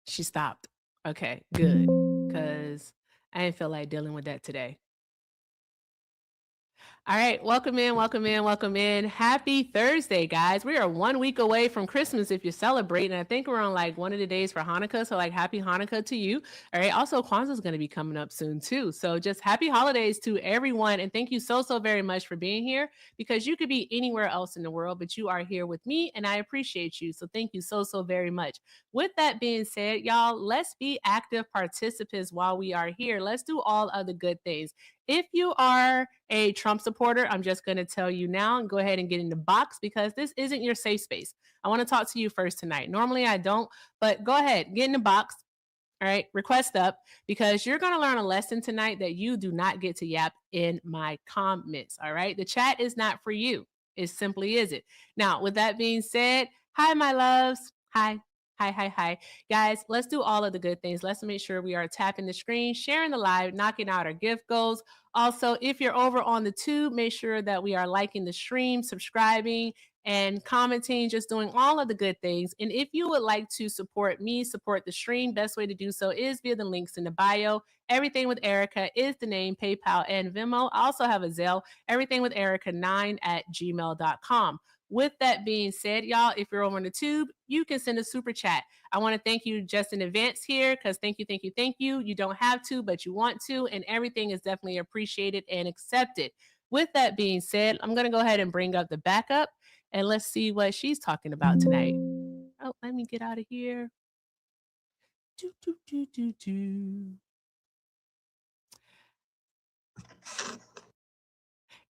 She stopped. Okay, good. Because I didn't feel like dealing with that today. All right, welcome in, welcome in, welcome in. Happy Thursday, guys. We are 1 week away from Christmas if you're celebrating. I think we're on like one of the days for Hanukkah. So, like, happy Hanukkah to you. All right. Also, Kwanzaa is going to be coming up soon, too. So, just happy holidays to everyone. And thank you so, so very much for being here because you could be anywhere else in the world, but you are here with me and I appreciate you. So, thank you so, so very much. With that being said, y'all, let's be active participants while we are here. Let's do all of the good things. If you are a Trump supporter, I'm just going to tell you now and go ahead and get in the box because this isn't your safe space. I want to talk to you first tonight. Normally I don't, but go ahead, get in the box. All right, request up because you're going to learn a lesson tonight that you do not get to yap in my comments. All right, the chat is not for you. It simply isn't. Now, with that being said, hi, my loves. Hi. Hi, hi, hi. Guys, let's do all of the good things. Let's make sure we are tapping the screen, sharing the live, knocking out our gift goals. Also, if you're over on the tube, make sure that we are liking the stream, subscribing, and commenting, just doing all of the good things. And if you would like to support me, support the stream, best way to do so is via the links in the bio. Everything with Erica is the name, PayPal and Venmo. I also have a Zelle, everything with Erica9 at gmail.com. With that being said, y'all, if you're over on the tube, you can send a super chat. I want to thank you just in advance here because thank you, thank you, thank you. You don't have to, but you want to, and everything is definitely appreciated and accepted. With that being said, I'm going to go ahead and bring up the backup and let's see what she's talking about tonight. Oh, let me get out of here. Do, do, do, do, do.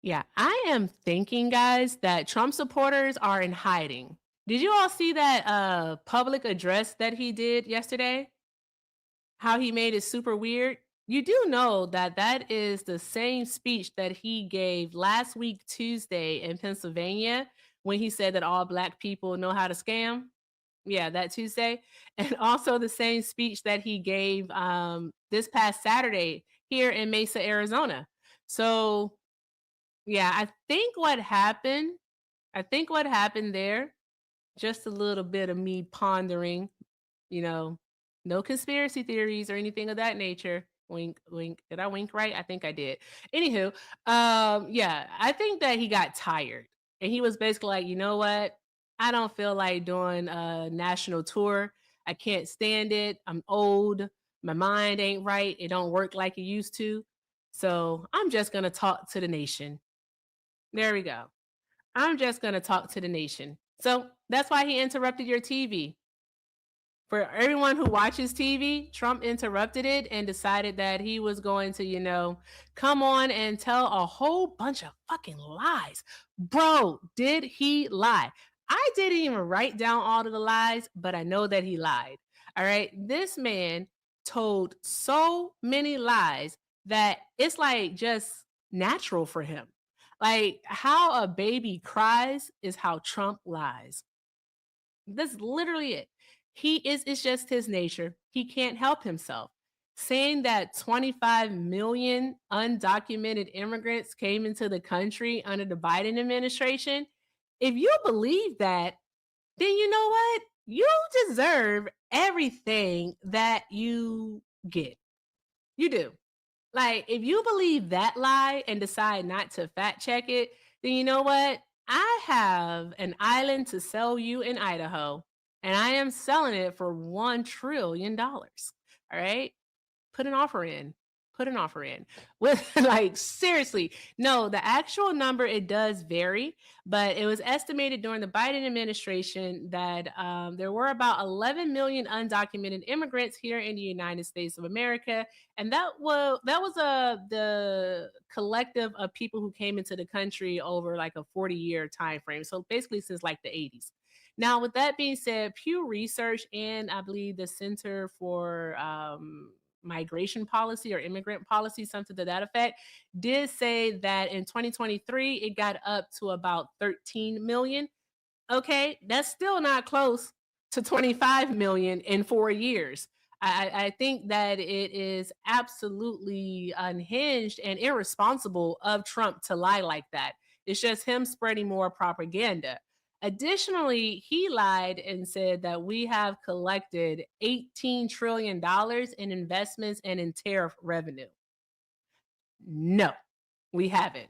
Yeah, I am thinking, guys, that Trump supporters are in hiding. Did you all see that public address that he did yesterday? How he made it super weird? You do know that that is the same speech that he gave last week Tuesday in Pennsylvania when he said that all black people know how to scam. Yeah, that Tuesday. And also the same speech that he gave this past Saturday here in Mesa, Arizona. So, yeah, I think what happened there, just a little bit of me pondering, you know, no conspiracy theories or anything of that nature. Wink, wink. Did I wink right? I think I did. Anywho, yeah, I think that he got tired and he was basically like, you know what? I don't feel like doing a national tour. I can't stand it. I'm old. My mind ain't right. It don't work like it used to. So I'm just gonna talk to the nation. There we go. I'm just gonna talk to the nation. So that's why he interrupted your TV. For everyone who watches TV, Trump interrupted it and decided that he was going to, come on and tell a whole bunch of fucking lies. Bro, did he lie? I didn't even write down all of the lies, but I know that he lied. All right. This man told so many lies that it's like just natural for him. Like how a baby cries is how Trump lies. That's literally it. It's just his nature. He can't help himself. Saying that 25 million undocumented immigrants came into the country under the Biden administration, if you believe that, then you know what? You deserve everything that you get. You do. Like, if you believe that lie and decide not to fact check it, then you know what? I have an island to sell you in Idaho, and I am selling it for $1 trillion. All right. Put an offer in. Put an offer in. With like seriously, no, the actual number it does vary, but it was estimated during the Biden administration that there were about 11 million undocumented immigrants here in the United States of America, and that was the collective of people who came into the country over like a 40-year time frame. So basically, since like the 80s. Now, with that being said, Pew Research and I believe the Center for migration policy or immigrant policy, something to that effect, did say that in 2023, it got up to about 13 million. Okay, that's still not close to 25 million in 4 years. I think that it is absolutely unhinged and irresponsible of Trump to lie like that. It's just him spreading more propaganda. Additionally, he lied and said that we have collected $18 trillion in investments and in tariff revenue. No, we haven't.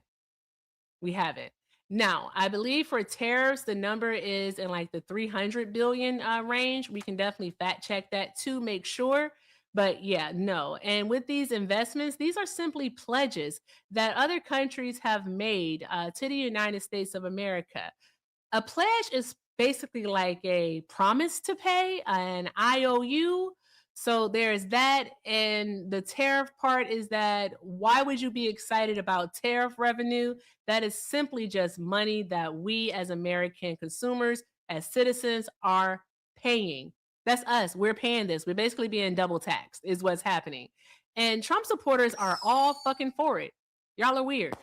We haven't. Now, I believe for tariffs, the number is in like the 300 billion range. We can definitely fact check that to make sure. But yeah, no. And with these investments, these are simply pledges that other countries have made to the United States of America. A pledge is basically like a promise to pay, an IOU. So there's that. And the tariff part is that why would you be excited about tariff revenue? That is simply just money that we as American consumers, as citizens, are paying. That's us. We're paying this. We're basically being double taxed, is what's happening. And Trump supporters are all fucking for it. Y'all are weird.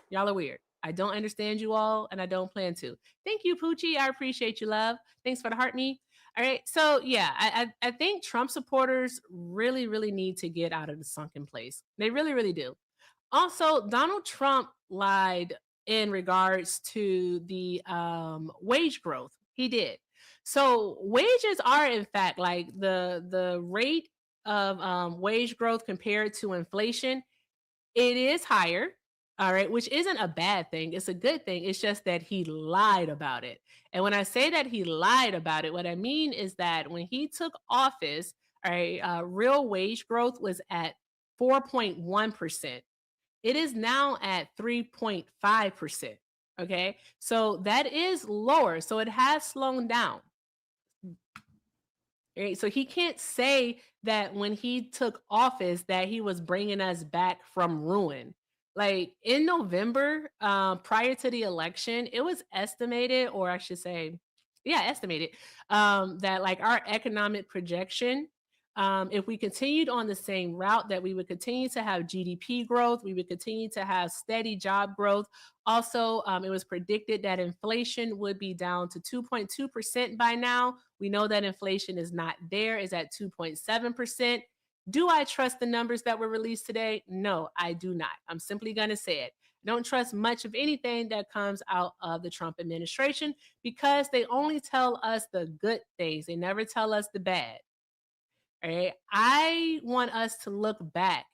Y'all are weird. I don't understand you all, and I don't plan to. Thank you, Poochie. I appreciate you, love. Thanks for the heart me. All right. So yeah, I think Trump supporters really, really need to get out of the sunken place. They really, really do. Also, Donald Trump lied in regards to the wage growth. He did. So wages are in fact like the rate of wage growth compared to inflation. It is higher, all right, which isn't a bad thing. It's a good thing. It's just that he lied about it. And when I say that he lied about it, what I mean is that when he took office, all right, real wage growth was at 4.1%. It is now at 3.5%. Okay. So that is lower. So it has slowed down. Right? So he can't say that when he took office that he was bringing us back from ruin. Like in November, prior to the election, it was estimated, or I should say, yeah, estimated, that like our economic projection, if we continued on the same route, that we would continue to have GDP growth, we would continue to have steady job growth. Also, it was predicted that inflation would be down to 2.2% by now. We know that inflation is not there, is at 2.7%. Do I trust the numbers that were released today? No, I do not. I'm simply going to say it. Don't trust much of anything that comes out of the Trump administration because they only tell us the good things. They never tell us the bad. All right. I want us to look back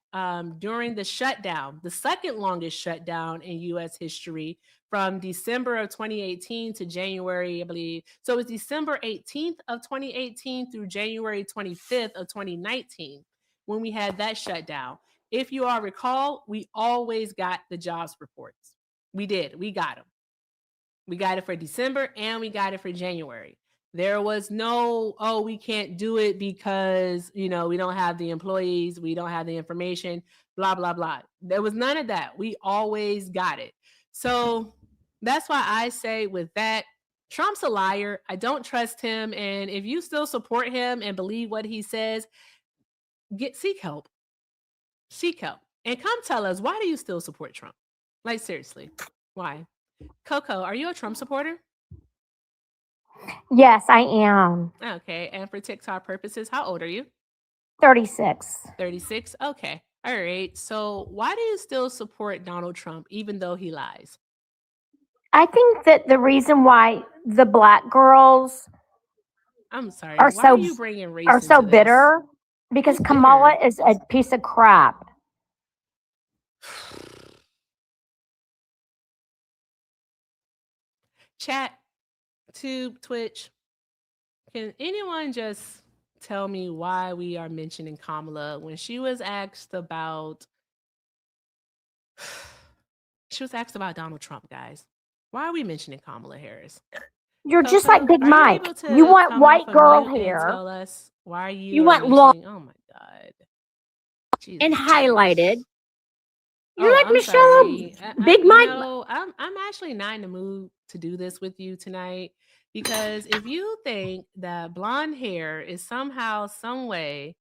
during the shutdown, the second longest shutdown in U.S. history from December of 2018 to January, I believe. So it was December 18th of 2018 through January 25th of 2019 when we had that shutdown. If you all recall, we always got the jobs reports. We did. We got them. We got it for December and we got it for January. There was no, oh, we can't do it because, we don't have the employees, we don't have the information, blah, blah, blah. There was none of that. We always got it. So that's why I say with that, Trump's a liar. I don't trust him. And if you still support him and believe what he says, seek help. Seek help. And come tell us, why do you still support Trump? Like, seriously, why? Coco, are you a Trump supporter? Yes, I am. Okay. And for TikTok purposes, how old are you? 36. 36? Okay. All right. So why do you still support Donald Trump even though he lies? I think that the reason why the black girls I'm sorry. are Why are you bringing race so into this? bitter because Who's Kamala bitter? is a piece of crap. Chat, Tube, Twitch. Can anyone just tell me why we are mentioning Kamala when she was asked about Donald Trump, guys? Why are we mentioning Kamala Harris? You're Coco, just like Big are you Mike. able to You want come white off of girl mute and hair tell us why you You are want long mentioning? Oh my God. Jesus and Christ. highlighted. You're Oh, like I'm Michelle. sorry. Big Mike. I'm actually not in the mood to do this with you tonight because if you think that blonde hair is somehow, some way,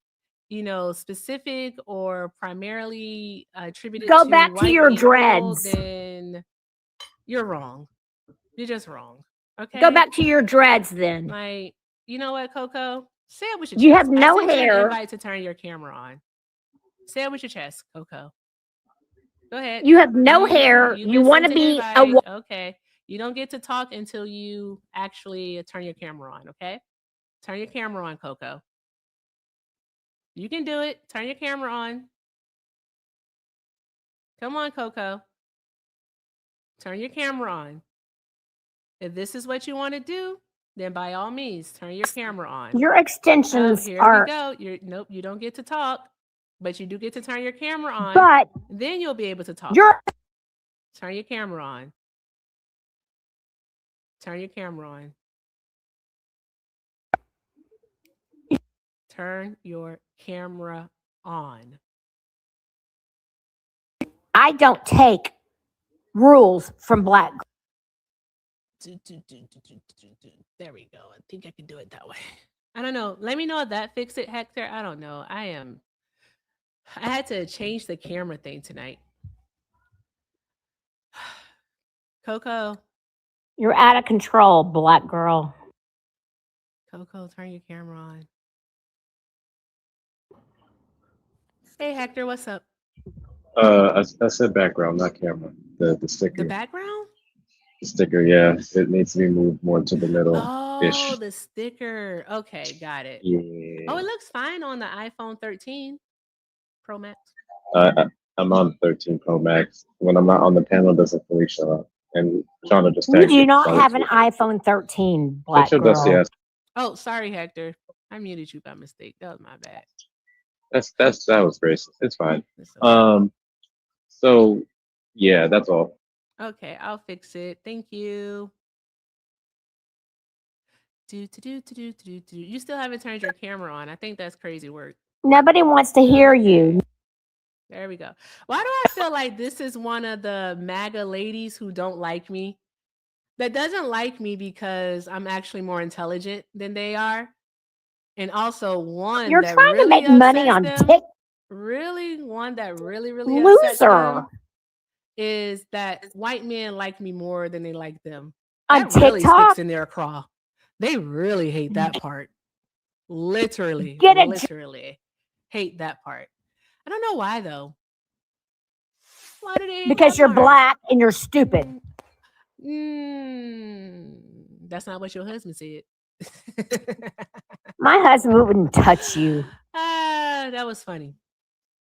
specific or primarily attributed Go to back to white your people, dreads. then you're wrong. You're just wrong. Okay. Go back to your dreads then. Like, you know what, Coco? Say it with your You chest. have no I sent you an hair. invite to turn your camera on. Say it with your chest, Coco. Go ahead. You have no hair. You want to be a Okay. You don't get to talk until you actually turn your camera on, okay? Turn your camera on, Coco. You can do it. Turn your camera on. Come on, Coco. Turn your camera on. If this is what you want to do, then by all means, turn your camera on. Your Oh, extensions here are. we go. Nope, you don't get to talk, but you do get to turn your camera on. But then you'll be able to talk. Turn your camera on. Turn your camera on. Turn your camera on. I don't take rules from black. There we go. I think I can do it that way. I don't know. Let me know if that fixed it, Hector. I don't know. I had to change the camera thing tonight. Coco. You're out of control, black girl. Coco, turn your camera on. Hey, Hector, what's up? I said background, not camera. The sticker. The background? The sticker, yeah. It needs to be moved more to the middle. Oh, the sticker. Okay, got it. Yeah. Oh, it looks fine on the iPhone 13 Pro Max. I'm on 13 Pro Max. When I'm not on the panel, it doesn't fully show up. And Shauna just You do not have an iPhone 13, black girl. Dusty ass. Oh, sorry, Hector. I muted you by mistake. That was my bad. That was racist. It's fine. Okay. So yeah, that's all. Okay, I'll fix it. Thank you. You still haven't turned your camera on. I think that's crazy work. Nobody wants to hear you. There we go. Why do I feel like this is one of the MAGA ladies who don't like me? That doesn't like me because I'm actually more intelligent than they are. And also one You're that trying really to make money on TikTok. Really, one that really upsets them is that white men like me more than they like them. That really sticks in their craw. They really hate that part. Literally hate that part. I don't know why though. Why do they? Because you're black and you're stupid. That's not what your husband said. My husband wouldn't touch you. That was funny.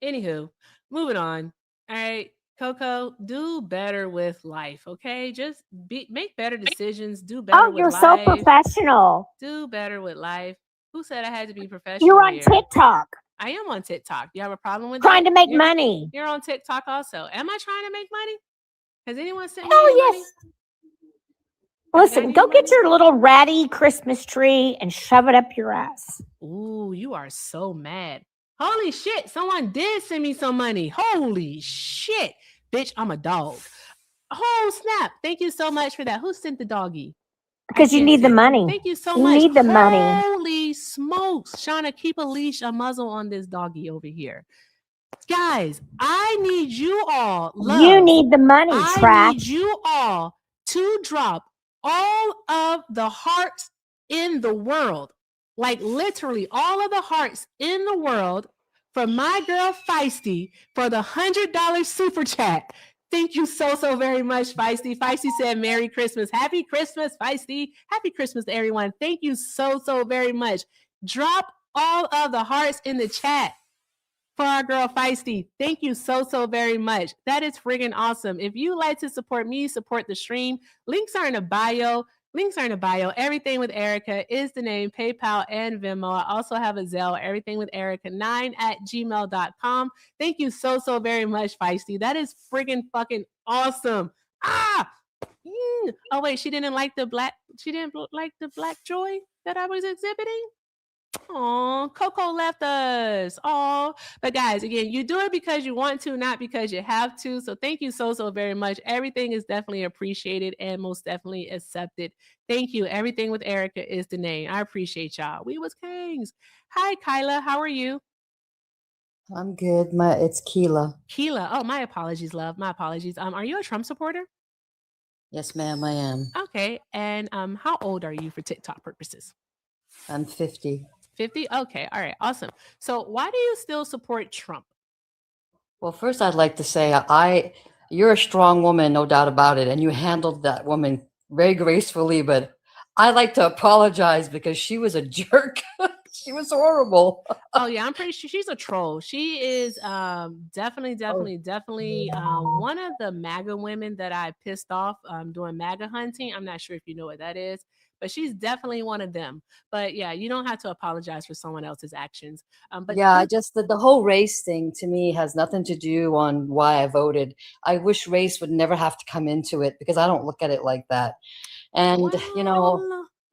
Anywho, moving on. All right, Coco, do better with life, okay? Just make better decisions. Do better with life. Oh, you're so professional. Do better with life. Who said I had to be professional? You're on TikTok. I am on TikTok. You have a problem with trying to make money? You're on TikTok also. Am I trying to make money? Has anyone sent me any money? Listen, go get your little ratty Christmas tree and shove it up your ass. Ooh, you are so mad. Holy shit, someone did send me some money. Holy shit. Bitch, I'm a dog. Oh, snap. Thank you so much for that. Who sent the doggy? Because you need the money. Thank you so much. You need the money. Holy smokes. Shauna, keep a leash, a muzzle on this doggy over here. Guys, I need you all. Love, you need the money, trash. I need you all to drop all of the hearts in the world. Like literally all of the hearts in the world for my girl Feisty for the $100 super chat. Thank you so very much, Feisty. Feisty said, Merry Christmas. Happy Christmas, Feisty. Happy Christmas to everyone. Thank you so very much. Drop all of the hearts in the chat for our girl Feisty. Thank you so very much. That is friggin' awesome. If you like to support me, support the stream, links are in the bio. Everything with Erica is the name, PayPal and Venmo. I also have a Zelle, everythingwitherica9@gmail.com. Thank you so very much, Feisty. That is friggin' fucking awesome. Oh wait, she didn't like the black joy that I was exhibiting. Oh, Coco left us. Oh, but guys, again, you do it because you want to, not because you have to. So thank you so very much. Everything is definitely appreciated and most definitely accepted. Thank you. Everything with Erica is the name. I appreciate y'all. We was kings. Hi, Kyla. How are you? I'm good. It's Keela. Keela. Oh, my apologies, love. My apologies. Are you a Trump supporter? Yes, ma'am, I am. Okay. And how old are you for TikTok purposes? I'm 50. 50? Okay. All right. Awesome. So why do you still support Trump? Well, first I'd like to say you're a strong woman, no doubt about it. And you handled that woman very gracefully, but I like to apologize because she was a jerk. She was horrible. Oh yeah, I'm pretty sure she's a troll. She is definitely, Oh, definitely one of the MAGA women that I pissed off doing MAGA hunting. I'm not sure if you know what that is, but she's definitely one of them. But yeah, you don't have to apologize for someone else's actions. But yeah, just the whole race thing to me has nothing to do on why I voted. I wish race would never have to come into it because I don't look at it like that. And, well,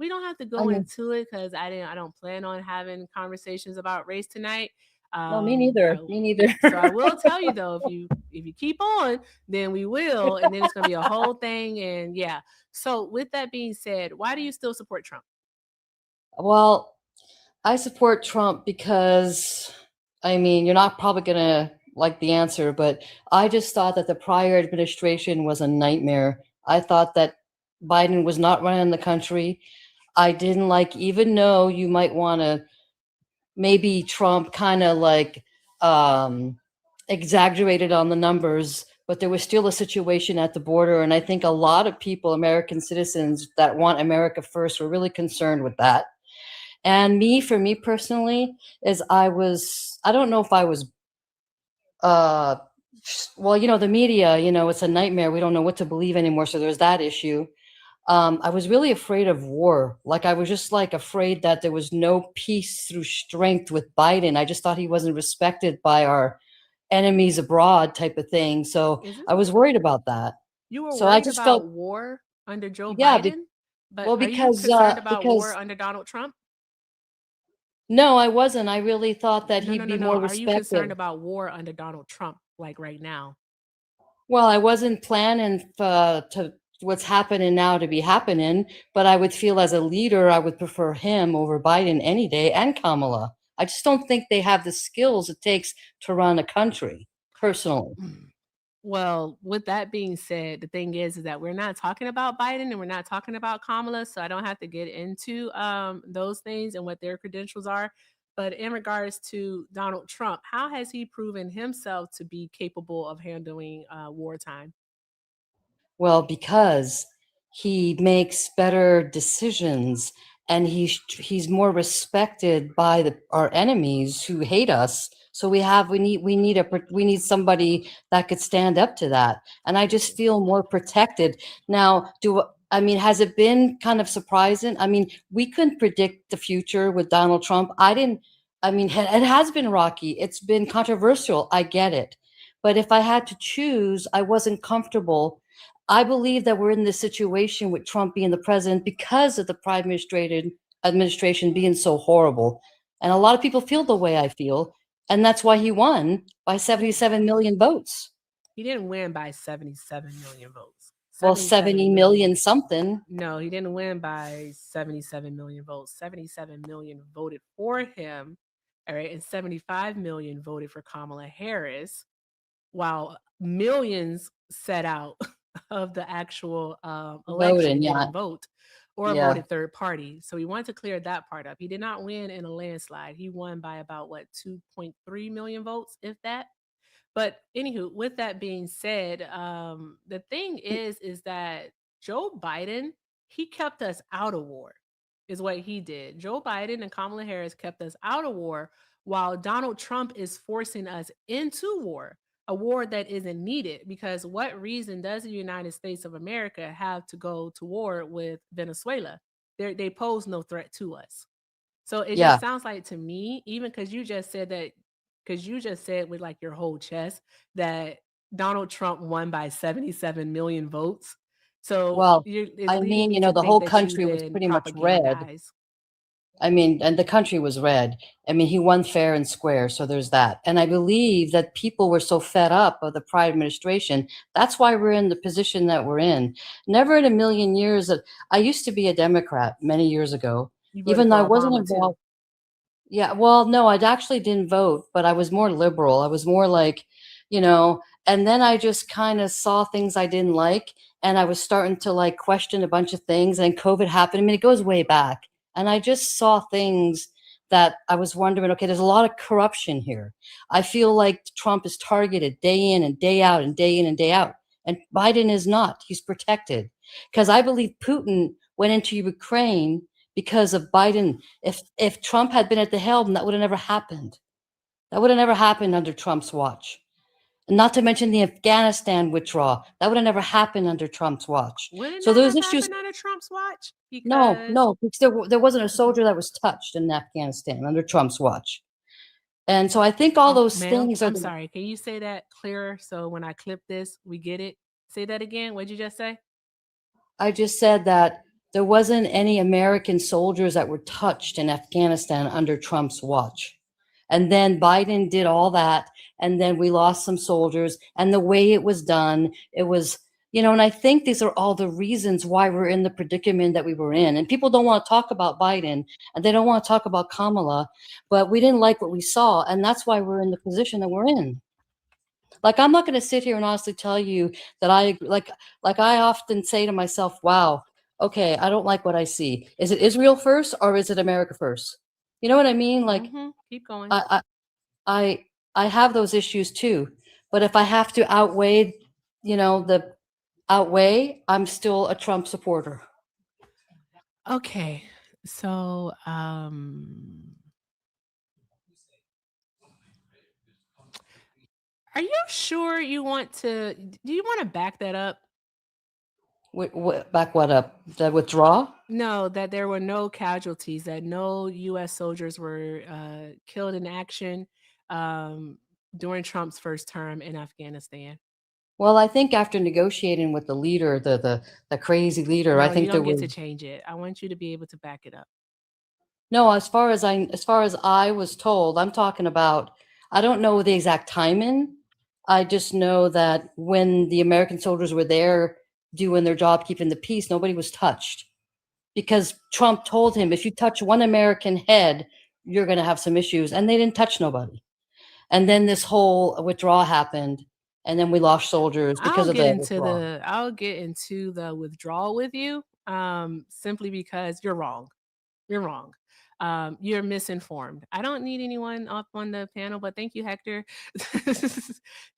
we don't have to I go mean, into it because I don't plan on having conversations about race tonight. no, me neither. Me neither. So I will tell you though, if you keep on, then we will, and then it's gonna be a whole thing. And yeah. So with that being said, why do you still support Trump? Well, I support Trump because, I mean, you're not probably going to like the answer, but I just thought that the prior administration was a nightmare. I thought that Biden was not running the country. I didn't like, even though you might want to maybe Trump kind of like exaggerated on the numbers, but there was still a situation at the border. And I think a lot of people, American citizens that want America first, were really concerned with that. And for me personally, is I don't know if I was, uh, well, the media, it's a nightmare. We don't know what to believe anymore. So there's that issue. I was really afraid of war. Like I was just like afraid that there was no peace through strength with Biden. I just thought he wasn't respected by our enemies abroad type of thing. So Isn't I was worried about that. you were So I worried just about felt, war under Joe yeah, Biden? But well, are you because, concerned about war because under Donald Trump? no, I wasn't. I really thought that No, no, he'd no, be no. more Are you concerned respected. about war under Donald Trump, like right now? Well, I wasn't planning to what's happening now to be happening, but I would feel as a leader, I would prefer him over Biden any day and Kamala. I just don't think they have the skills it takes to run a country, personally. Well, with that being said, the thing is that we're not talking about Biden and we're not talking about Kamala, so I don't have to get into those things and what their credentials are. But in regards to Donald Trump, how has he proven himself to be capable of handling wartime? Well, because he makes better decisions and he's more respected by our enemies who hate us. So we need somebody that could stand up to that. And I just feel more protected. Now, I mean, has it been kind of surprising? I mean, we couldn't predict the future with Donald Trump. I mean, it has been rocky. It's been controversial. I get it. But if I had to choose, I wasn't comfortable. I believe that we're in this situation with Trump being the president because of the administration being so horrible. And a lot of people feel the way I feel. And that's why he won by 77 million votes. He didn't win by 77 million votes. Well, 77 70 million something. No, he didn't win by 77 million votes. 77 million voted for him. All right. And 75 million voted for Kamala Harris, while millions set out of the actual election Voting, yeah. didn't vote or Yeah. voted third party. So he wanted to clear that part up. He did not win in a landslide. He won by about 2.3 million votes, if that. But anywho, with that being said, the thing is that Joe Biden, he kept us out of war, is what he did. Joe Biden and Kamala Harris kept us out of war, while Donald Trump is forcing us into war, a war that isn't needed. Because what reason does the United States of America have to go to war with Venezuela? They pose no threat to us. So it Yeah. just sounds like to me, even because you just said with like your whole chest that Donald Trump won by 77 million votes. So Well, it's I leading mean, me to the think whole that you've country was been pretty much red. propagandized. I mean, and the country was red. I mean, he won fair and square. So there's that. And I believe that people were so fed up of the prior administration. That's why we're in the position that we're in. Never in a million years that I used to be a Democrat many years ago, You voted even though I for wasn't Obama too. involved. Yeah, well, no, I actually didn't vote, but I was more liberal. I was more like, and then I just kind of saw things I didn't like, and I was starting to like question a bunch of things, and COVID happened. I mean, it goes way back. And I just saw things that I was wondering, okay, there's a lot of corruption here. I feel like Trump is targeted day in and day out and day in and day out. And Biden is not. He's protected. because I believe Putin went into Ukraine because of Biden. If Trump had been at the helm, that would have never happened. That would have never happened under Trump's watch. And not to mention the Afghanistan withdrawal. That would have never happened under Trump's watch. Wouldn't So that those have issues, happened under Trump's watch? no, Because because there wasn't a soldier that was touched in Afghanistan under Trump's watch. And so I think all those ma'am, things are I'm sorry. Can you say that clearer so when I clip this, we get it? Say that again. What'd you just say? I just said that there wasn't any American soldiers that were touched in Afghanistan under Trump's watch. And then Biden did all that. And then we lost some soldiers. And the way it was done, it was, and I think these are all the reasons why we're in the predicament that we were in. And people don't want to talk about Biden and they don't want to talk about Kamala, but we didn't like what we saw. And that's why we're in the position that we're in. Like, I'm not going to sit here and honestly tell you that I like I often say to myself, wow, okay, I don't like what I see. Is it Israel first or is it America first? You know what I mean? Like, keep going. I have those issues too. But if I have to outweigh, I'm still a Trump supporter. Okay. So, are you sure you want to? Do you want to back that up? Back what up? The withdraw? No, that there were no casualties, that no U.S. soldiers were killed in action during Trump's first term in Afghanistan. Well, I think after negotiating with the leader, the crazy leader, No, I think you there don't get was to change it. I want you to be able to back it up. No, as far as I was told, I'm talking about, I don't know the exact timing. I just know that when the American soldiers were there doing their job, keeping the peace, nobody was touched. Because Trump told him, if you touch one American head, you're going to have some issues. And they didn't touch nobody. And then this whole withdrawal happened. And then we lost soldiers because of the withdrawal. I'll get into the withdrawal with you simply because you're wrong. You're wrong. You're misinformed. I don't need anyone up on the panel, but thank you, Hector.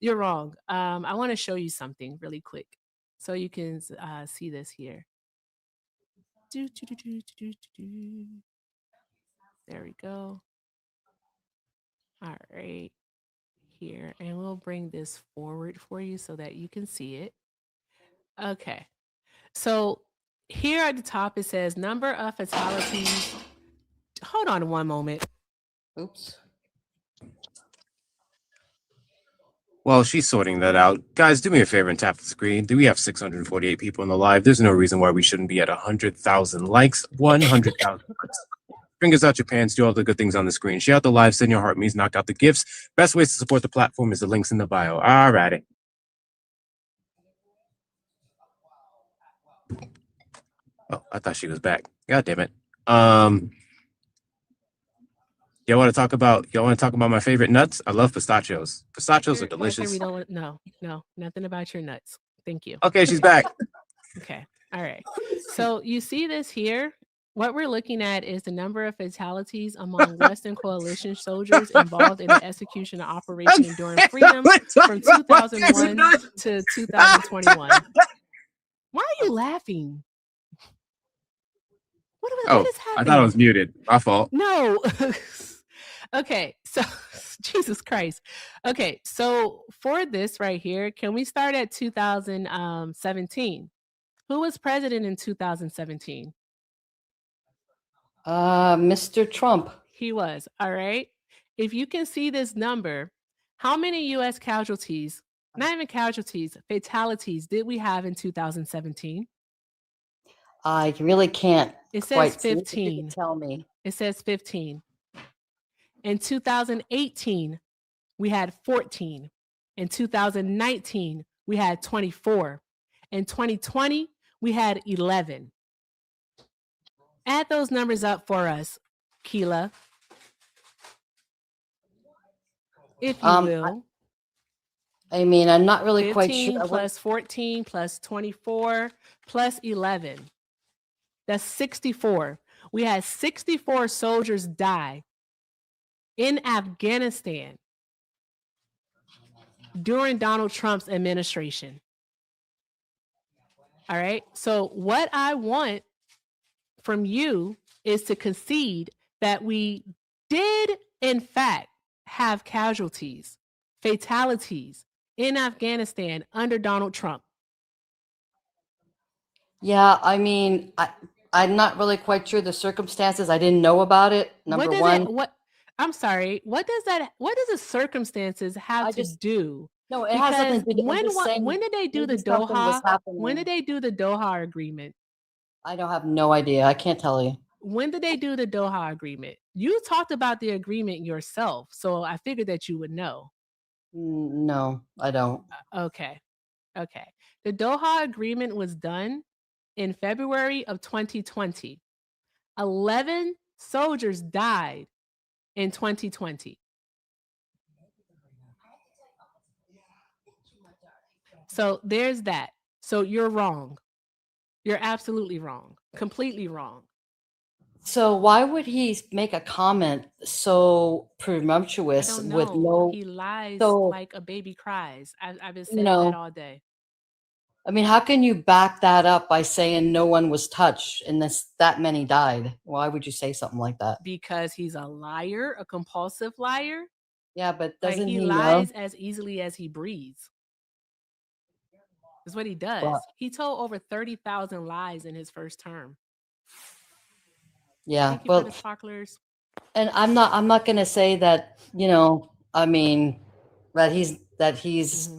You're wrong. I want to show you something really quick so you can see this here. There we go. All right, here. And we'll bring this forward for you so that you can see it. Okay. So here at the top, it says number of fatalities. Hold on one moment. Oops. While she's sorting that out, guys, do me a favor and tap the screen. Do we have 648 people in the live? There's no reason why we shouldn't be at 100,000 likes. 100,000 likes. Fingers out your pants, do all the good things on the screen. Share out the live, send your heart means, knock out the gifts. Best ways to support the platform is the links in the bio. All righty. Oh, I thought she was back. God damn it. Y'all want to talk about my favorite nuts? I love pistachios. Pistachios are delicious. We don't no, nothing about your nuts. Thank you. Okay, she's back. Okay. All right. So you see this here? What we're looking at is the number of fatalities among Western coalition soldiers involved in the execution of Operation Enduring Freedom from 2001 to 2021. Why are you laughing? What is happening? I thought I was muted. My fault. No. Okay, so Jesus Christ. Okay, so for this right here, can we start at 2017? Who was president in 2017? Mr. Trump. He was. All right. If you can see this number, how many U.S. casualties, not even casualties, fatalities did we have in 2017? I really can't. It says 15. See if you can tell me. It says 15. In 2018, we had 14. In 2019, we had 24. In 2020, we had 11. Add those numbers up for us, Keela, if you will. I mean, I'm not really quite sure. 15 plus 14 plus 24 plus 11. That's 64. We had 64 soldiers die in Afghanistan during Donald Trump's administration. All right. So what I want from you is to concede that we did, in fact, have casualties, fatalities in Afghanistan under Donald Trump. Yeah, I mean, I'm not really quite sure the circumstances. I didn't know about it. Number one, I'm sorry. What does the circumstances have I to just do? no, it has Because nothing to do. I'm just saying when did they do the maybe something was Doha? happening. When did they do the Doha agreement? I don't have no idea. I can't tell you. When did they do the Doha agreement? You talked about the agreement yourself, so I figured that you would know. No, I don't. Okay. Okay. The Doha agreement was done in February of 2020. 11 soldiers died in 2020. So there's that. So you're wrong. You're absolutely wrong. Completely wrong. So why would he make a comment so I presumptuous don't with know. no? He lies So like a baby cries. I've been you saying that know, all day. I mean, how can you back that up by saying no one was touched and that many died? Why would you say something like that? Because he's a liar, a compulsive liar. Yeah, but Like doesn't he he know? lies as easily as he breathes. Is what he does. Well, He told over 30,000 lies in his first term. yeah, Thank you for well, the sparklers. and I'm not going to say that, I mean, that he's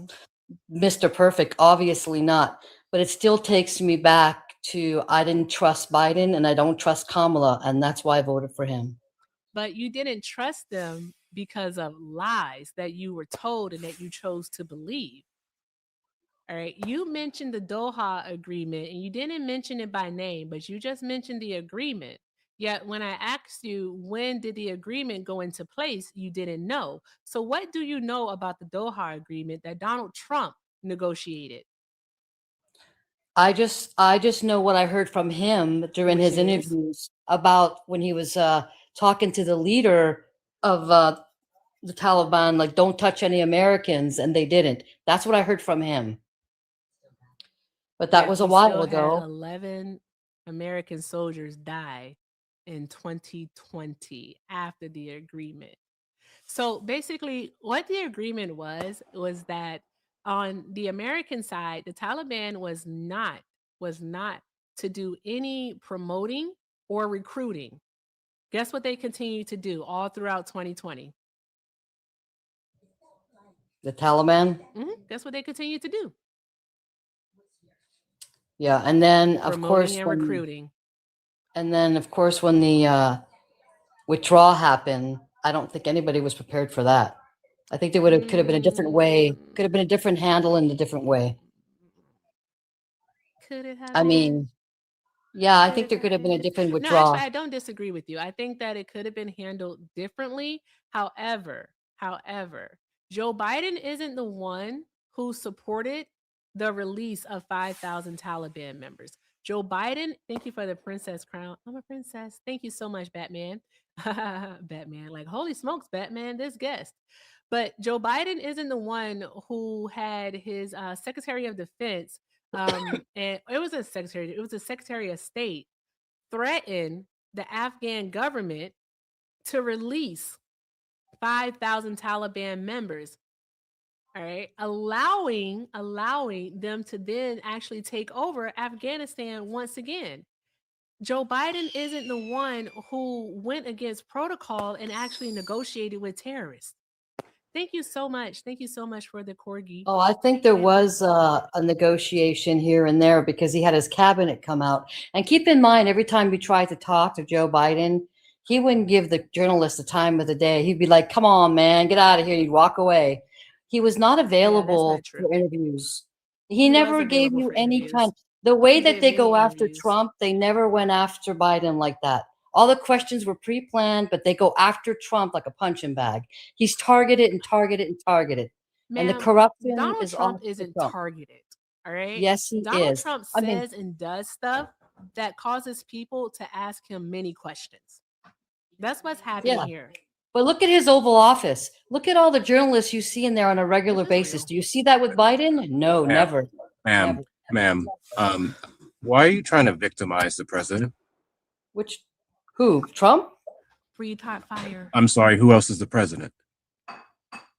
Mr. Perfect, obviously not, but it still takes me back to I didn't trust Biden and I don't trust Kamala, and that's why I voted for him. But you didn't trust them because of lies that you were told and that you chose to believe. All right. You mentioned the Doha agreement and you didn't mention it by name, but you just mentioned the agreement. Yet when I asked you when did the agreement go into place, you didn't know. So what do you know about the Doha agreement that Donald Trump negotiated? I just know what I heard from him during Which his is interviews about when he was talking to the leader of the Taliban, like don't touch any Americans, and they didn't. That's what I heard from him. But that yet was a we while still had ago. 11 American soldiers die in 2020 after the agreement. So basically, what the agreement was that on the American side, the Taliban was not to do any promoting or recruiting. Guess what they continued to do all throughout 2020? The Taliban. Guess what they continued to do? Yeah, and then of Promoting course and recruiting. When the withdrawal happened, I don't think anybody was prepared for that. I think could have been a different way, could have been a different handle in a different way. Could it have I been? mean, yeah, I Could think it there have could have been a been? different No, actually, withdrawal. I don't disagree with you. I think that it could have been handled differently. However, Joe Biden isn't the one who supported the release of 5,000 Taliban members. Joe Biden, thank you for the princess crown. I'm a princess. Thank you so much, Batman. Batman, like, holy smokes, Batman, this guest. But Joe Biden isn't the one who had his Secretary of Defense, and it was a Secretary of State threaten the Afghan government to release 5,000 Taliban members. All right, allowing them to then actually take over Afghanistan once again. Joe Biden isn't the one who went against protocol and actually negotiated with terrorists. Thank you so much. Thank you so much for the corgi. Oh, I think there was a negotiation here and there because he had his cabinet come out. And keep in mind, every time we tried to talk to Joe Biden, he wouldn't give the journalists the time of the day. He'd be like, "Come on, man, get out of here." He'd walk away. He was not available for interviews. He never gave you any time. The way that they go after Trump, they never went after Biden like that. All the questions were pre-planned, but they go after Trump like a punching bag. He's targeted and targeted and targeted. And the corruption Donald is Trump all isn't Trump. targeted. All right. Yes, he Donald is. Trump says and does stuff that causes people to ask him many questions. That's what's happening here. But look at his Oval Office. Look at all the journalists you see in there on a regular basis. Do you see that with Biden? No, never. Ma'am, Ma'am, why are you trying to victimize the president? Who? Trump? Breathe hot fire. I'm sorry, who else is the president?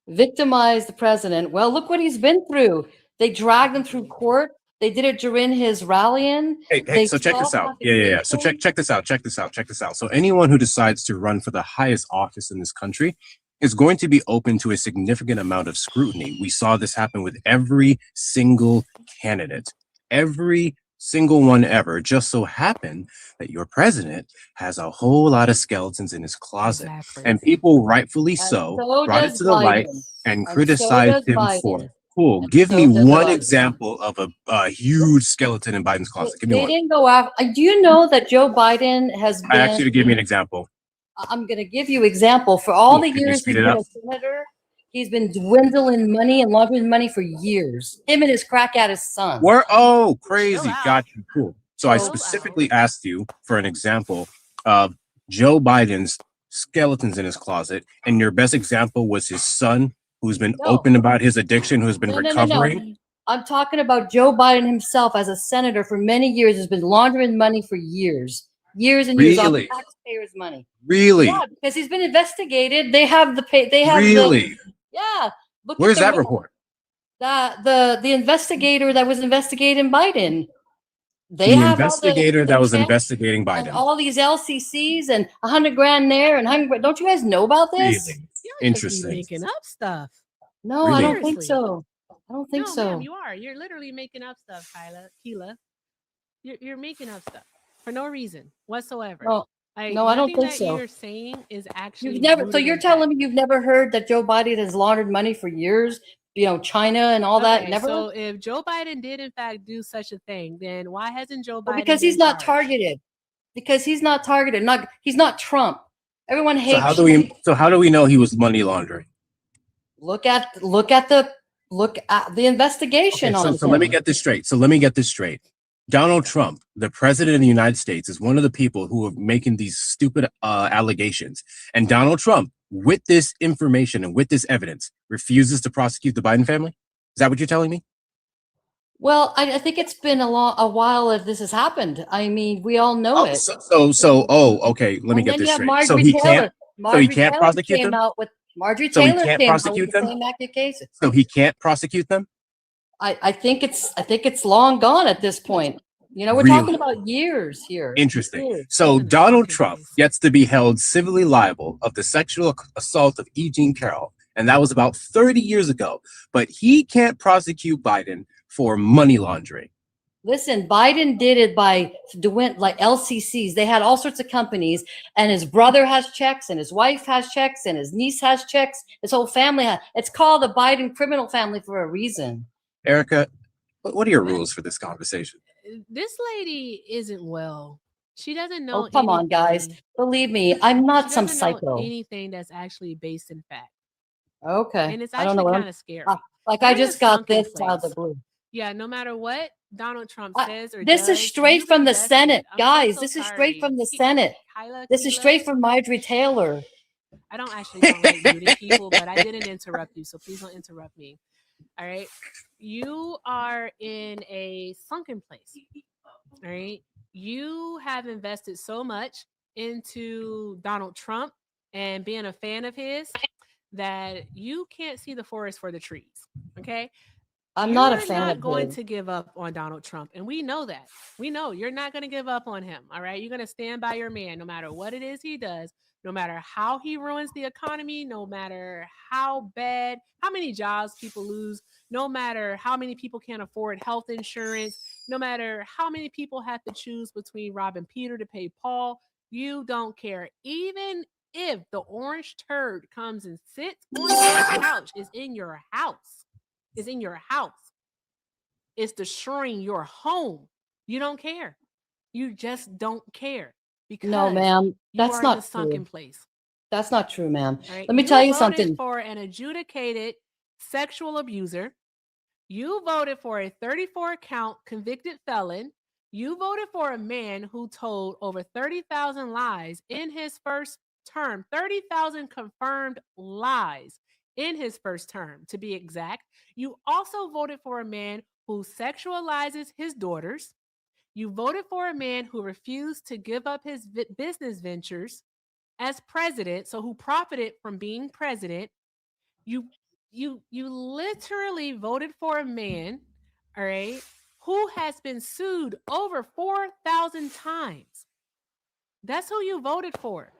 Victimize the president. Well, look what he's been through. They dragged him through court. They did it during his rallying. Hey, so check this out. Yeah. So check this out. So anyone who decides to run for the highest office in this country is going to be open to a significant amount of scrutiny. We saw this happen with every single candidate. Every single one ever. It just so happened that your president has a whole lot of skeletons in his closet. Exactly. And people, rightfully so brought it to the light and criticized him for it. Cool. Give me one example of a huge skeleton in Biden's closet. Give me They one. didn't go after. Do you know that Joe Biden has been? I asked you to give me an example. I'm going to give you example. For all the Can you years speed he's it been up? a senator, he's been dwindling money and laundering money for years. Him and his crack at his son. Where? Oh, crazy. Chill out. Got you. Cool. So I Chill specifically asked you for an example of Joe Biden's skeletons in his closet, and your best example was his son, who's been open about his addiction, who's been recovering. I'm talking about Joe Biden himself as a senator for many years, has been laundering money for years and years off taxpayers' money. Really? Yeah, because he's been investigated. They have the pay. They have yeah. Where's that report? The investigator that was investigating Biden. They The have investigator that was investigating and Biden. all these LCCs and $100 grand there and 100. Don't you guys know about this? Really? You're Interesting. making up stuff. No, Really? I don't think Seriously. so. I don't think No, so. ma'am, you are. You're literally making up stuff, Keila. You're making up stuff for no reason whatsoever. No, Like, no, I don't nothing think that so. You're saying is actually You've never. So rooted you're in telling fact. me you've never heard that Joe Biden has laundered money for years? You know, China and all that. Okay, Never. so if Joe Biden did in fact do such a thing, then why hasn't Joe Biden? Because he's been not charged? targeted. Because he's not targeted. He's not Trump. Everyone hates. So how do we know he was money laundering? Look at the investigation Okay, on so let me get this straight. Donald Trump, the president of the United States, is one of the people who are making these stupid allegations. And Donald Trump, with this information and with this evidence, refuses to prosecute the Biden family? Is that what you're telling me? Well, I think it's been a while that this has happened. I mean, we all know it. Okay. Let me get this straight. So he can't prosecute them? Marjorie So he Taylor can't came out prosecute with the them? same accusations. So he can't prosecute them? I think it's long gone at this point. You know, we're Really? talking about years here. Interesting. Years. So Donald Trump gets to be held civilly liable of the sexual assault of E. Jean Carroll, and that was about 30 years ago. But he can't prosecute Biden for money laundering. Listen, Biden did it by doing like LCCs. They had all sorts of companies, and his brother has checks, and his wife has checks, and his niece has checks. His whole family has. It's called the Biden criminal family for a reason. Erica, what are your rules for this conversation? This lady isn't well. She doesn't know. Oh, come on, guys. Believe me, I'm not some psycho. Anything that's actually based in fact. Okay. And it's I don't actually know kind of scary. Like I just got this out of the blue. Yeah, no matter what Donald Trump says or this does, is straight from the Senate, guys. This is straight from the Senate. This is straight from Marjorie Taylor. I don't like muting people, but I didn't interrupt you, so please don't interrupt me. All right. You are in a sunken place. All right. You have invested so much into Donald Trump and being a fan of his that you can't see the forest for the trees. Okay. I'm not a fan of You're not him. going to give up on Donald Trump. And we know that. We know you're not going to give up on him. All right. You're going to stand by your man no matter what it is he does. No matter how he ruins the economy, no matter how many jobs people lose, no matter how many people can't afford health insurance, no matter how many people have to choose between robbing Peter to pay Paul, you don't care. Even if the orange turd comes and sits on your couch, is in your house, it's destroying your home. You don't care. You just don't care. Because no, ma'am, that's not sunken place. That's not true, ma'am. Right? Let me tell you something. For an adjudicated sexual abuser, you voted for a 34-count convicted felon. You voted for a man who told over 30,000 lies in his first term. 30,000 confirmed lies in his first term, to be exact. You also voted for a man who sexualizes his daughters. You voted for a man who refused to give up his business ventures as president, so who profited from being president. You literally voted for a man, all right, who has been sued over 4,000 times. That's who you voted for.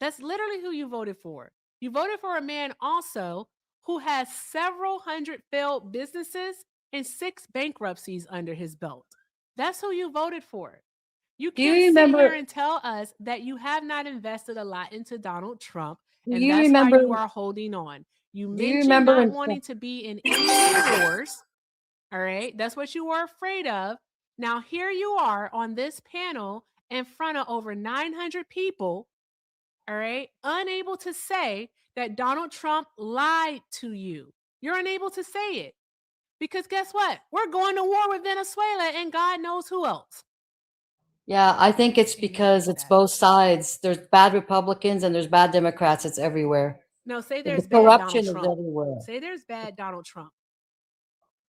That's literally who you voted for. You voted for a man also who has several hundred failed businesses and 6 bankruptcies under his belt. That's who you voted for. You Do you can't sit here remember? and tell us that you have not invested a lot into Donald Trump, Do and you that's why remember? you are holding on. You Do you mentioned remember not when? wanting to be in industry wars. All right. That's what you were afraid of. Now, here you are on this panel in front of over 900 people. All right. Unable to say that Donald Trump lied to you. You're unable to say it because guess what? We're going to war with Venezuela and God knows who else. Yeah, I think it's Amen because to it's that. both sides. There's bad Republicans and there's bad Democrats. It's everywhere. No, say The there's bad Donald corruption is Trump. everywhere. Say there's bad Donald Trump.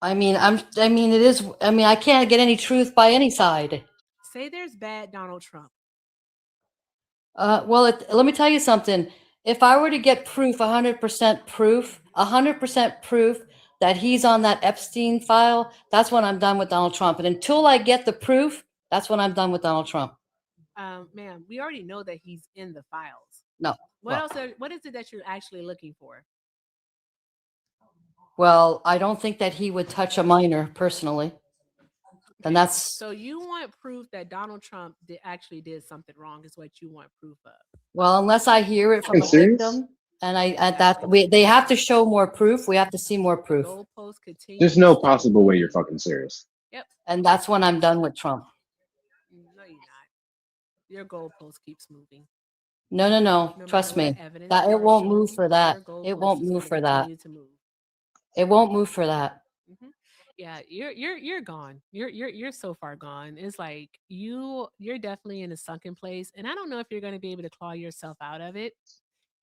I mean, it is. I mean, I can't get any truth by any side. Say there's bad Donald Trump. Well, let me tell you something. If I were to get proof, 100% proof, 100% proof that he's on that Epstein file, that's when I'm done with Donald Trump. And until I get the proof, that's when I'm done with Donald Trump. Ma'am, we already know that he's in the files. No. What else? What is it that you're actually looking for? Well, I don't think that he would touch a minor personally. And that's so you want proof that Donald Trump actually did something wrong is what you want proof of. Well, unless I hear it from a victim, and they have to show more proof. We have to see more proof. There's no possible way you're fucking serious. Yep. And that's when I'm done with Trump. No, you're not. Your goalpost keeps moving. No. Trust me. That it won't move for that. It won't move for that. It won't move for that. Mm-hmm. Yeah, you're gone. You're so far gone. It's like you're definitely in a sunken place, and I don't know if you're going to be able to claw yourself out of it.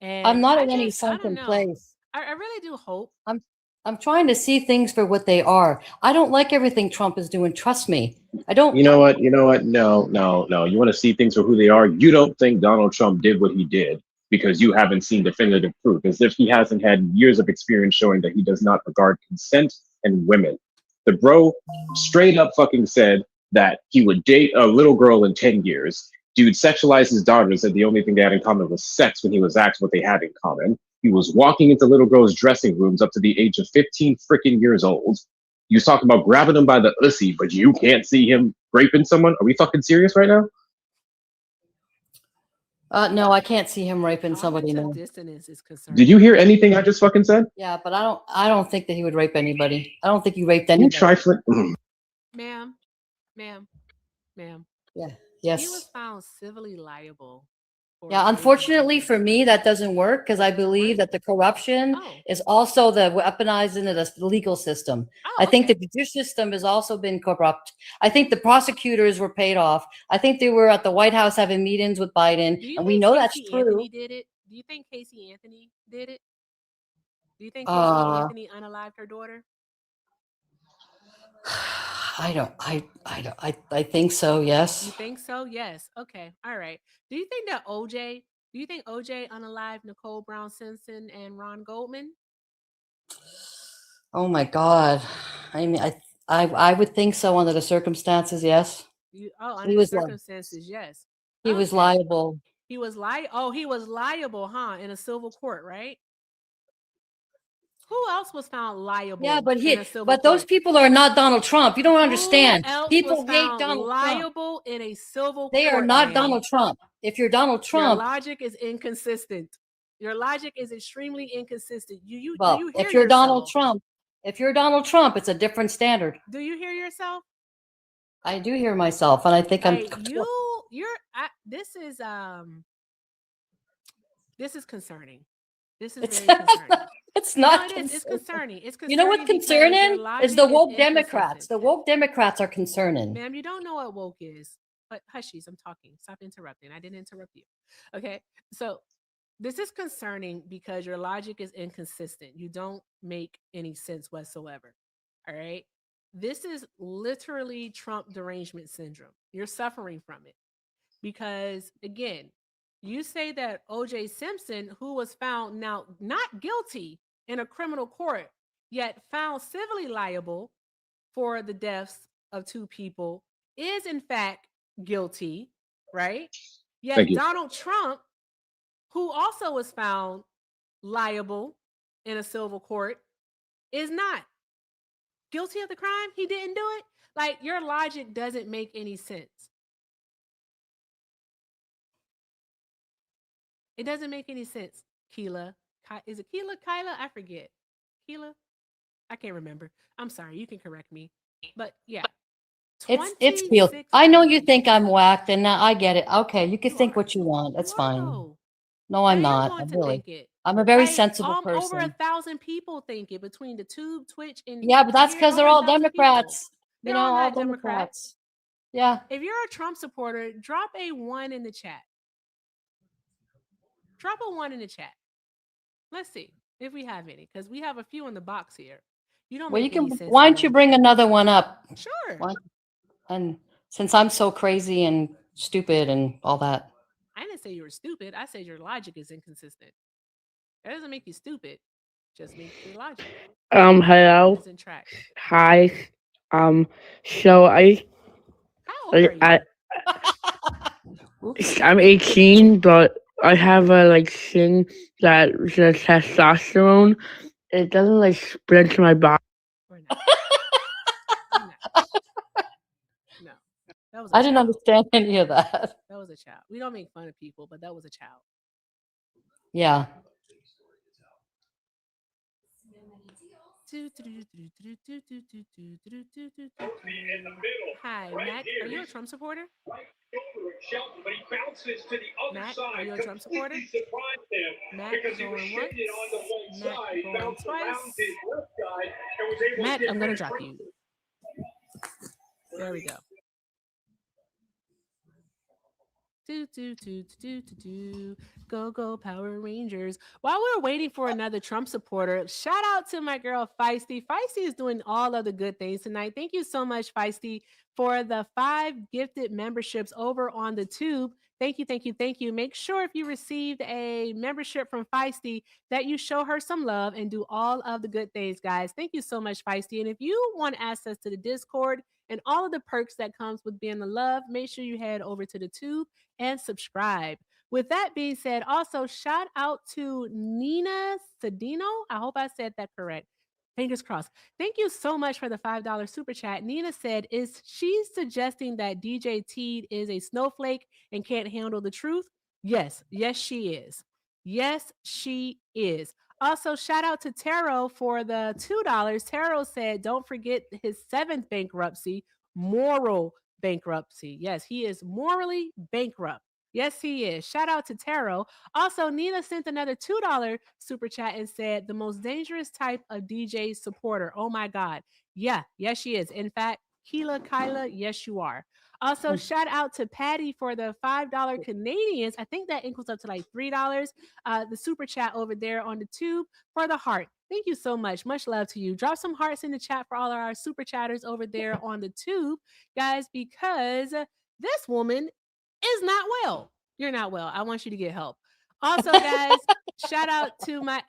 And I'm not in any sunken place. I really do hope. I'm trying to see things for what they are. I don't like everything Trump is doing. Trust me. I don't. You know what? No. You want to see things for who they are? You don't think Donald Trump did what he did because you haven't seen definitive proof, as if he hasn't had years of experience showing that he does not regard consent and women. The bro straight up fucking said that he would date a little girl in 10 years. Dude sexualized his daughters, and the only thing they had in common was sex when he was asked what they had in common. He was walking into little girls' dressing rooms up to the age of 15 freaking years old. You was talking about grabbing them by the ussy, but you can't see him raping someone? Are we fucking serious right now? No, I can't see him raping somebody. No. Dissonance is concerned. Did you hear anything I just fucking said? Yeah, but I don't think that he would rape anybody. I don't think he raped anybody. You trifling. Ma'am. Yeah. Yes. He was found civilly liable. Yeah, unfortunately for me, that doesn't work because I believe that the corruption is also the weaponizing of the legal system. I think the judicial system has also been corrupt. I think the prosecutors were paid off. I think they were at the White House having meetings with Biden, and we know that's true. Anthony did it? Do you think Casey Anthony did it? Do you think Casey Anthony unalived her daughter? I think so, yes. You think so? Yes. Okay. All right. Do you think OJ unalived Nicole Brown Simpson and Ron Goldman? Oh my God. I mean, I would think so under the circumstances, yes. Under the circumstances, yes. He was liable. He was liable, huh? In a civil court, right? Who else was found liable? Yeah, but those people are not Donald Trump. You don't understand. People hate Donald liable Trump. In a civil they court. They are not Donald Trump. If you're Donald Trump, your logic is inconsistent. Your logic is extremely inconsistent. Do you hear if you're yourself? If you're Donald Trump, it's a different standard. Do you hear yourself? I do hear myself, and I think this is concerning. This is very concerning. It's not. It's concerning. It's concerning. You know what's concerning is the woke Democrats. The woke Democrats are concerning. Ma'am, you don't know what woke is. But hushies, I'm talking. Stop interrupting. I didn't interrupt you. Okay. So this is concerning because your logic is inconsistent. You don't make any sense whatsoever. All right. this is literally Trump derangement syndrome. You're suffering from it because, again, you say that O.J. Simpson, who was found now not guilty in a criminal court, yet found civilly liable for the deaths of two people, is in fact guilty, right? Thank Yet you. Donald Trump, who also was found liable in a civil court, is not guilty of the crime. He didn't do it. Like, your logic doesn't make any sense. It doesn't make any sense. Keela. Is it Keela? Kyla? I forget. Keela? I can't remember. I'm sorry. You can correct me. But yeah. It's real. 26 I know you people. think I'm whacked, and I get it. Okay, you can You think are. what you want. That's You are, fine. though. No, I I'm am not. going I'm to really. think it. I'm a very Like, sensible over person. 1,000 people think it between the Tube, Twitch, and Yeah, but that's here. because they're Over all 1,000 people. Democrats. They're You know, all all not Democrats. Democrats. Yeah. If you're a Trump supporter, drop a 1 in the chat. Drop a 1 in the chat. Let's see if we have any, because we have a few in the box here. You don't Well, make any sense. why don't you bring another one up? Sure. And since I'm so crazy and stupid and all that. I didn't say you were stupid. I said your logic is inconsistent. That doesn't make you stupid. Just makes your logic. Hello. Isn't track. Hi. So How old are you? I'm 18, but I have a thing that the testosterone, it doesn't spread to my body. Or not? No. No. That was a I didn't child. understand any of that. That was a child. We don't make fun of people, but that was a child. Yeah. Hi, Mac. Are you a Trump supporter? Mac, are you a Trump supporter? Mac going once. Mac going twice. Mac, I'm gonna drop you. There we go. Go, go, Power Rangers. While we're waiting for another Trump supporter, shout out to my girl Feisty. Feisty is doing all of the good things tonight. Thank you so much, Feisty, for the 5 gifted memberships over on the Tube. Thank you, thank you, thank you. Make sure if you received a membership from Feisty that you show her some love and do all of the good things, guys. Thank you so much, Feisty. And if you want access to the Discord and all of the perks that comes with being the love, make sure you head over to the Tube and subscribe. With that being said, also shout out to Nina Sedino. I hope I said that correct. Fingers crossed. Thank you so much for the $5 super chat. Nina said, is she suggesting that DJ Teed is a snowflake and can't handle the truth? Yes. Yes, she is. Yes, she is. Also, shout out to Taro for the $2. Taro said, don't forget his 7th bankruptcy, moral bankruptcy. Yes, he is morally bankrupt. Yes, he is. Shout out to Taro. Also, Nina sent another $2 super chat and said, the most dangerous type of DJ supporter. Oh my God. Yeah, yes, she is. In fact, Kyla, yes, you are. Also, shout out to Patty for the $5 Canadians. I think that equals up to like $3. The super chat over there on the Tube for the heart. Thank you so much. Much love to you. Drop some hearts in the chat for all of our super chatters over there on the Tube, guys, because this woman is not well. You're not well. I want you to get help. Also, guys, shout out to my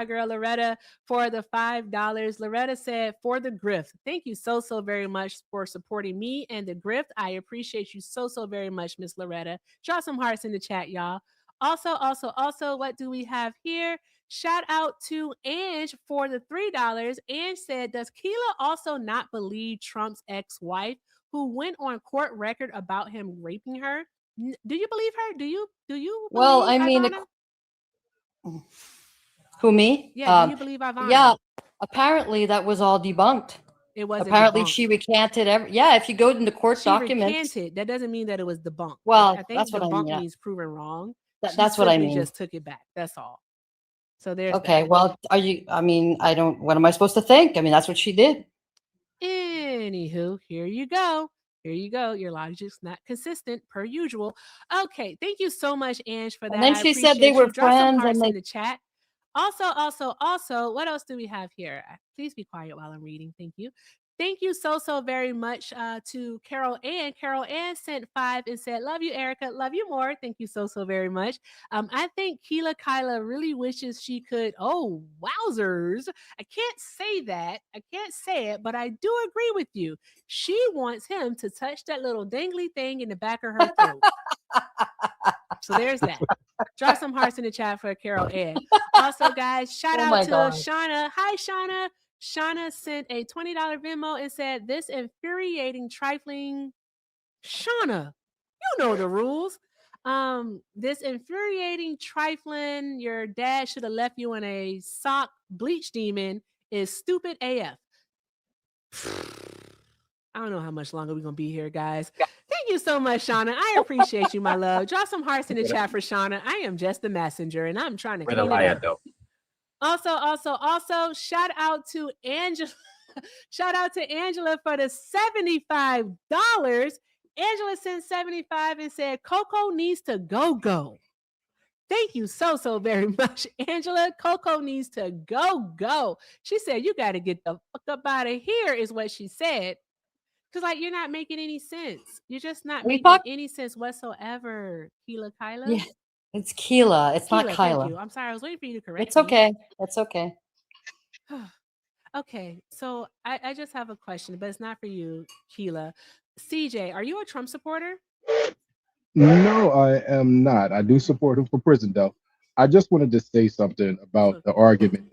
girl Loretta for the $5. Loretta said, for the grift. Thank you so very much for supporting me and the grift. I appreciate you so very much, Miss Loretta. Drop some hearts in the chat, y'all. Also, what do we have here? Shout out to Ange for the $3. Ange said, does Keela also not believe Trump's ex-wife, who went on court record about him raping her? Do you believe her? Do you Well, believe I mean, Ivana? Who, me? Yeah, do you believe Ivana? Yeah, apparently that was all debunked. It wasn't apparently debunked. She recanted yeah, if you go into court documents. Recanted. That doesn't mean that it was debunked. Well, I think that's what debunk I mean. means proven wrong. That's what I mean. Just took it back. That's all. So there's okay. that. Well, what am I supposed to think? I mean, that's what she did. Anywho, here you go. Your logic's not consistent per usual. Okay, thank you so much, Ange, for that. And then she said they were Drop some friends hearts and in the chat. Also, what else do we have here? Please be quiet while I'm reading. Thank you. Thank you so very much to Carol Ann. Carol Ann sent 5 and said, "Love you, Erica. Love you more." Thank you so very much. I think Keela Kyla really wishes she could. Oh, wowzers! I can't say that. I can't say it, but I do agree with you. She wants him to touch that little dangly thing in the back of her throat. So there's that. Drop some hearts in the chat for Carol Ann. Also, guys, shout Oh out my to God. Shauna. Hi, Shauna. Shauna sent a $20 Venmo and said, "This infuriating, trifling." Shauna, you know the rules. This infuriating, trifling, your dad should have left you in a sock bleach demon is stupid AF. I don't know how much longer we're going to be here, guys. Thank you so much, Shauna. I appreciate you, my love. Drop some hearts in the chat for Shauna. I am just the messenger, and I'm trying to Where the clean lie it at up. though? Also, shout out to Angela. Shout out to Angela for the $75. Angela sent 75 and said, "Coco needs to go. Thank you so very much, Angela. Coco needs to go. She said, "You got to get the fuck up out of here," is what she said. Because, like, you're not making any sense. You're just not We making talk. any sense whatsoever, Keela Kyla. Yeah, it's Keela. It's not Keela, thank Kyla. you. I'm sorry. I was waiting for you to correct It's me. okay. It's okay. Okay, so I just have a question, but it's not for you, Keela. CJ, are you a Trump supporter? No, I am not. I do support him for prison, though. I just wanted to say something about So, the argument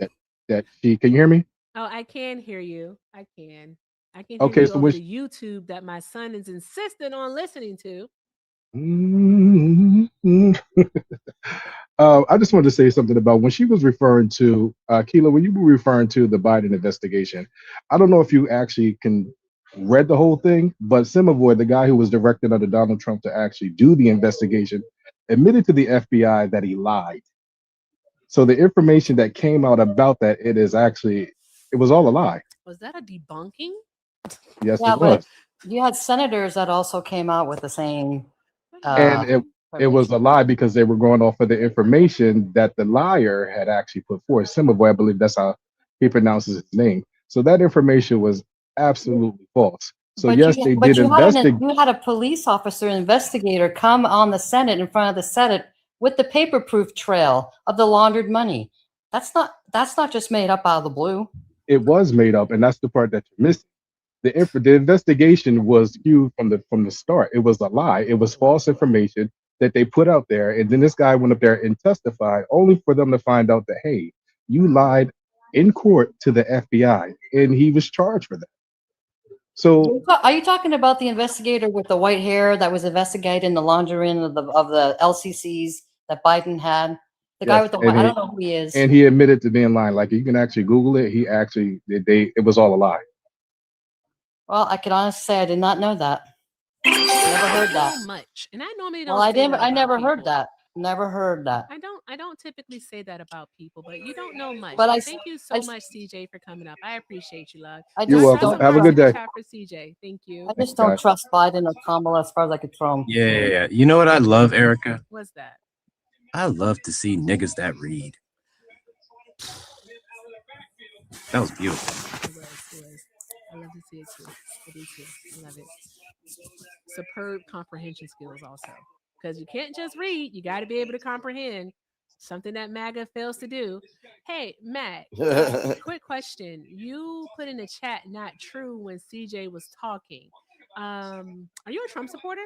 that she. Can you hear me? oh, I can hear you. I can. I can hear Okay, you so over which the YouTube that my son is insistent on listening to. I just wanted to say something about when she was referring to Keela, when you were referring to the Biden investigation. I don't know if you actually can read the whole thing, but Simavoy, the guy who was directed under Donald Trump to actually do the investigation, admitted to the FBI that he lied. So the information that came out about that, it was all a lie. Was that a debunking? Yes, Yeah, it but was. you had senators that also came out with the same And it was information. a lie because they were going off of the information that the liar had actually put forth. Simavoy, I believe that's how he pronounces his name. So that information was absolutely false. So But yes, they did you had a police officer, investigator, come on the Senate in front of the Senate with the paper proof trail of the laundered money. That's not just made up out of the blue. It was made up, and that's the part that you're missing. The investigation was skewed from the start. It was a lie. It was false information that they put out there, and then this guy went up there and testified, only for them to find out that, hey, you lied in court to the FBI, and he was charged for that. So Are you talking about the investigator with the white hair that was investigating the laundering of the LCCs that Biden had? The guy yes, with the white, I don't know who he is. and he admitted to being lying. Like you can actually Google it. He actually it was all a lie. Well, I can honestly say I did not know that. Never heard that. So much, and I normally don't. Well, I say didn't. that I about never people. heard that. Never heard that. I don't typically say that about people, but you don't know much. But But I, thank you I, so much, CJ, for coming up. I appreciate you, love. I You're just welcome. don't Some Have a hearts good in the day. chat for CJ. Thank you. I just Thank don't God. trust Biden or Kamala as far as I could throw them. Yeah. You know what I love, Erica? What's that? I love to see niggas that read. That was beautiful. It was. I love to see it too. I do too. I love it. Superb comprehension skills also. Because you can't just read, you got to be able to comprehend. Something that Maga fails to do. Hey, Matt, quick question. You put in the chat not true when CJ was talking. Are you a Trump supporter?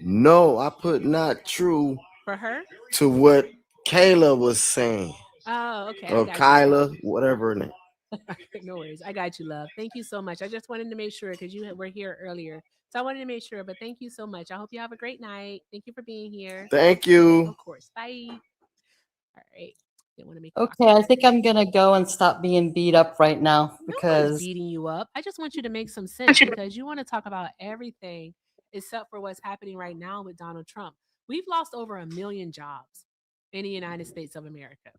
No, I put not true For her? to what Kayla was saying. Oh, okay. Or Kyla, whatever her name. No worries. I got you, love. Thank you so much. I just wanted to make sure because you were here earlier. So I wanted to make sure, but thank you so much. I hope you have a great night. Thank you for being here. Thank you. Of course. Bye. All right. Didn't want to make Okay, I think I'm gonna go and stop being beat up right now no one's because beating you up. I just want you to make some sense because you want to talk about everything except for what's happening right now with Donald Trump. We've lost over 1 million jobs in the United States of America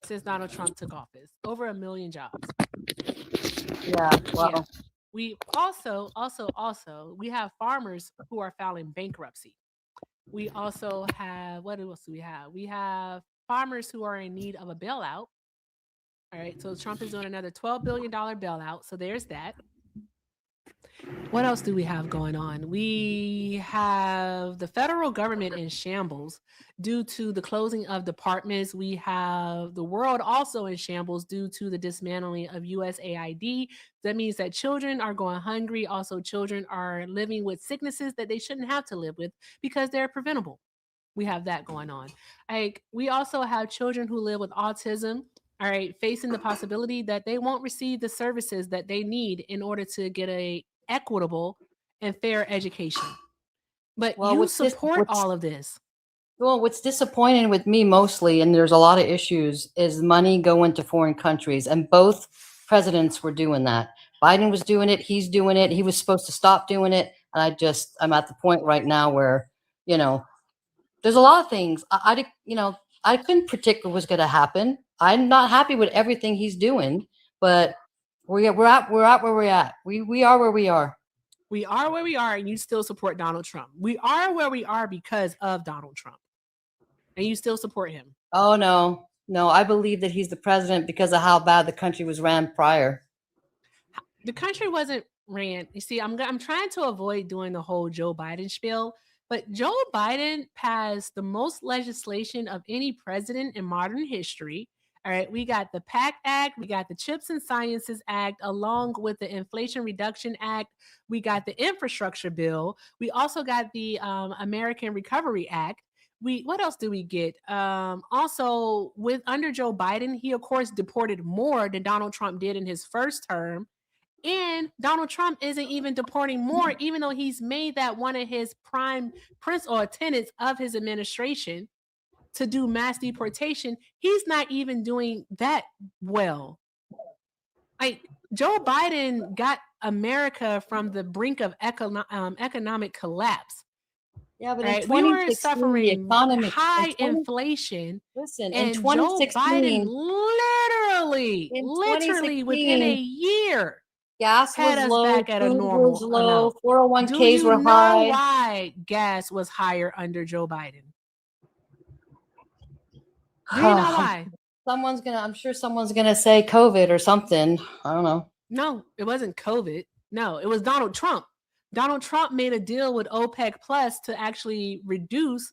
since Donald Trump took office. Over 1 million jobs. yeah, well, Yeah. We also we have farmers who are filing bankruptcy. We also have what else do we have? We have farmers who are in need of a bailout. All right, so Trump is doing another $12 billion bailout. So there's that. What else do we have going on? We have the federal government in shambles due to the closing of departments. We have the world also in shambles due to the dismantling of USAID. That means that children are going hungry. Also, children are living with sicknesses that they shouldn't have to live with because they're preventable. We have that going on. Like, we also have children who live with autism, all right, facing the possibility that they won't receive the services that they need in order to get a equitable and fair education. But Well, you support all of this. Well, what's disappointing with me mostly, and there's a lot of issues, is money going to foreign countries. And both presidents were doing that. Biden was doing it. He's doing it. He was supposed to stop doing it. And I'm at the point right now where, there's a lot of things I couldn't predict what was going to happen. I'm not happy with everything he's doing, but we're at where we're at. We are where we are. We are where we are, and you still support Donald Trump. We are where we are because of Donald Trump, and you still support him. Oh, no, I believe that he's the president because of how bad the country was ran prior. The country wasn't ran. You see, I'm trying to avoid doing the whole Joe Biden spiel, but Joe Biden passed the most legislation of any president in modern history. All right, we got the PACT Act, we got the Chips and Sciences Act, along with the Inflation Reduction Act. We got the Infrastructure Bill. We also got the American Recovery Act. What else do we get? Also, under Joe Biden, he of course deported more than Donald Trump did in his first term. And Donald Trump isn't even deporting more, even though he's made that one of his prime tenets of his administration to do mass deportation. He's not even doing that well. Like, Joe Biden got America from the brink of economic collapse. Yeah, but right? in We were 2016, suffering the economy, high inflation. Listen, and in Joe 2016, Biden literally within a year, gas had was us low, back at a food normal was low, amount. 401ks Do you were know high. why gas was higher under Joe Biden? Do you know why? I'm sure someone's gonna say COVID or something. I don't know. No, it wasn't COVID. No, it was Donald Trump. Donald Trump made a deal with OPEC Plus to actually reduce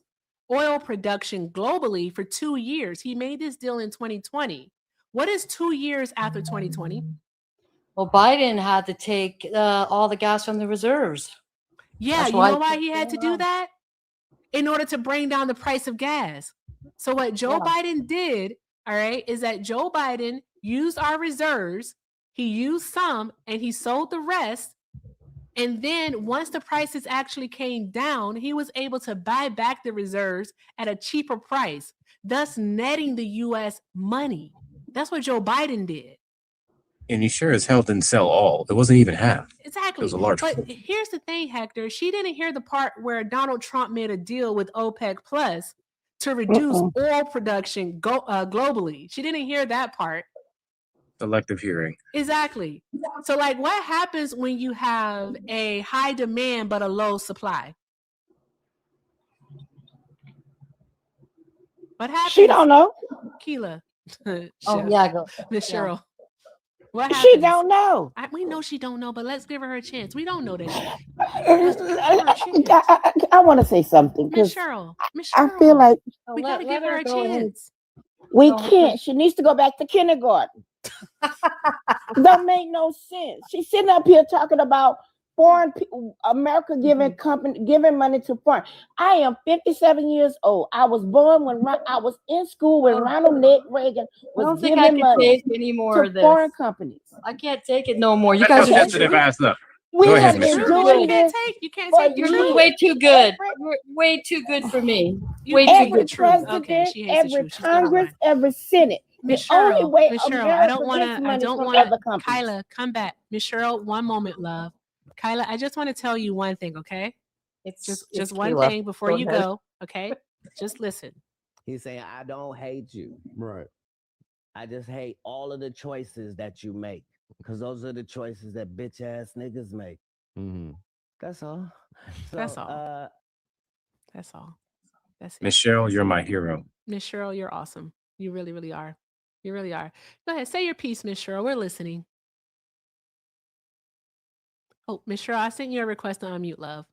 oil production globally for 2 years. He made this deal in 2020. What is 2 years after 2020? Well, Biden had to take all the gas from the reserves. Yeah, That's you why know why he had to do that? In order to bring down the price of gas. So what Joe Biden did, all right, is that Joe Biden used our reserves. He used some and he sold the rest. And then once the prices actually came down, he was able to buy back the reserves at a cheaper price, thus netting the U.S. money. That's what Joe Biden did. And he sure as hell didn't sell all. It wasn't even half. Exactly. It was a large But portion. here's the thing, Hector. She didn't hear the part where Donald Trump made a deal with OPEC Plus to reduce oil production globally. She didn't hear that part. Selective hearing. Exactly. So, like, what happens when you have a high demand but a low supply? What happens? She don't know. Keela. Oh yeah, go. Miss Yeah. Cheryl. What happens? She don't know. We know she don't know, but let's give her a chance. We don't know that she. I want to say something Miss because Cheryl. I feel like we gotta give her a chance. we can't. She needs to go back to kindergarten. Don't make no sense. She's sitting up here talking about foreign people, America giving money to foreign. I am 57 years old. I was born when I was in school when Ronald Reagan was giving money to foreign companies. I can't take it no more. You guys are sensitive ass up. We Go ahead, have Miss been Cheryl. doing this. You can't take the You're truth. way too good. You're way too good for me. Way too Every good. president, every Congress, every Senate. Miss The only Cheryl, way Miss Cheryl, America I don't want gets to. I money don't from want other to. companies. Kyla, come back. Miss Cheryl, one moment, love. Kyla, I just want to tell you one thing, okay? It's just one Keila. thing before you go, okay? Just listen. He's saying, I don't hate you. Right. I just hate all of the choices that you make because those are the choices that bitch ass niggas make. Mm-hmm. That's all. So, That's all. That's all. That's it. Miss Cheryl, you're my hero. Miss Cheryl, you're awesome. You really, really are. You really are. Go ahead, say your piece, Miss Cheryl. We're listening. Oh, Miss Cheryl, I sent you a request to unmute, love.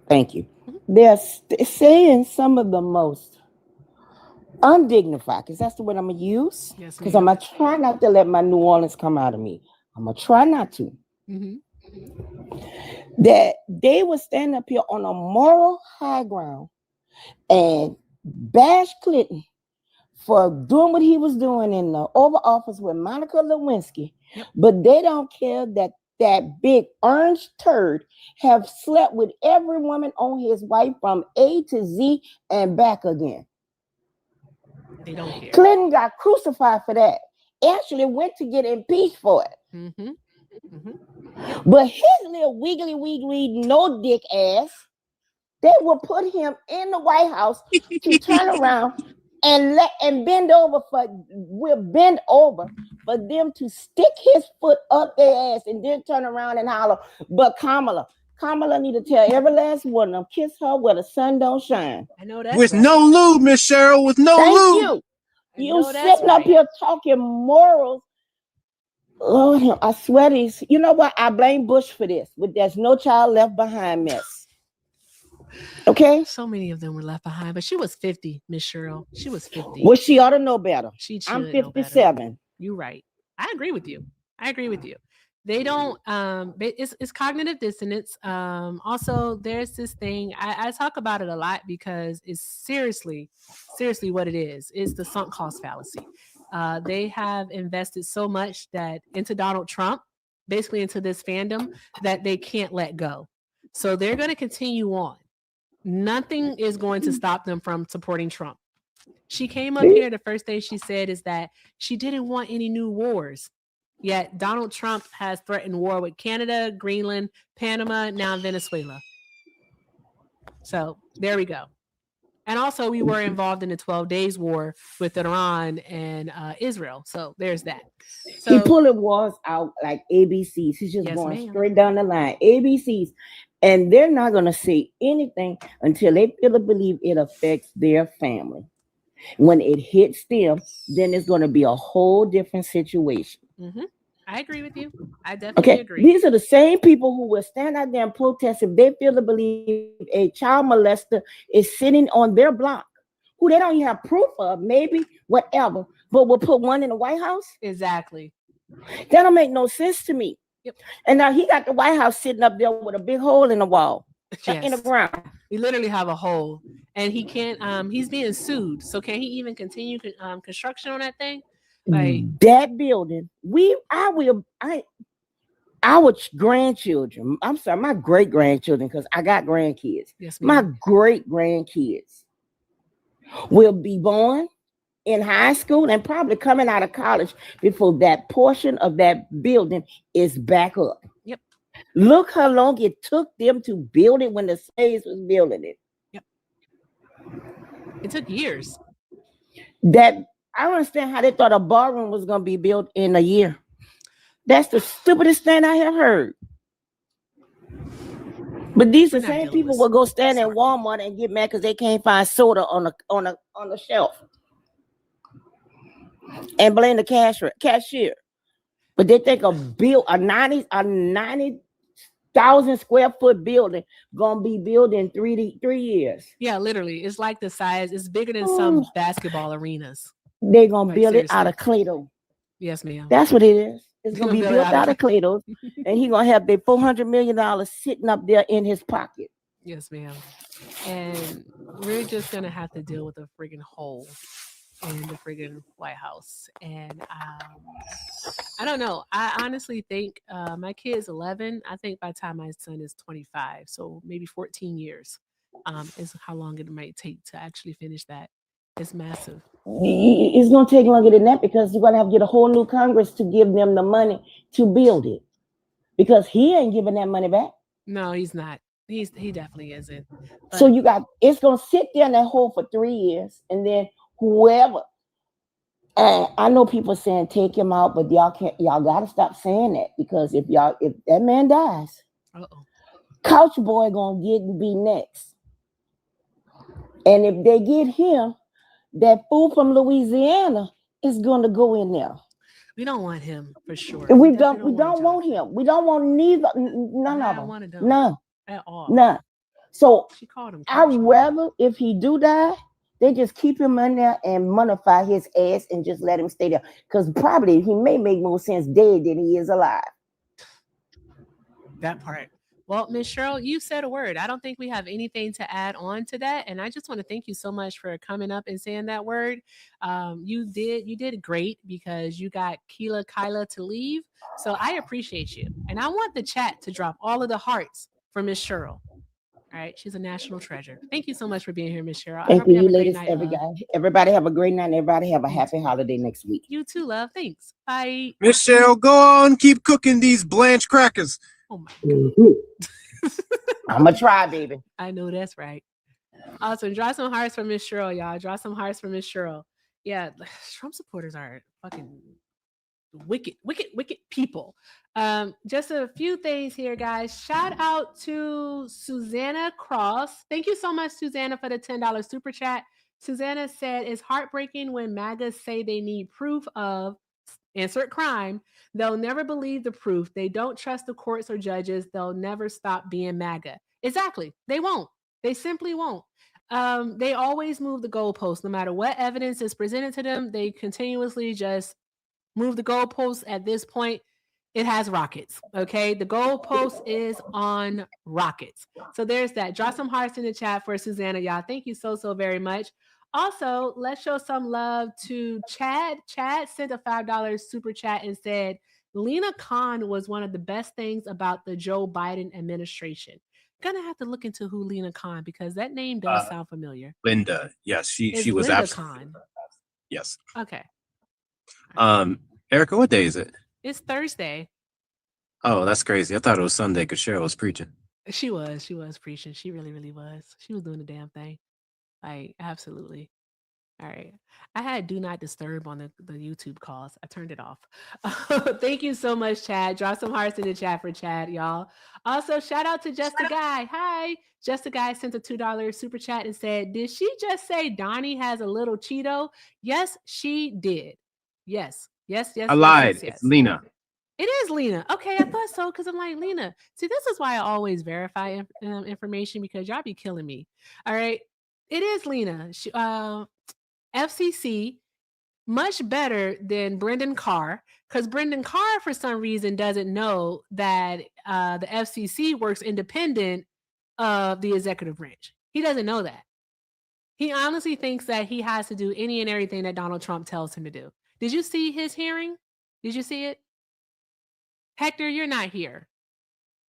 Thank you. They're saying some of the most undignified, because that's the word I'm going to use. Yes, because I'm ma'am. going to try not to let my New Orleans come out of me. I'm going to try not to. That they would stand up here on a moral high ground and bash Clinton for doing what he was doing in the Oval Office with Monica Lewinsky, but they don't care that that big orange turd have slept with every woman on his wife from A to Z and back again. They don't care. Clinton got crucified for that. Actually went to get impeached for it. But his little wiggly, no dick ass, they will put him in the White House to turn around and bend over for them to stick his foot up their ass and then turn around and holler. But Kamala need to tell every last one of them, kiss her where the sun don't shine. I know that. With no lube, Miss Cheryl, with no lube. You sitting up here talking morals. Lord, I swear these. You know what? I blame Bush for this. With there's no child left behind mess. Okay. So many of them were left behind, but she was 50, Miss Cheryl. She was 50. Well, she ought to know better. I'm 57. You're right. I agree with you. They don't. It's cognitive dissonance. Also, there's this thing. I talk about it a lot because it's seriously what it is. It's the sunk cost fallacy. They have invested so much into Donald Trump, basically into this fandom, that they can't let go. So they're going to continue on. Nothing is going to stop them from supporting Trump. She came up here, the first thing she said is that she didn't want any new wars. Yet Donald Trump has threatened war with Canada, Greenland, Panama, now Venezuela. So there we go. And also we were involved in the 12 days war with Iran and Israel. So there's that. So, he pulling wars out like ABCs. He's just going straight down the line. ABCs. And they're not going to say anything until they feel to believe it affects their family. When it hits them, then it's going to be a whole different situation. I agree with you. I definitely agree. These are the same people who will stand out there and protest if they feel to believe a child molester is sitting on their block, who they don't even have proof of, maybe, whatever, but will put one in the White House. Exactly. That don't make no sense to me. And now he got the White House sitting up there with a big hole in the wall, in the ground. We literally have a hole, and he can't. He's being sued. So can he even continue construction on that thing? Like that building, our grandchildren. I'm sorry, my great grandchildren, because I got grandkids. Yes, my great grandkids will be born in high school and probably coming out of college before that portion of that building is back up. Yep. Look how long it took them to build it when the slaves was building it. Yep. It took years. I don't understand how they thought a ballroom was going to be built in a year. That's the stupidest thing I have heard. But these are the same people will go stand in Walmart and get mad because they can't find soda on the shelf and blame the cashier. But they think a 90,000 square foot building gonna be built in 3 years. Yeah, literally, it's like the size. It's bigger than some basketball arenas. They're gonna build it out of Clay-Doh. Yes, ma'am. That's what it is. It's gonna be built out of Clay-Doh, and he's gonna have the $400 million sitting up there in his pocket. Yes, ma'am. And we're just gonna have to deal with a friggin' hole in the friggin' White House. And I don't know. I honestly think my kid's 11. I think by the time my son is 25, so maybe 14 years is how long it might take to actually finish that. It's massive. It's going to take longer than that because you're going to have to get a whole new Congress to give them the money to build it, because he ain't giving that money back. No, he's not. He definitely isn't. But so it's going to sit there in that hole for 3 years, and then whoever. I know people saying take him out, but y'all got to stop saying that, because if that man dies, Couch Boy gonna be next. And if they get him, that fool from Louisiana is going to go in there. We don't want him for sure. We don't want Johnson. him. We don't want neither, none of them. One of them. None. At all. None. So she called him. I'd rather, if he do die, they just keep him in there and mummify his ass and just let him stay there. Because probably he may make more sense dead than he is alive. That part. Well, Ms. Cheryl, you said a word. I don't think we have anything to add on to that. And I just want to thank you so much for coming up and saying that word. You did great because you got Kyla to leave. So I appreciate you. And I want the chat to drop all of the hearts for Ms. Cheryl. All right. She's a national treasure. Thank you so much for being here, Ms. Cheryl. Thank you, ladies. Everybody have a great night. And everybody have a happy holiday next week. You too, love. Thanks. Bye. Miss Cheryl, go on. Keep cooking these Blanche crackers. Oh my God. I'm going to try, baby. I know that's right. Awesome. Draw some hearts for Miss Cheryl, y'all. Draw some hearts for Miss Cheryl. Yeah, Trump supporters are fucking wicked people. Just a few things here, guys. Shout out to Susanna Cross. Thank you so much, Susanna, for the $10 super chat. Susanna said, it's heartbreaking when MAGA say they need proof of insert crime. They'll never believe the proof. They don't trust the courts or judges. They'll never stop being MAGA. Exactly. They won't. They simply won't. They always move the goalposts. No matter what evidence is presented to them, they continuously just move the goalposts. At this point, it has rockets. Okay. The goalpost is on rockets. So there's that. Drop some hearts in the chat for Susanna, y'all. Thank you so very much. Also, let's show some love to Chad. Chad sent a $5 super chat and said, Lena Khan was one of the best things about the Joe Biden administration. Gonna have to look into who Lena Khan, because that name does sound familiar. Linda. Yes, she was Linda absolutely Khan. Yes. Okay. Erica, what day is it? It's Thursday. Oh, that's crazy. I thought it was Sunday because Cheryl was preaching. She was preaching. She really was. She was doing the damn thing. Like, absolutely. All right. I had do not disturb on the YouTube calls. I turned it off. Thank you so much, Chad. Drop some hearts in the chat for Chad, y'all. Also, shout out to Just a Guy. Hi. Just a Guy sent a $2 super chat and said, did she just say Donnie has a little Cheeto? Yes, she did. Yes. I lied. Yes. It's Lena. It is Lena. Okay, I thought so because I'm like, Lena. See, this is why I always verify information, because y'all be killing me. All right. It is Lena. She, FCC, much better than Brendan Carr, because Brendan Carr, for some reason, doesn't know that the FCC works independent of the executive branch. He doesn't know that. He honestly thinks that he has to do any and everything that Donald Trump tells him to do. Did you see his hearing? Did you see it? Hector, you're not here.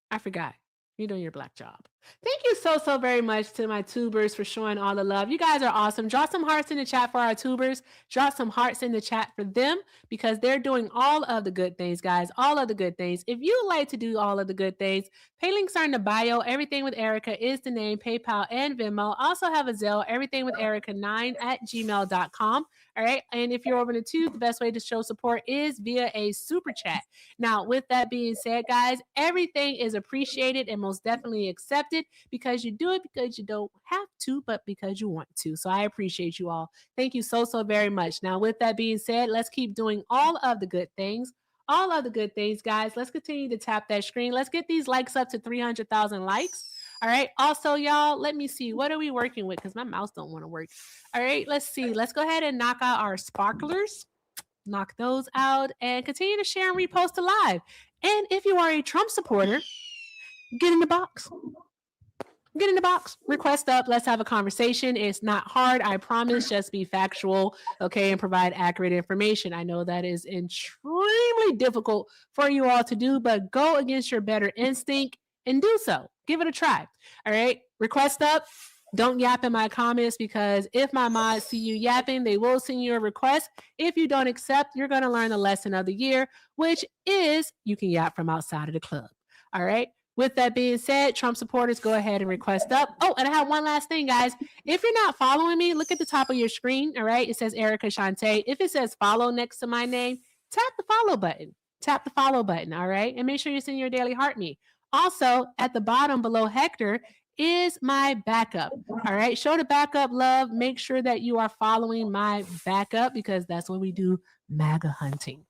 I forgot. You're doing your black job. Thank you so very much to my tubers for showing all the love. You guys are awesome. Drop some hearts in the chat for our tubers. Drop some hearts in the chat for them, because they're doing all of the good things, guys. All of the good things. If you would like to do all of the good things, pay links are in the bio. Everything with Erica is the name, PayPal and Venmo. Also have a Zelle, everything with Erica9@gmail.com. All right. And if you're over the tube, the best way to show support is via a super chat. Now, with that being said, guys, everything is appreciated and most definitely accepted, because you do it because you don't have to, but because you want to. So I appreciate you all. Thank you so very much. Now, with that being said, let's keep doing all of the good things. All of the good things, guys. Let's continue to tap that screen. Let's get these likes up to 300,000 likes. All right. Also, y'all, let me see. What are we working with? Because my mouse don't want to work. All right. Let's see. Let's go ahead and knock out our sparklers. Knock those out and continue to share and repost to live. And if you are a Trump supporter, get in the box. Get in the box. Request up. Let's have a conversation. It's not hard. I promise. Just be factual, okay, and provide accurate information. I know that is extremely difficult for you all to do, but go against your better instinct and do so. Give it a try. All right. Request up. Don't yap in my comments, because if my mods see you yapping, they will send you a request. If you don't accept, you're going to learn the lesson of the year, which is you can yap from outside of the club. All right. With that being said, Trump supporters, go ahead and request up. Oh, and I have one last thing, guys. If you're not following me, look at the top of your screen. All right. It says Erica Shante. If it says follow next to my name, tap the follow button. Tap the follow button. All right. And make sure you send your daily heart me. Also, at the bottom below Hector is my backup. All right. Show the backup love. Make sure that you are following my backup because that's when we do MAGA hunting.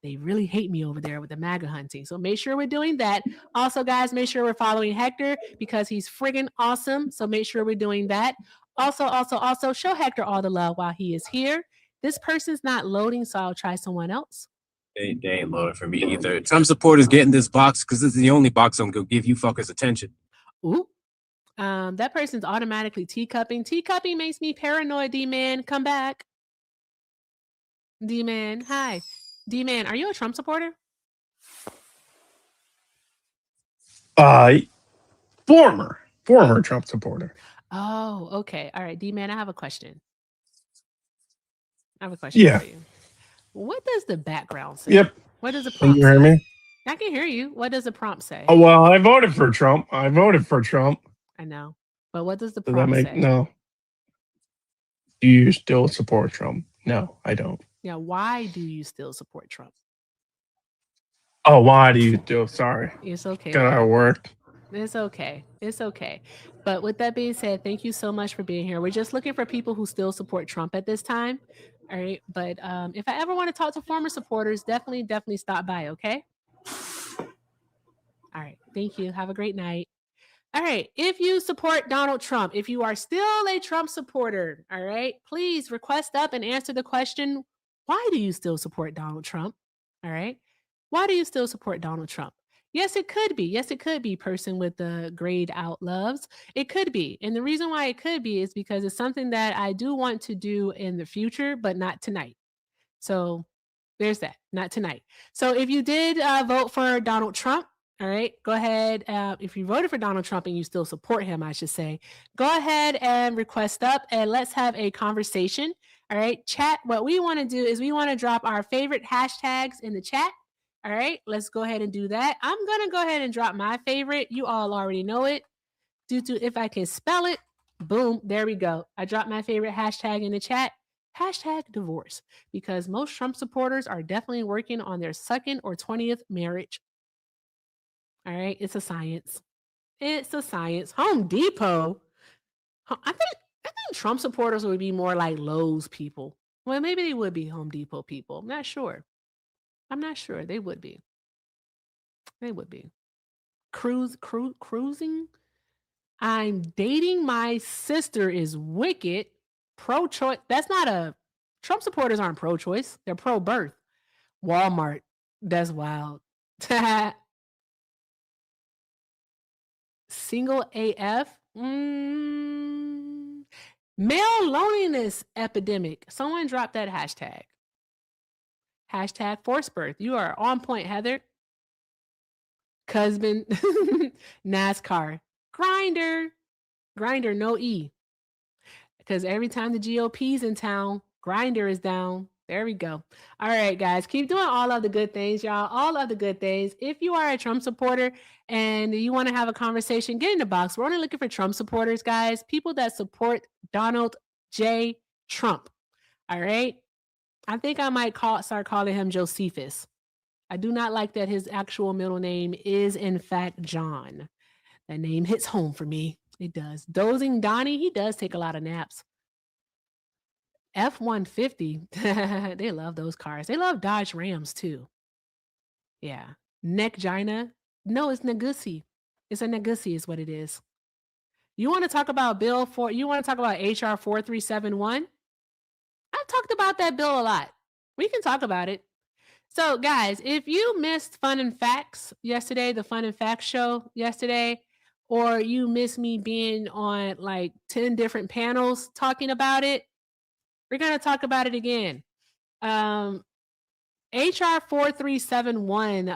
They really hate me over there with the MAGA hunting. So make sure we're doing that. Also, guys, make sure we're following Hector because he's friggin' awesome. So make sure we're doing that. Also, show Hector all the love while he is here. This person's not loading, so I'll try someone else. They ain't loading for me either. Trump supporters getting this box because this is the only box I'm gonna give you fuckers attention. Ooh. That person's automatically teacupping. Teacupping makes me paranoid, D-Man. Come back. D-Man, hi. D-Man, are you a Trump supporter? Former Trump supporter. Oh, okay. All right, D-Man, I have a question. For you. What does the background say? Yep. What does the Can prompt you hear say? me? I can hear you. What does the prompt say? Oh, well, I voted for Trump. I know. But what does the Does that prompt make say? no? Do you still support Trump? No, I don't. Yeah, why do you still support Trump? Oh, why do you still? Sorry. It's okay. Got out of work. It's okay. It's okay. But with that being said, thank you so much for being here. We're just looking for people who still support Trump at this time. All right. But if I ever want to talk to former supporters, definitely stop by. Okay. All right. Thank you. Have a great night. All right. If you support Donald Trump, if you are still a Trump supporter, all right, please request up and answer the question, why do you still support Donald Trump? All right. Why do you still support Donald Trump? Yes, it could be. Yes, it could be person with the grayed out loves. It could be. And the reason why it could be is because it's something that I do want to do in the future, but not tonight. So there's that. Not tonight. So if you did vote for Donald Trump, all right, go ahead. If you voted for Donald Trump and you still support him, I should say, go ahead and request up and let's have a conversation. All right, chat. What we want to do is we want to drop our favorite hashtags in the chat. All right, let's go ahead and do that. I'm going to go ahead and drop my favorite. You all already know it. Due to if I can spell it, boom, there we go. I dropped my favorite hashtag in the chat. Hashtag divorce, because most Trump supporters are definitely working on their second or 20th marriage. All right, it's a science. It's a science. Home Depot. I think Trump supporters would be more like Lowe's people. Well, maybe they would be Home Depot people. I'm not sure. They would be. Cruising. I'm dating my sister is wicked. Pro-choice. That's not a Trump supporters aren't pro-choice. They're pro-birth. Walmart. That's wild. Single AF. Male loneliness epidemic. Someone dropped that hashtag. Hashtag forced birth. You are on point, Heather. Husband. NASCAR. Grinder, no E. Because every time the GOP's in town, Grinder is down. There we go. All right, guys, keep doing all of the good things, y'all. All of the good things. If you are a Trump supporter and you want to have a conversation, get in the box. We're only looking for Trump supporters, guys. People that support Donald J. Trump. All right. I think I might start calling him Josephus. I do not like that his actual middle name is, in fact, John. That name hits home for me. It does. Dozing Donnie, he does take a lot of naps. F-150, they love those cars. They love Dodge Rams too. Yeah. Neck Gina. No, it's Negusi. It's a Negusi is what it is. You want to talk about HR 4371? I've talked about that bill a lot. We can talk about it. So guys, if you missed Fun and Facts yesterday, the Fun and Facts show yesterday, or you miss me being on like 10 different panels talking about it, we're going to talk about it again. HR 4371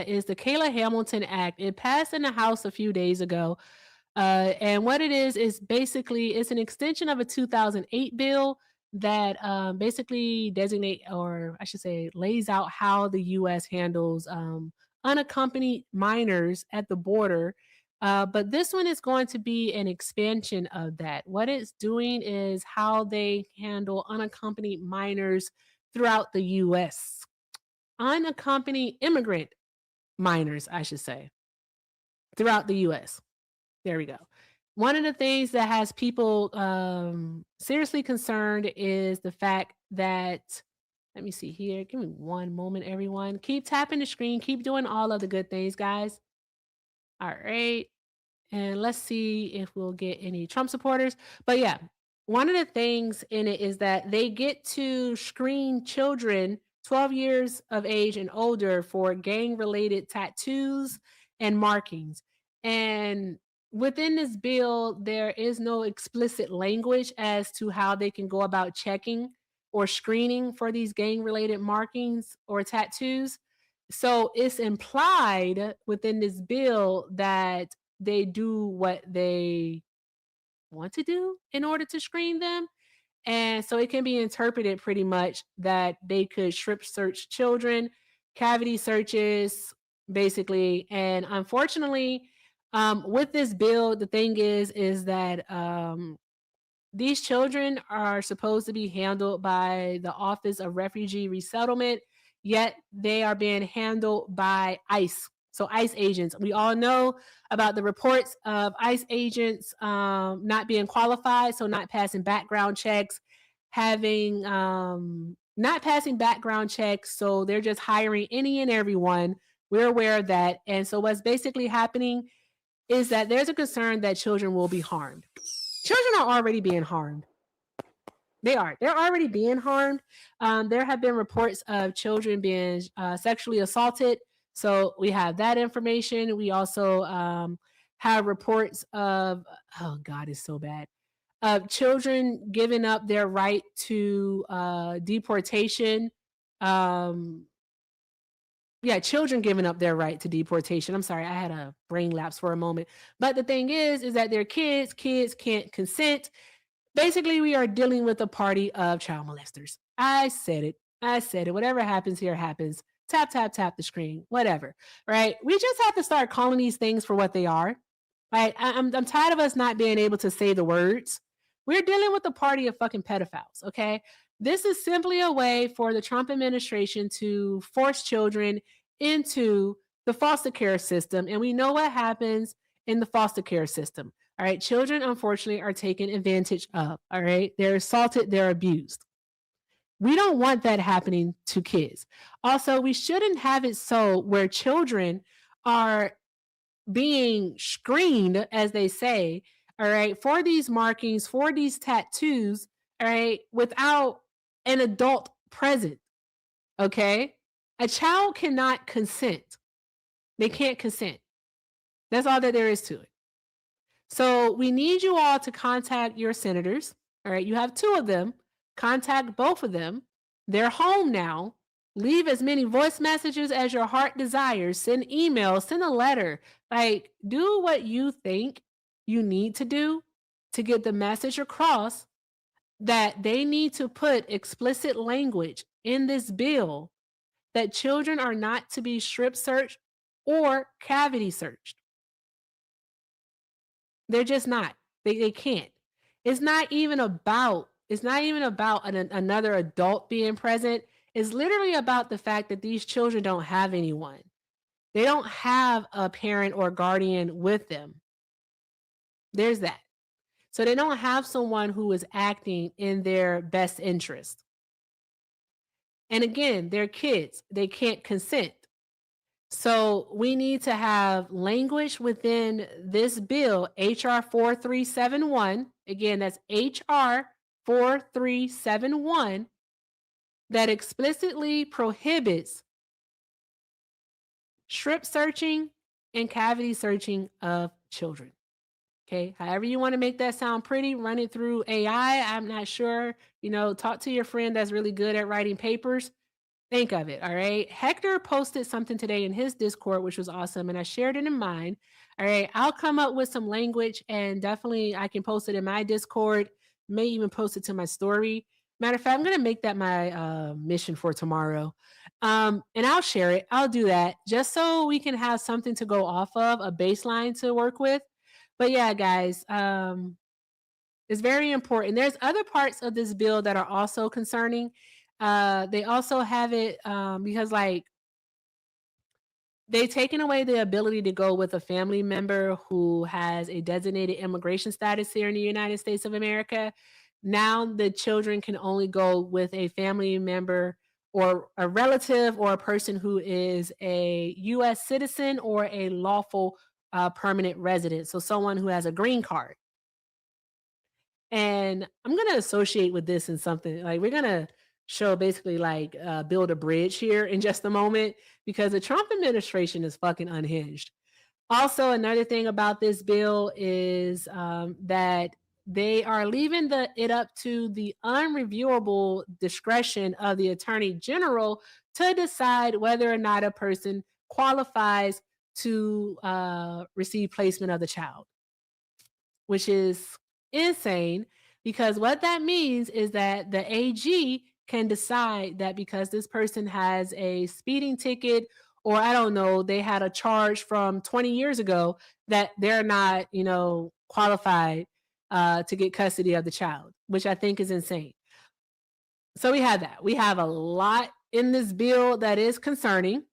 is the Kayla Hamilton Act. It passed in the House a few days ago. And what it is basically it's an extension of a 2008 bill that basically lays out how the U.S. handles unaccompanied minors at the border. But this one is going to be an expansion of that. What it's doing is how they handle unaccompanied minors throughout the U.S. Unaccompanied immigrant minors, I should say, throughout the U.S. There we go. one of the things that has people seriously concerned is the fact that, let me see here. Give me one moment, everyone. Keep tapping the screen. Keep doing all of the good things, guys. All right. And let's see if we'll get any Trump supporters. But yeah, one of the things in it is that they get to screen children 12 years of age and older for gang related tattoos and markings. And within this bill, there is no explicit language as to how they can go about checking or screening for these gang related markings or tattoos. So it's implied within this bill that they do what they want to do in order to screen them. And so it can be interpreted pretty much that they could strip search children, cavity searches, basically. And unfortunately, with this bill, the thing is that these children are supposed to be handled by the Office of Refugee Resettlement, yet they are being handled by ICE. So ICE agents. We all know about the reports of ICE agents not being qualified, so not passing background checks, having not passing background checks, so they're just hiring any and everyone. We're aware of that. And so what's basically happening is that there's a concern that children will be harmed. Children are already being harmed. They are. They're already being harmed. There have been reports of children being sexually assaulted. So we have that information. We also have reports of, oh God, it's so bad, of children giving up their right to deportation. Children giving up their right to deportation. I'm sorry, I had a brain lapse for a moment. But the thing is that they're kids. Kids can't consent. Basically, we are dealing with a party of child molesters. I said it. Whatever happens here happens. Tap, tap, tap the screen. Whatever. Right? We just have to start calling these things for what they are. Right? I'm tired of us not being able to say the words. We're dealing with a party of fucking pedophiles. Okay? This is simply a way for the Trump administration to force children into the foster care system. And we know what happens in the foster care system. All right. Children, unfortunately, are taken advantage of. All right. They're assaulted, they're abused. We don't want that happening to kids. Also, we shouldn't have it so where children are being screened, as they say, all right, for these markings, for these tattoos, all right, without an adult present. Okay. A child cannot consent. They can't consent. That's all that there is to it. So we need you all to contact your senators. All right. You have 2 of them. Contact both of them. They're home now. Leave as many voice messages as your heart desires. Send emails, send a letter. Like, do what you think you need to do to get the message across that they need to put explicit language in this bill that children are not to be strip searched or cavity searched. They're just not. They can't. It's not even about another adult being present. It's literally about the fact that these children don't have anyone. They don't have a parent or guardian with them. There's that. So they don't have someone who is acting in their best interest. And again, they're kids. They can't consent. So we need to have language within this bill, HR 4371. Again, that's HR 4371, that explicitly prohibits strip searching and cavity searching of children. Okay, however you want to make that sound pretty, run it through AI. I'm not sure. Talk to your friend that's really good at writing papers. Think of it. All right. Hector posted something today in his Discord, which was awesome, and I shared it in mine. All right. I'll come up with some language, and definitely I can post it in my Discord. May even post it to my story. Matter of fact, I'm gonna make that my mission for tomorrow, and I'll share it. I'll do that just so we can have something to go off of, a baseline to work with. But yeah, guys, it's very important. There's other parts of this bill that are also concerning. They also have it because, like, they've taken away the ability to go with a family member who has a designated immigration status here in the United States of America. Now the children can only go with a family member or a relative or a person who is a U.S. citizen or a lawful permanent resident. So someone who has a green card. And I'm going to associate with this in something like we're going to show basically like build a bridge here in just a moment because the Trump administration is fucking unhinged. Also, another thing about this bill is that they are leaving it up to the unreviewable discretion of the attorney general to decide whether or not a person qualifies to receive placement of the child, which is insane because what that means is that the AG can decide that because this person has a speeding ticket or I don't know, they had a charge from 20 years ago that they're not, qualified to get custody of the child, which I think is insane. So we have that. We have a lot in this bill that is concerning.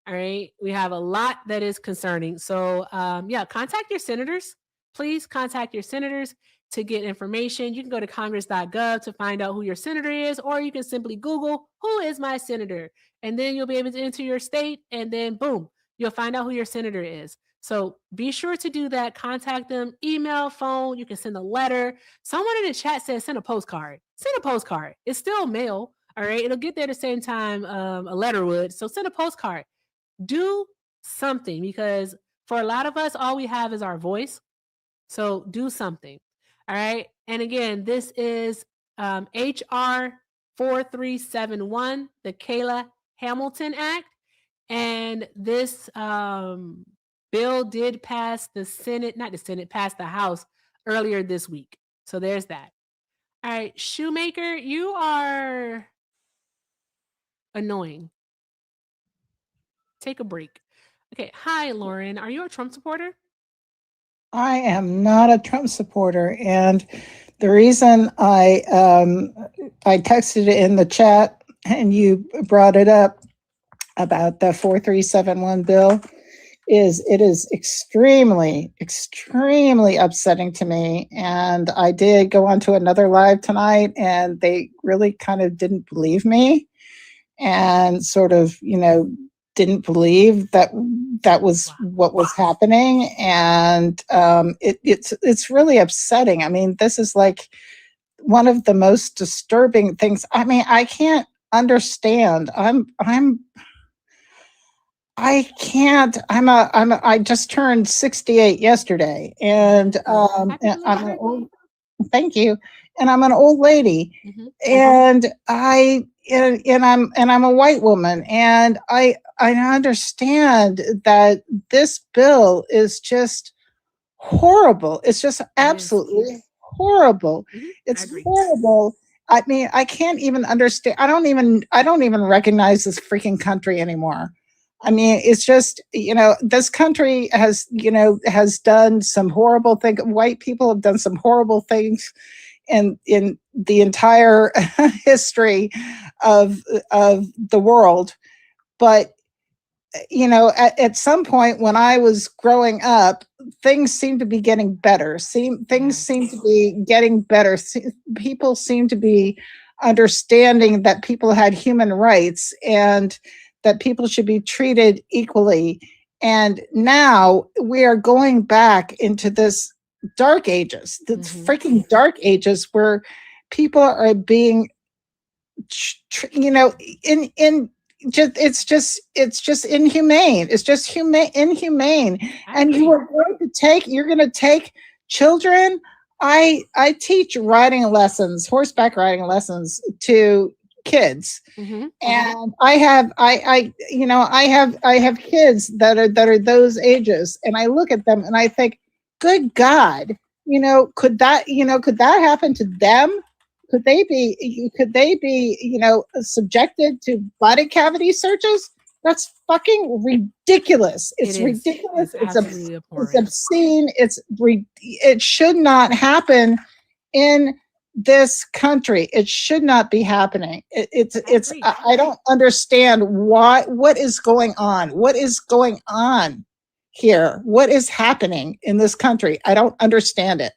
All right. We have a lot that is concerning. So contact your senators. Please contact your senators to get information. You can go to congress.gov to find out who your senator is, or you can simply Google, who is my senator? And then you'll be able to enter your state and then boom, you'll find out who your senator is. So be sure to do that. Contact them, email, phone. You can send a letter. Someone in the chat says send a postcard. Send a postcard. It's still mail. All right. It'll get there at the same time a letter would. So send a postcard. Do something because for a lot of us, all we have is our voice. So do something. All right. And again, this is HR 4371, the Kayla Hamilton Act. And this bill did pass the Senate, not the Senate, passed the House earlier this week. So there's that. All right. Shoemaker, you are annoying. Take a break. Okay. Hi, Lauren. Are you a Trump supporter? I am not a Trump supporter, and the reason I texted it in the chat and you brought it up about the 4371 bill is it is extremely, extremely upsetting to me. And I did go on to another live tonight, and they really kind of didn't believe me and sort of, didn't believe that was what was happening, and it's really upsetting. I mean, this is like one of the most disturbing things. I mean, I can't understand. I just turned 68 yesterday, and I'm an old. Thank you. And I'm an old lady, and I'm a white woman, and I understand that this bill is just horrible. It's just absolutely horrible. It's horrible. I mean, I can't even understand. I don't even recognize this freaking country anymore. I mean, it's just, this country has done some horrible things. White people have done some horrible things in the entire history of the world. But, at some point when I was growing up, things seemed to be getting better. Things seem to be getting better. People seem to be understanding that people had human rights and that people should be treated equally. And now we are going back into this dark ages, the freaking dark ages where people are being, it's just inhumane. It's just inhumane. And you're going to take children. I teach horseback riding lessons to kids. And I have kids that are those ages, and I look at them and I think, good God, could that happen to them? Could they be subjected to body cavity searches? That's fucking ridiculous. It's ridiculous. It's obscene. It should not happen in this country. It should not be happening. It's agree. I don't understand what is going on. What is going on here? What is happening in this country? I don't understand it.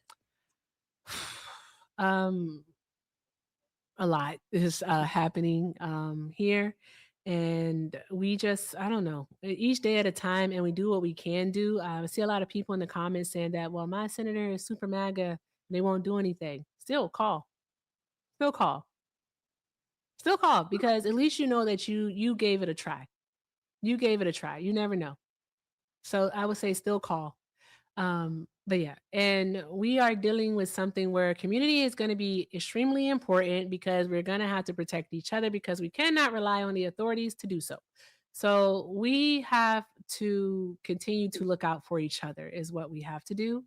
A lot is happening here, and we just, I don't know, each day at a time, and we do what we can do. I see a lot of people in the comments saying that, well, my senator is super MAGA, they won't do anything. Still call, still call, still call, because at least you know that you gave it a try. You gave it a try. You never know. So I would say still call. But yeah, and we are dealing with something where community is going to be extremely important, because we're going to have to protect each other, because we cannot rely on the authorities to do so. So we have to continue to look out for each other is what we have to do.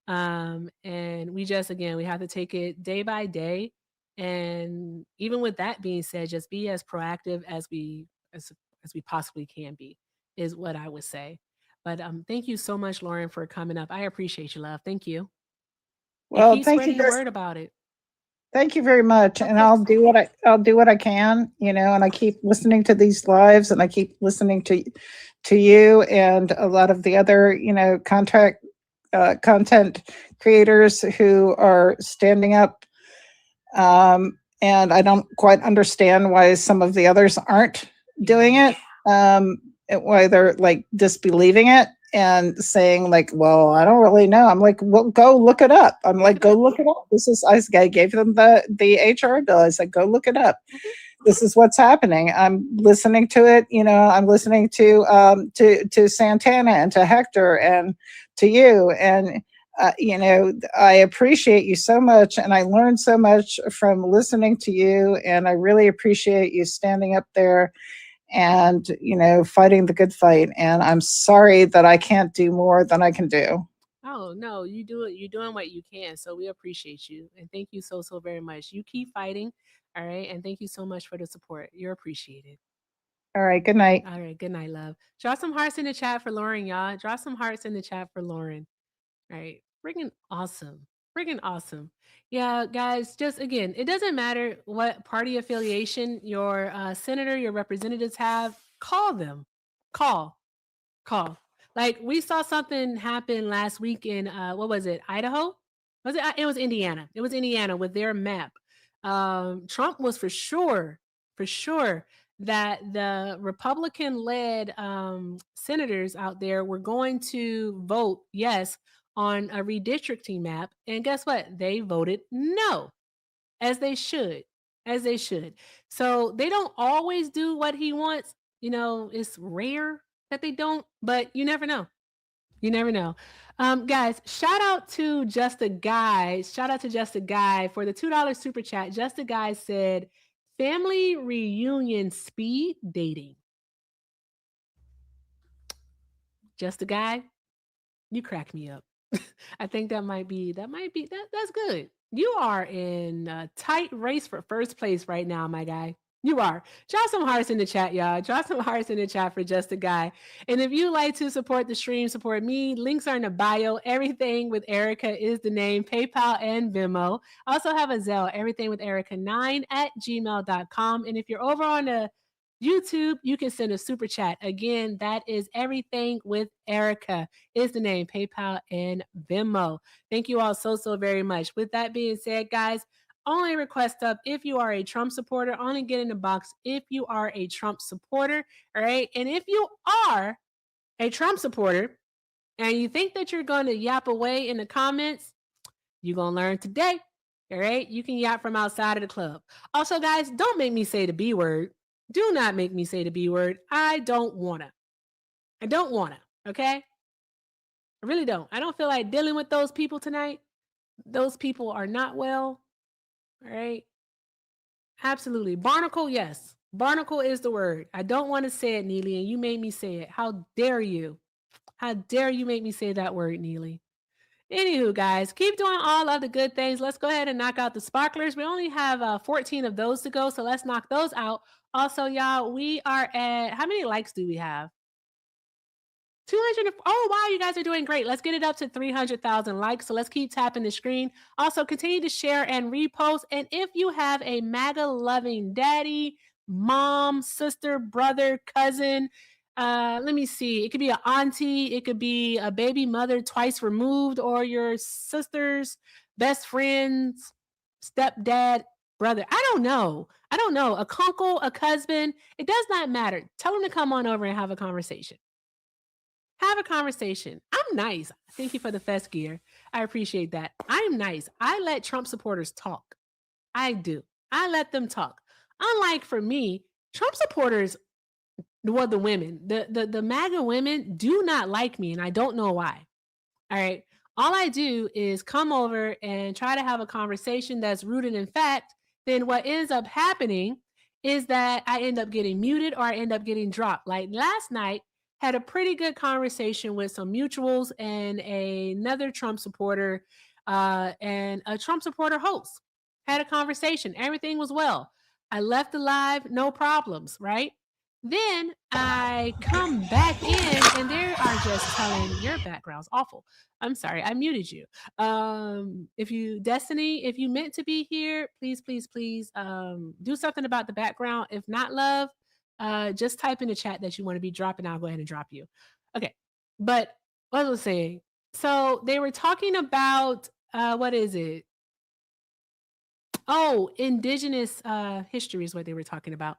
And we just, again, we have to take it day by day. And even with that being said, just be as proactive as we possibly can be, is what I would say. But thank you so much, Lauren, for coming up. I appreciate you, love. Thank you. And Well, keep thank you spreading the guys. word about it. Thank you very much. Of And course. I'll do what I can, you know, and I keep listening to these lives, and I keep listening to you and a lot of the other, you know, content creators who are standing up. And I don't quite understand why some of the others aren't doing it. Why they're like disbelieving it and saying like, well, I don't really know. I'm like, well, go look it up. I'm like, go look it up. I gave them the HR bill. I said, go look it up. This is what's happening. I'm listening to it. You know, I'm listening to Santana and to Hector and to you. And, you know, I appreciate you so much. And I learned so much from listening to you. And I really appreciate you standing up there and, you know, fighting the good fight. And I'm sorry that I can't do more than I can do. Oh, no, you do it. You're doing what you can. So we appreciate you. And thank you so, so very much. You keep fighting. All right. And thank you so much for the support. You're appreciated. All right. Good night. All right. Good night, love. Drop some hearts in the chat for Lauren, y'all. Drop some hearts in the chat for Lauren. All right. Freaking awesome. Freaking awesome. Yeah, guys, just again, it doesn't matter what party affiliation your senator, your representatives have, call them. Call. Like we saw something happen last week in what was it? Idaho? Was it? It was Indiana. It was Indiana with their map. Trump was for sure that the Republican-led senators out there were going to vote yes on a redistricting map, and guess what? They voted no, as they should, as they should. So they don't always do what he wants. You know, it's rare that they don't, but you never know. You never know. Guys, shout out to Just a Guy. Shout out to Just a Guy for the $2 super chat. Just a Guy said, family reunion speed dating. Just a Guy, you crack me up. I think that's good. You are in a tight race for first place right now, my guy. You are. Drop some hearts in the chat, y'all. Drop some hearts in the chat for Just a Guy. And if you like to support the stream, support me, links are in the bio. Everything with Erica is the name, PayPal and Venmo. I also have a Zelle, everything with Erica9@gmail.com. And if you're over on the YouTube, you can send a super chat. Again, that is Everything with Erica is the name, PayPal and Venmo. Thank you all so, so very much. With that being said, guys, only request up if you are a Trump supporter. Only get in the box if you are a Trump supporter. All right. And if you are a Trump supporter and you think that you're going to yap away in the comments, you're going to learn today. All right. You can yap from outside of the club. Also, guys, don't make me say the B word. Do not make me say the B word. I don't want to. Okay. I really don't. I don't feel like dealing with those people tonight. Those people are not well. All right. Absolutely. Barnacle, yes. Barnacle is the word. I don't want to say it, Neely, and you made me say it. How dare you? How dare you make me say that word, Neely? Anywho, guys, keep doing all of the good things. Let's go ahead and knock out the sparklers. We only have 14 of those to go, so let's knock those out. Also, y'all, we are at, how many likes do we have? 200. Oh, wow, you guys are doing great. Let's get it up to 300,000 likes. So let's keep tapping the screen. Also, continue to share and repost. And if you have a MAGA loving daddy, mom, sister, brother, cousin, let me see. It could be an auntie, it could be a baby mother twice removed, or your sister's best friend's stepdad, brother. I don't know. A uncle, a cousin. It does not matter. Tell them to come on over and have a conversation. Have a conversation. I'm nice. Thank you for the fest gear. I appreciate that. I'm nice. I let Trump supporters talk. I do. I let them talk. Unlike for me, Trump supporters, well, the women, the MAGA women do not like me, and I don't know why. All right. All I do is come over and try to have a conversation that's rooted in fact. Then what ends up happening is that I end up getting muted or I end up getting dropped. Like last night, had a pretty good conversation with some mutuals and another Trump supporter and a Trump supporter host. Had a conversation. Everything was well. I left the live, no problems, right? Then I come back in and they are just telling your background's awful. I'm sorry, I muted you. If you Destiny, if you meant to be here, please, please, please do something about the background. If not, love, just type in the chat that you want to be dropped and I'll go ahead and drop you. Okay. But what was I saying? So they were talking about what is it? Oh, indigenous history is what they were talking about.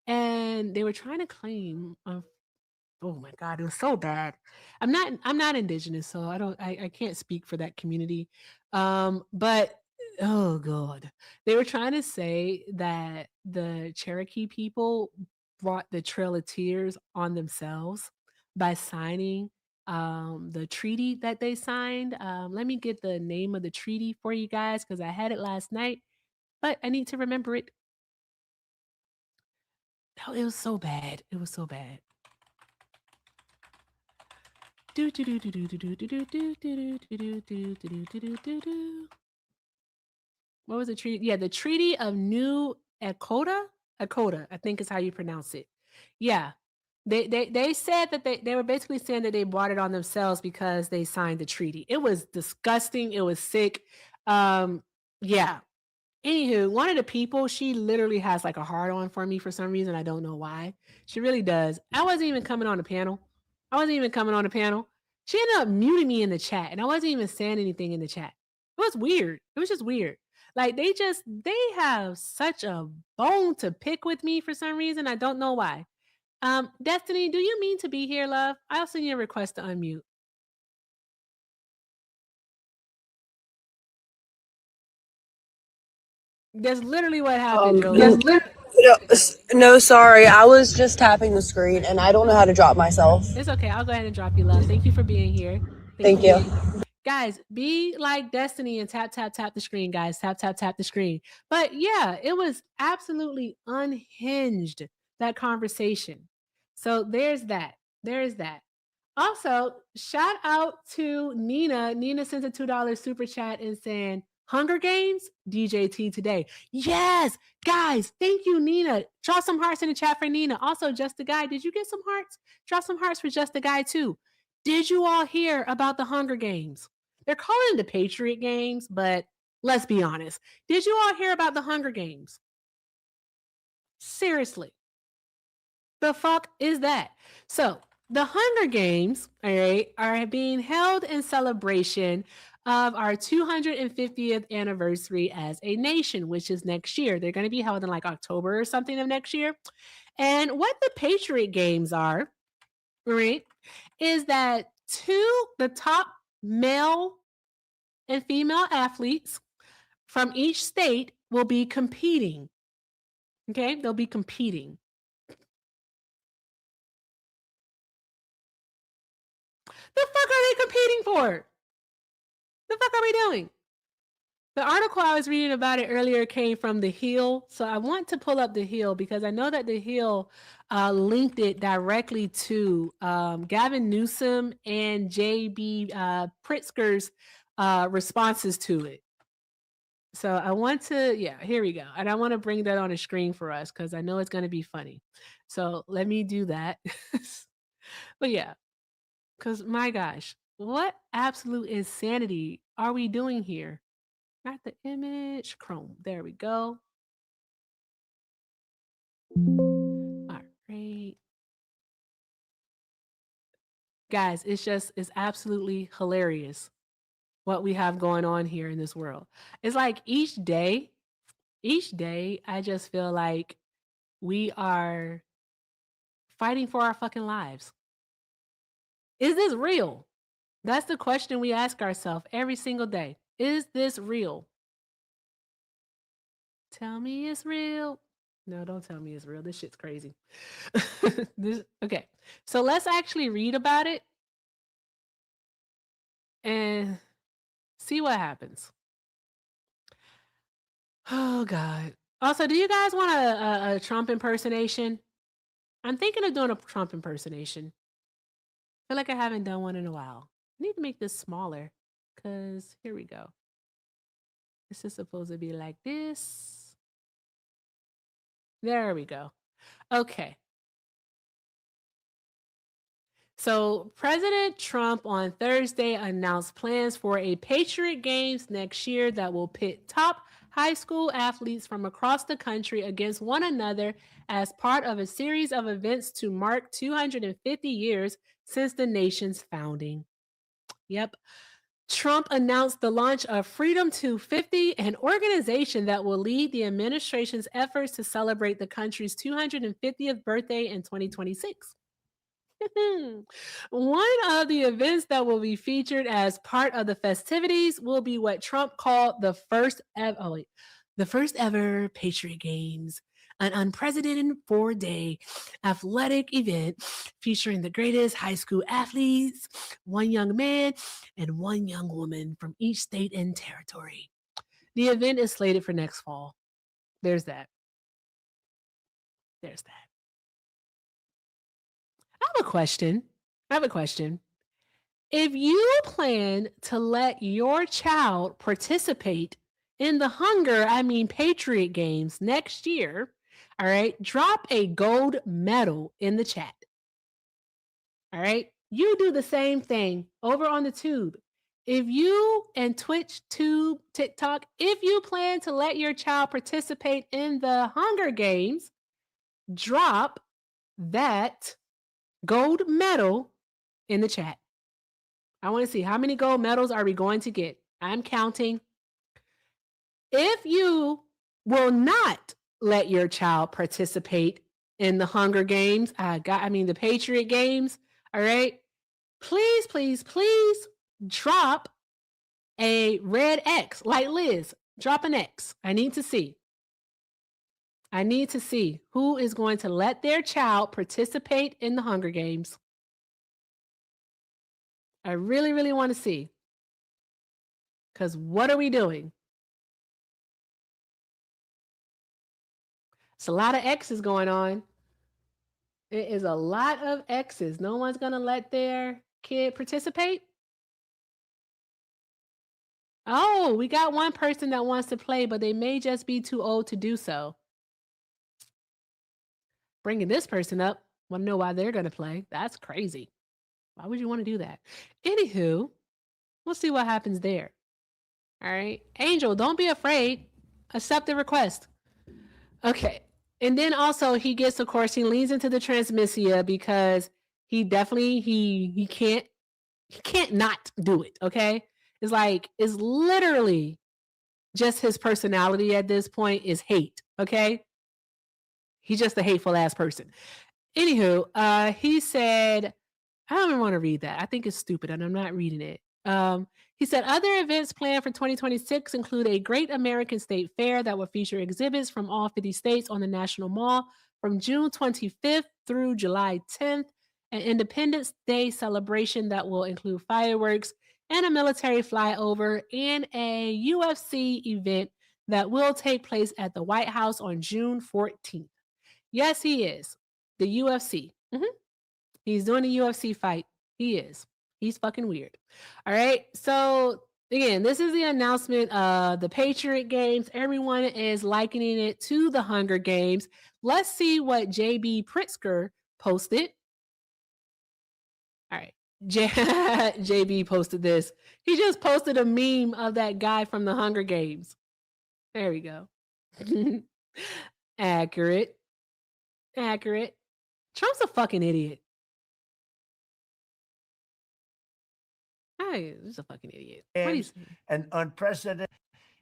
And they were trying to claim oh my God, it was so bad. I'm not indigenous, so I can't speak for that community. But oh God. They were trying to say that the Cherokee people brought the Trail of Tears on themselves by signing the treaty that they signed. Let me get the name of the treaty for you guys because I had it last night, but I need to remember it. Oh, it was so bad. It was so bad. What was the treaty? Yeah, the Treaty of New Echota? Echota, I think is how you pronounce it. Yeah. They said that they were basically saying that they brought it on themselves because they signed the treaty. It was disgusting. It was sick. Yeah. Anywho, one of the people, she literally has like a hard on for me for some reason. I don't know why. She really does. I wasn't even coming on the panel. She ended up muting me in the chat and I wasn't even saying anything in the chat. It was weird. It was just weird. Like they have such a bone to pick with me for some reason. I don't know why. Destiny, do you mean to be here, love? I'll send you a request to unmute. That's literally what happened, Jolie. No, sorry. I was just tapping the screen and I don't know how to drop myself. It's okay. I'll go ahead and drop you, love. Thank you for being here. Thank you. Guys, be like Destiny and tap, tap, tap the screen, guys. Tap, tap, tap the screen. But yeah, it was absolutely unhinged, that conversation. So there's that. Also, shout out to Nina. Nina sent a $2 super chat and saying, Hunger Games, DJT today. Yes, guys, thank you, Nina. Drop some hearts in the chat for Nina. Also, Just the Guy, did you get some hearts? Drop some hearts for Just the Guy, too. Did you all hear about the Hunger Games? They're calling it the Patriot Games, but let's be honest. Did you all hear about the Hunger Games? Seriously. The fuck is that? So, the Hunger Games, all right, are being held in celebration of our 250th anniversary as a nation, which is next year. They're going to be held in like October or something of next year. And what the Patriot Games are, right, is that the top male and female athletes from each state will be competing. Okay, they'll be competing. The fuck are they competing for? The fuck are we doing? The article I was reading about it earlier came from The Hill. So I want to pull up The Hill because I know that The Hill linked it directly to Gavin Newsom and J.B. Pritzker's responses to it. So I want to, here we go. And I want to bring that on the screen for us because I know it's going to be funny. So let me do that. But yeah. Because, my gosh, what absolute insanity are we doing here? Not the image. Chrome. There we go. All right. Guys, it's absolutely hilarious what we have going on here in this world. It's like each day, I just feel like we are fighting for our fucking lives. Is this real? That's the question we ask ourselves every single day. Is this real? Tell me it's real. No, don't tell me it's real. This shit's crazy. Okay. So let's actually read about it and see what happens. Oh, God. Also, do you guys want a Trump impersonation? I'm thinking of doing a Trump impersonation. I feel like I haven't done one in a while. I need to make this smaller because here we go. This is supposed to be like this. There we go. Okay. So President Trump on Thursday announced plans for a Patriot Games next year that will pit top high school athletes from across the country against one another as part of a series of events to mark 250 years since the nation's founding. Yep. Trump announced the launch of Freedom 250, an organization that will lead the administration's efforts to celebrate the country's 250th birthday in 2026. One of the events that will be featured as part of the festivities will be what Trump called the first ever Patriot Games, an unprecedented 4-day athletic event featuring the greatest high school athletes, one young man, and one young woman from each state and territory. The event is slated for next fall. There's that. There's that. I have a question. If you plan to let your child participate in the Patriot Games next year, all right, drop a gold medal in the chat. All right, you do the same thing over on the tube. If you and Twitch, Tube, TikTok, if you plan to let your child participate in the Hunger Games, drop that gold medal in the chat. I want to see how many gold medals are we going to get. I'm counting. If you will not let your child participate in the Hunger Games, the Patriot Games, all right, please drop a red X like Liz. Drop an X. I need to see who is going to let their child participate in the Hunger Games. I really, really want to see. Because what are we doing? It's a lot of X's going on. It is a lot of X's. No one's going to let their kid participate? Oh, we got one person that wants to play, but they may just be too old to do so. Bringing this person up. Want to know why they're going to play. That's crazy. Why would you want to do that? Anywho, we'll see what happens there. All right. Angel, don't be afraid. Accept the request. Okay. And then also he leans into the transmissia because he definitely, he can't not do it. Okay. It's literally just his personality at this point is hate. Okay. He's just a hateful ass person. Anywho, he said, I don't even want to read that. I think it's stupid and I'm not reading it. He said other events planned for 2026 include a Great American State Fair that will feature exhibits from all 50 states on the National Mall from June 25th through July 10th, an Independence Day celebration that will include fireworks and a military flyover, and a UFC event that will take place at the White House on June 14th. Yes, he is. The UFC. He's doing a UFC fight. He is. He's fucking weird. All right. So again, this is the announcement of the Patriot Games. Everyone is likening it to the Hunger Games. Let's see what JB Pritzker posted. All right. JB posted this. He just posted a meme of that guy from the Hunger Games. There we go. Accurate. Trump's a fucking idiot. He's a fucking idiot. What do you say? An unprecedented.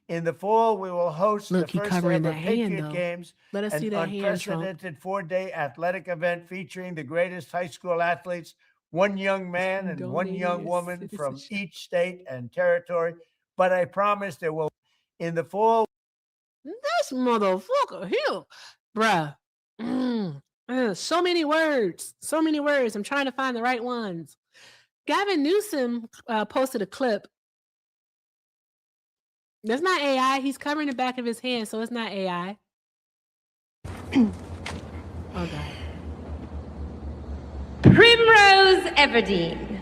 In the fall, we will host Look, the he first covering ever that hand, Patriot though. Games, Let us an see that hand, Trump. unprecedented 4-day athletic event featuring the greatest high school athletes, one young man and one Donating young your woman from citizenship. each state and territory. But I promise there will, in the fall. This motherfucker here, bruh. So many words. I'm trying to find the right ones. Gavin Newsom posted a clip. That's not AI. He's covering the back of his hand, so it's not AI. Oh, God. Primrose Everdeen.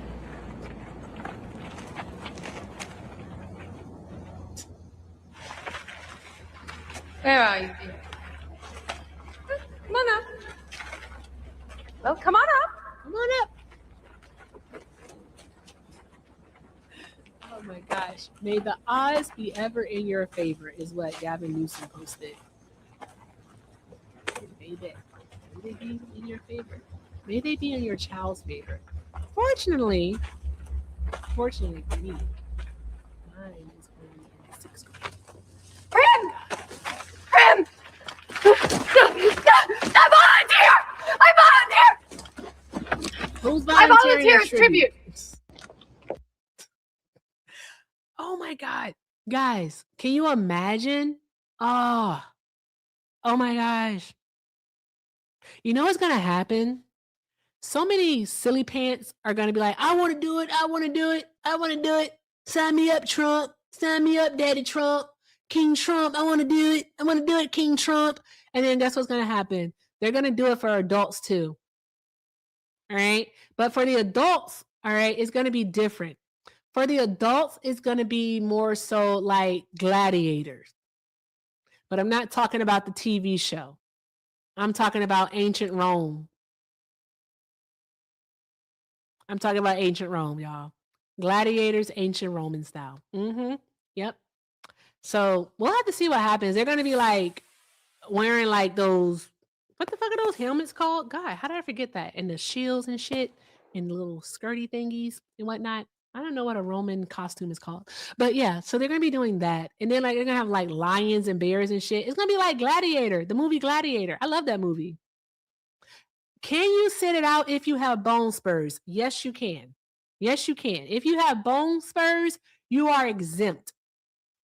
Where are you, dear? Come on up. Well, come on up. Come on up. Oh my gosh. May the odds be ever in your favor is what Gavin Newsom posted. May they be in your favor. May they be in your child's favor. Fortunately for me, mine is going in 6th grade. Prim! I volunteer! Who's I volunteering volunteer as tribute. Oh my God. Guys, can you imagine? Oh my gosh. You know what's going to happen? So many silly pants are going to be like, I want to do it. I want to do it. I want to do it. Sign me up, Trump. Sign me up, Daddy Trump. King Trump. I want to do it. I want to do it, King Trump. And then that's what's going to happen. They're going to do it for adults too. All right. But for the adults, all right, it's going to be different. For the adults, it's going to be more so like gladiators. But I'm not talking about the TV show. I'm talking about ancient Rome. I'm talking about ancient Rome, y'all. Gladiators, ancient Roman style. Yep. So we'll have to see what happens. They're going to be like wearing like those, what the fuck are those helmets called? God, how did I forget that? And the shields and shit and the little skirty thingies and whatnot. I don't know what a Roman costume is called. But yeah, so they're going to be doing that. And then like they're going to have like lions and bears and shit. It's going to be like Gladiator, the movie Gladiator. I love that movie. Can you sit it out if you have bone spurs? Yes, you can. Yes, you can. If you have bone spurs, you are exempt.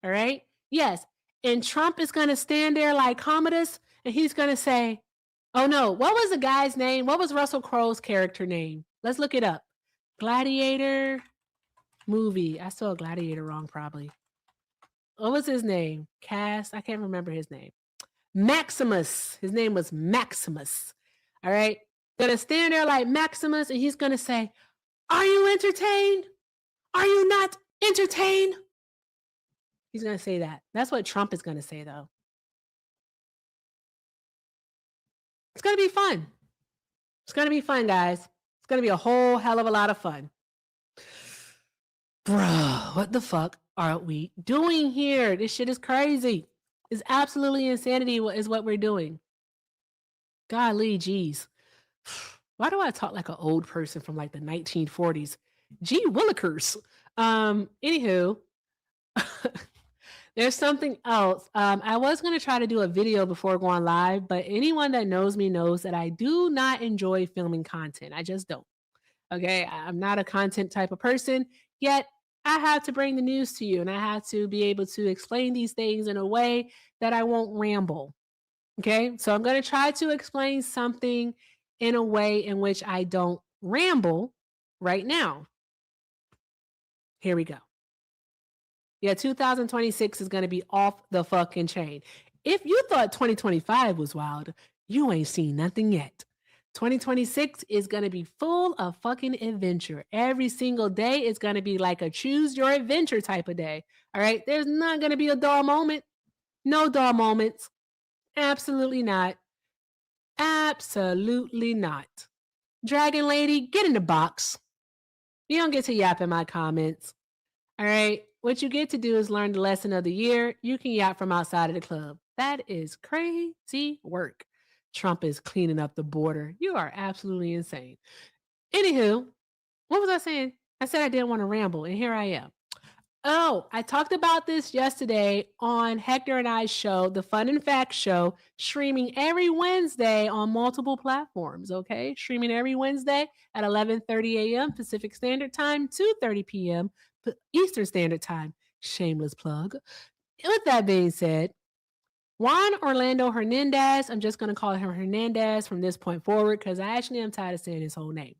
All right? Yes. And Trump is going to stand there like Commodus and he's going to say, oh no, what was the guy's name? What was Russell Crowe's character name? Let's look it up. Gladiator movie. I spelled Gladiator wrong probably. What was his name? Cass? I can't remember his name. Maximus. His name was Maximus. All right. Gonna stand there like Maximus and he's gonna say, are you entertained? Are you not entertained? He's gonna say that. That's what Trump is gonna say though. It's gonna be fun. It's gonna be fun, guys. It's gonna be a whole hell of a lot of fun. Bro, what the fuck are we doing here? This shit is crazy. It's absolutely insanity is what we're doing. Golly, geez. Why do I talk like an old person from like the 1940s? Gee willikers. Anywho, there's something else. I was going to try to do a video before going live, but anyone that knows me knows that I do not enjoy filming content. I just don't. Okay. I'm not a content type of person, yet I have to bring the news to you and I have to be able to explain these things in a way that I won't ramble. Okay. So I'm going to try to explain something in a way in which I don't ramble right now. Here we go. Yeah, 2026 is going to be off the fucking chain. If you thought 2025 was wild, you ain't seen nothing yet. 2026 is going to be full of fucking adventure. Every single day is going to be like a choose your adventure type of day. All right. There's not going to be a dull moment. No dull moments. Absolutely not. Absolutely not. Dragon Lady, get in the box. You don't get to yap in my comments. All right. What you get to do is learn the lesson of the year. You can yap from outside of the club. That is crazy work. Trump is cleaning up the border. You are absolutely insane. Anywho, what was I saying? I said I didn't want to ramble, and here I am. Oh, I talked about this yesterday on Hector and I's show, the Fun and Facts show, streaming every Wednesday on multiple platforms, okay? Streaming every Wednesday at 11:30 a.m. Pacific Standard Time, 2:30 p.m. Eastern Standard Time. Shameless plug. With that being said, Juan Orlando Hernandez, I'm just going to call him Hernandez from this point forward because I actually am tired of saying his whole name.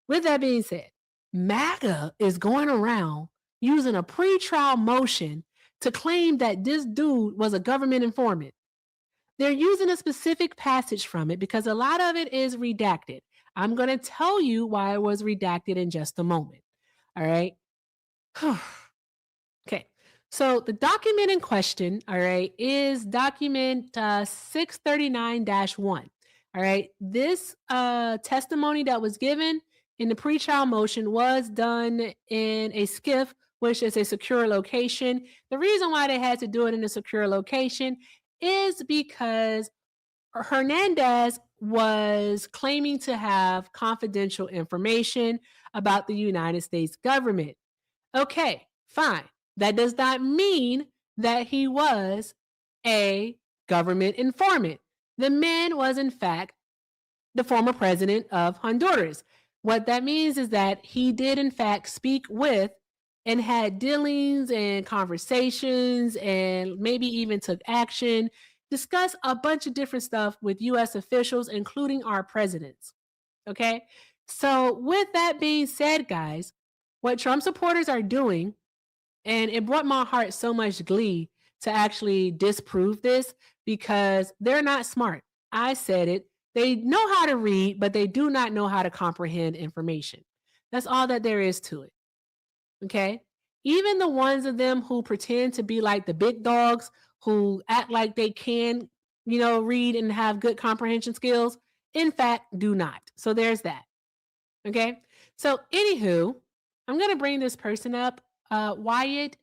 With that being said, Maga is going around using a pretrial motion to claim that this dude was a government informant. They're using a specific passage from it because a lot of it is redacted. I'm going to tell you why it was redacted in just a moment. All right. Okay. So the document in question, all right, is document 639-1. All right. This testimony that was given in the pretrial motion was done in a SCIF, which is a secure location. The reason why they had to do it in a secure location is because Hernandez was claiming to have confidential information about the United States government. Okay, fine. That does not mean that he was a government informant. The man was, in fact, the former president of Honduras. What that means is that he did, in fact, speak with and had dealings and conversations and maybe even took action, discuss a bunch of different stuff with U.S. officials, including our presidents. Okay? So with that being said, guys, what Trump supporters are doing, and it brought my heart so much glee to actually disprove this because they're not smart. I said it. They know how to read, but they do not know how to comprehend information. That's all that there is to it. Okay? Even the ones of them who pretend to be like the big dogs, who act like they can, read and have good comprehension skills, in fact, do not. So there's that. Okay? So anywho, I'm going to bring this person up. Wyatt,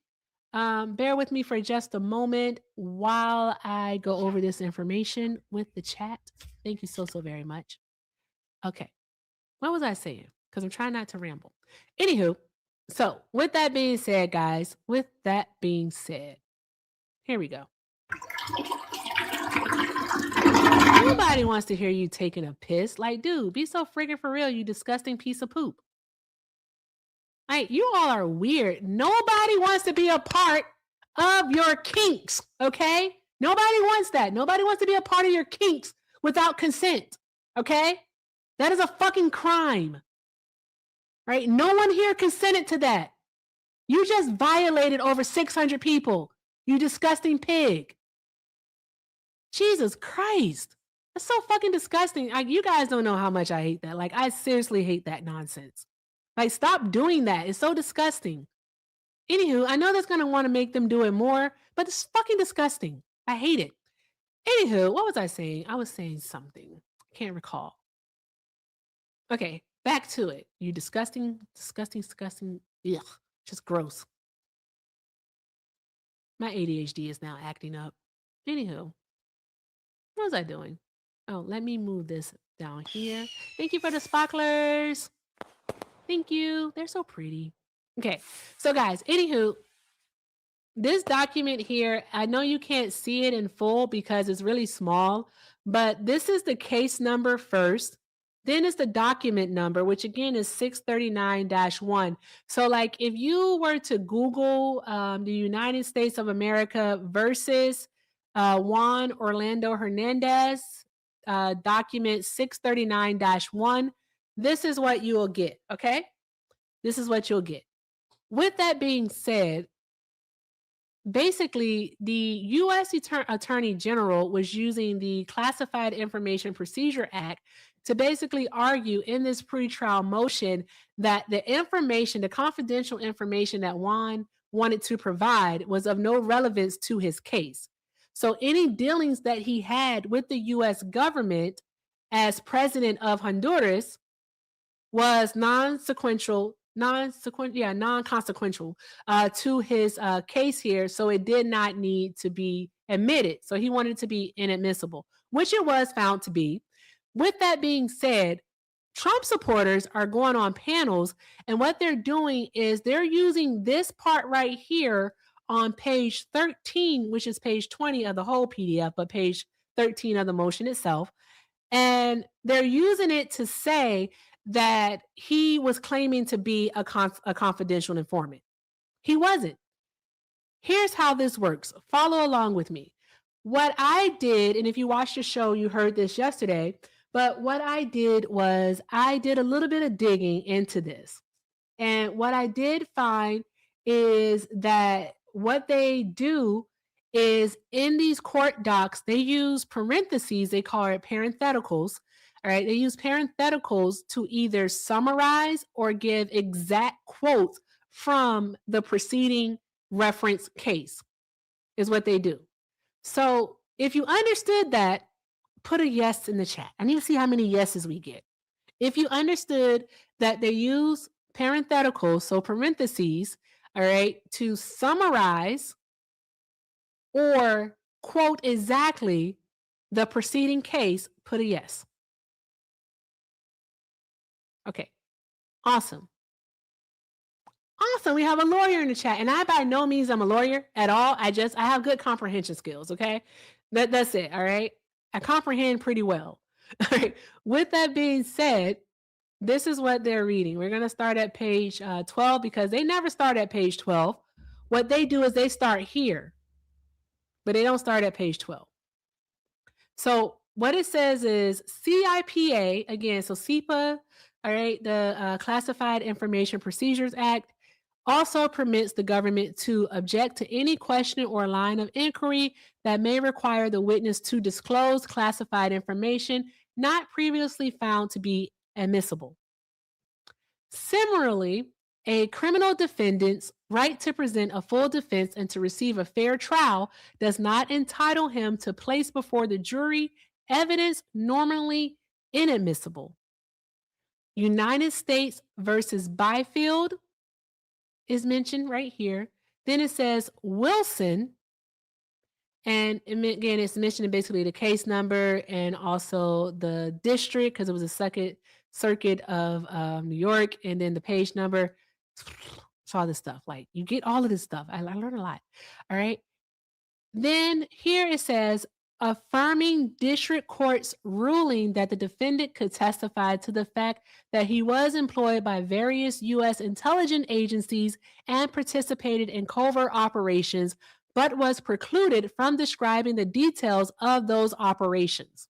bear with me for just a moment while I go over this information with the chat. Thank you so very much. Okay. What was I saying? Because I'm trying not to ramble. Anywho, so with that being said, guys, here we go. Nobody wants to hear you taking a piss. Like, dude, be so friggin' for real, you disgusting piece of poop. Like, you all are weird. Nobody wants to be a part of your kinks, okay? Nobody wants that. Nobody wants to be a part of your kinks without consent, okay? That is a fucking crime, right? No one here consented to that. You just violated over 600 people, you disgusting pig. Jesus Christ. That's so fucking disgusting. Like, you guys don't know how much I hate that. Like, I seriously hate that nonsense. Like, stop doing that. It's so disgusting. Anywho, I know that's going to want to make them do it more, but it's fucking disgusting. I hate it. Anywho, what was I saying? I was saying something. Can't recall. Okay, back to it. You disgusting. Ugh, just gross. My ADHD is now acting up. Anywho, what was I doing? Oh, let me move this down here. Thank you for the sparklers. Thank you. They're so pretty. Okay, so guys, anywho, this document here, I know you can't see it in full because it's really small, but this is the case number first. Then it's the document number, which again is 639-1. So like if you were to Google the United States of America versus Juan Orlando Hernandez, document 639-1, this is what you will get, okay? This is what you'll get. With that being said, basically, the U.S. Attorney General was using the Classified Information Procedure Act to basically argue in this pretrial motion that the information, the confidential information that Juan wanted to provide was of no relevance to his case. So any dealings that he had with the U.S. government as president of Honduras was non-sequential non-consequential to his case here. So it did not need to be admitted. So he wanted it to be inadmissible, which it was found to be. With that being said, Trump supporters are going on panels, and what they're doing is they're using this part right here on page 13, which is page 20 of the whole PDF, but page 13 of the motion itself. And they're using it to say that he was claiming to be a confidential informant. He wasn't. Here's how this works. Follow along with me. What I did, and if you watched the show, you heard this yesterday, but what I did was I did a little bit of digging into this. And what I did find is that what they do is in these court docs, they use parentheses, they call it parentheticals. All right, they use parentheticals to either summarize or give exact quotes from the preceding reference case, is what they do. So if you understood that, put a yes in the chat. I need to see how many yeses we get. If you understood that they use parentheticals, so parentheses, all right, to summarize or quote exactly the preceding case, put a yes. Okay, awesome. Awesome, we have a lawyer in the chat, and I by no means I'm a lawyer at all. I have good comprehension skills, okay? That's it, all right? I comprehend pretty well. All right, with that being said, this is what they're reading. We're going to start at page 12 because they never start at page 12. What they do is they start here, but they don't start at page 12. So what it says is CIPA, again, so CIPA, all right, the Classified Information Procedures Act, also permits the government to object to any question or line of inquiry that may require the witness to disclose classified information not previously found to be admissible. Similarly, a criminal defendant's right to present a full defense and to receive a fair trial does not entitle him to place before the jury evidence normally inadmissible. United States versus Byfield is mentioned right here. Then it says Wilson, and again, it's mentioning basically the case number and also the district because it was a Second Circuit of New York, and then the page number. It's all this stuff. Like you get all of this stuff. I learned a lot. All right. Then here it says affirming district court's ruling that the defendant could testify to the fact that he was employed by various U.S. intelligence agencies and participated in covert operations, but was precluded from describing the details of those operations.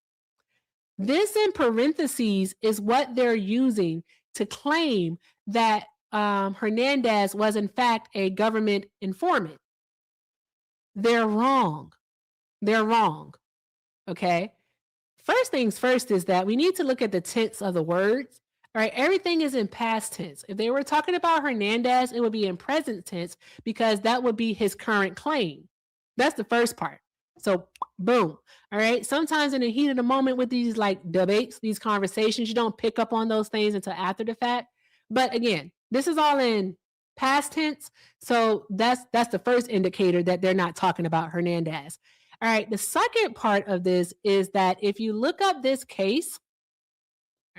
This in parentheses is what they're using to claim that Hernandez was in fact a government informant. They're wrong. They're wrong. Okay. First things first is that we need to look at the tense of the words. All right. Everything is in past tense. If they were talking about Hernandez, it would be in present tense because that would be his current claim. That's the first part. So boom. All right. Sometimes in the heat of the moment with these like debates, these conversations, you don't pick up on those things until after the fact. But again, this is all in past tense. So that's the first indicator that they're not talking about Hernandez. All right. The second part of this is that if you look up this case,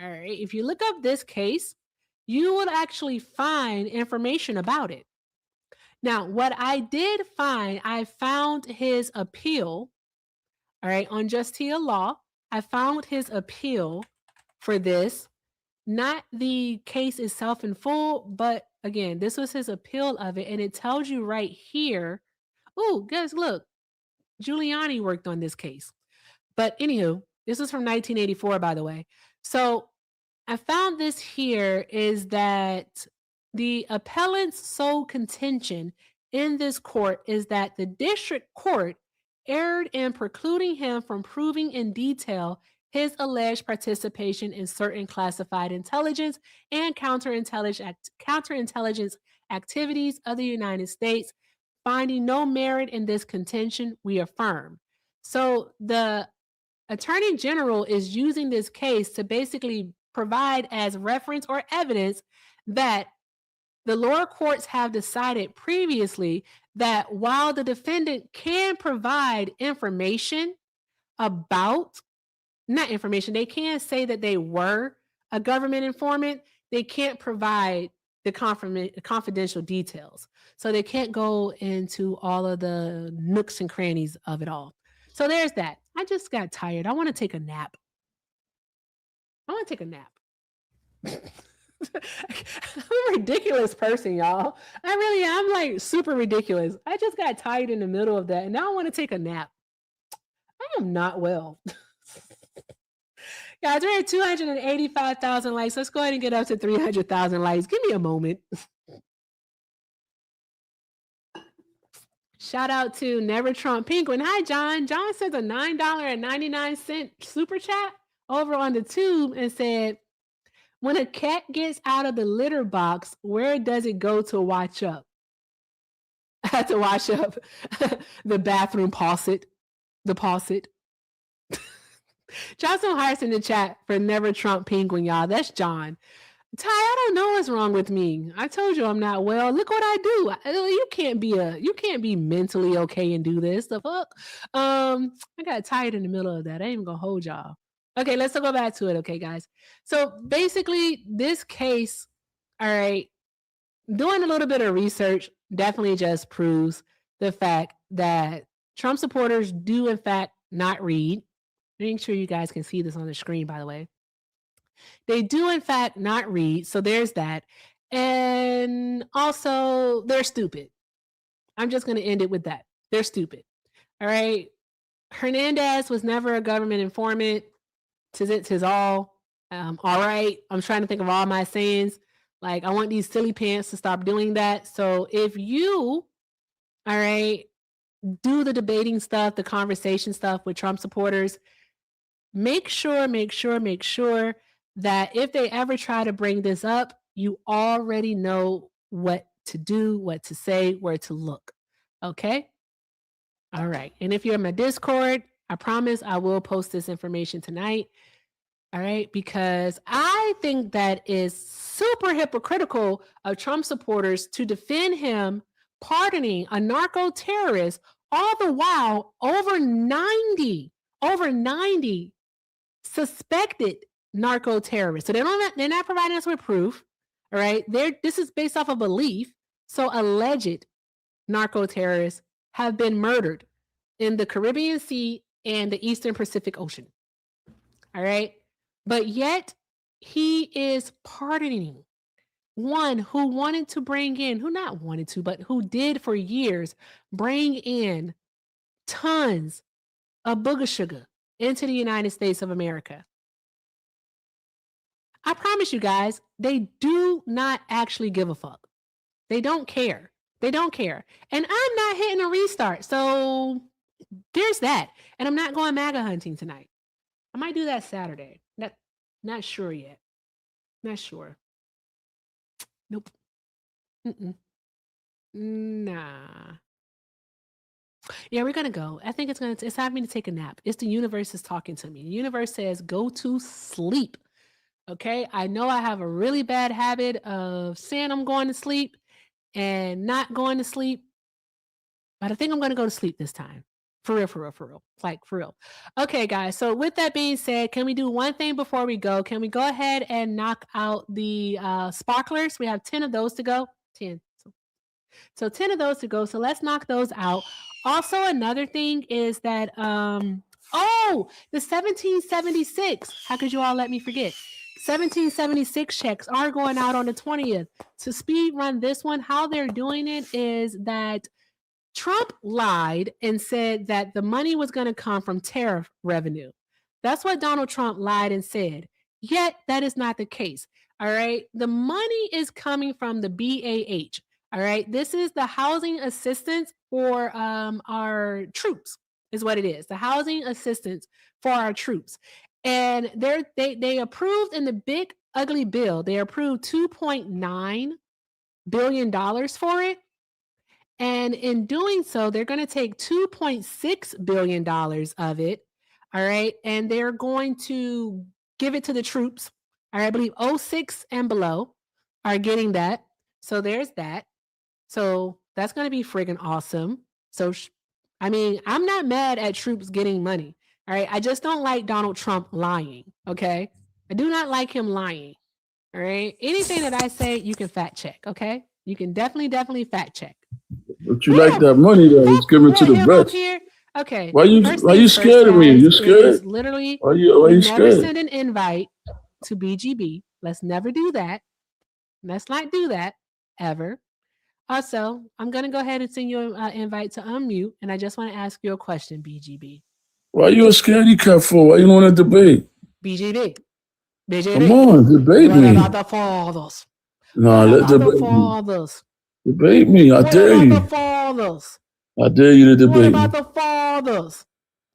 all right, if you look up this case, you will actually find information about it. Now, what I did find, I found his appeal, all right, on Justia Law. I found his appeal for this, not the case itself in full, but again, this was his appeal of it. And it tells you right here, oh, guys, look, Giuliani worked on this case. But anywho, this is from 1984, by the way. So I found this here is that the appellant's sole contention in this court is that the district court erred in precluding him from proving in detail his alleged participation in certain classified intelligence and counterintelligence activities of the United States. Finding no merit in this contention, we affirm. So the Attorney General is using this case to basically provide as reference or evidence that The lower courts have decided previously that while the defendant can provide information about, not information, they can say that they were a government informant, they can't provide the confidential details. So they can't go into all of the nooks and crannies of it all. So there's that. I just got tired. I want to take a nap. I'm a ridiculous person, y'all. I really am, like super ridiculous. I just got tired in the middle of that and now I want to take a nap. I am not well. Guys, we're at 285,000 likes. Let's go ahead and get up to 300,000 likes. Give me a moment. Shout out to Never Trump Penguin. Hi, John. John says a $9.99 super chat over on the tube and said, when a cat gets out of the litter box, where does it go to wash up? I had to wash up the bathroom faucet. The faucet. Johnson Harris in the chat for Never Trump Penguin, y'all. That's John. Ty, I don't know what's wrong with me. I told you I'm not well. Look what I do. You can't be mentally okay and do this. The fuck? I got tired in the middle of that. I ain't even gonna hold y'all. Okay, let's go back to it. Okay, guys. So basically, this case, all right, doing a little bit of research definitely just proves the fact that Trump supporters do, in fact, not read. Make sure you guys can see this on the screen, by the way. They do, in fact, not read. So there's that. And also, they're stupid. I'm just going to end it with that. They're stupid. All right. Hernandez was never a government informant. Tis it, tis all. All right. I'm trying to think of all my sayings. Like, I want these silly pants to stop doing that. So if you, all right, do the debating stuff, the conversation stuff with Trump supporters, make sure that if they ever try to bring this up, you already know what to do, what to say, where to look. Okay? All right. And if you're in my Discord, I promise I will post this information tonight. All right? Because I think that is super hypocritical of Trump supporters to defend him pardoning a narco terrorist, all the while over 90 suspected narco terrorists. So they're not providing us with proof. All right. This is based off of belief. So alleged narco terrorists have been murdered in the Caribbean Sea and the Eastern Pacific Ocean. All right. But yet he is pardoning one who wanted to bring in, who not wanted to, but who did for years bring in tons of booger sugar into the United States of America. I promise you guys, they do not actually give a fuck. They don't care. They don't care. And I'm not hitting a restart. So there's that. And I'm not going MAGA hunting tonight. I might do that Saturday. Not sure yet. Not sure. Nope. Nah. Yeah, we're gonna go. I think it's time for me to take a nap. It's the universe is talking to me. The universe says, go to sleep. Okay. I know I have a really bad habit of saying I'm going to sleep and not going to sleep, but I think I'm going to go to sleep this time. For real. Like, for real. Okay, guys. So with that being said, can we do one thing before we go? Can we go ahead and knock out the sparklers? We have 10 of those to go. 10. So 10 of those to go. So let's knock those out. Also, another thing is that, the 1776. How could you all let me forget? 1776 checks are going out on the 20th. To speed run this one, how they're doing it is that Trump lied and said that the money was going to come from tariff revenue. That's what Donald Trump lied and said. Yet that is not the case. All right. The money is coming from the BAH. All right. This is the housing assistance for our troops, is what it is. The housing assistance for our troops. And they approved in the big ugly bill, they approved $2.9 billion for it. And in doing so, they're going to take $2.6 billion of it. All right. And they're going to give it to the troops. All right. I believe 06 and below are getting that. So there's that. So that's going to be friggin' awesome. So, I mean, I'm not mad at troops getting money. All right. I just don't like Donald Trump lying. Okay. I do not like him lying. All right. Anything that I say, you can fact check. Okay. You can definitely fact check. But you like that money that was given to the Him up vets. here. Okay. Why you First scared of me? guys, You is scared? literally Why we you never scared? send an invite to BGB. Let's never do that. Let's not do that ever. Also, I'm going to go ahead and send you an invite to unmute, and I just want to ask you a question, BGB. Why you a scaredy cat for? Why you don't want to debate? BGB. BGB. Come on, debate What me. about the fathers? No, What let about the debate me. fathers? Debate me. I What dare about you. the fathers? I dare you to What debate me. about the fathers?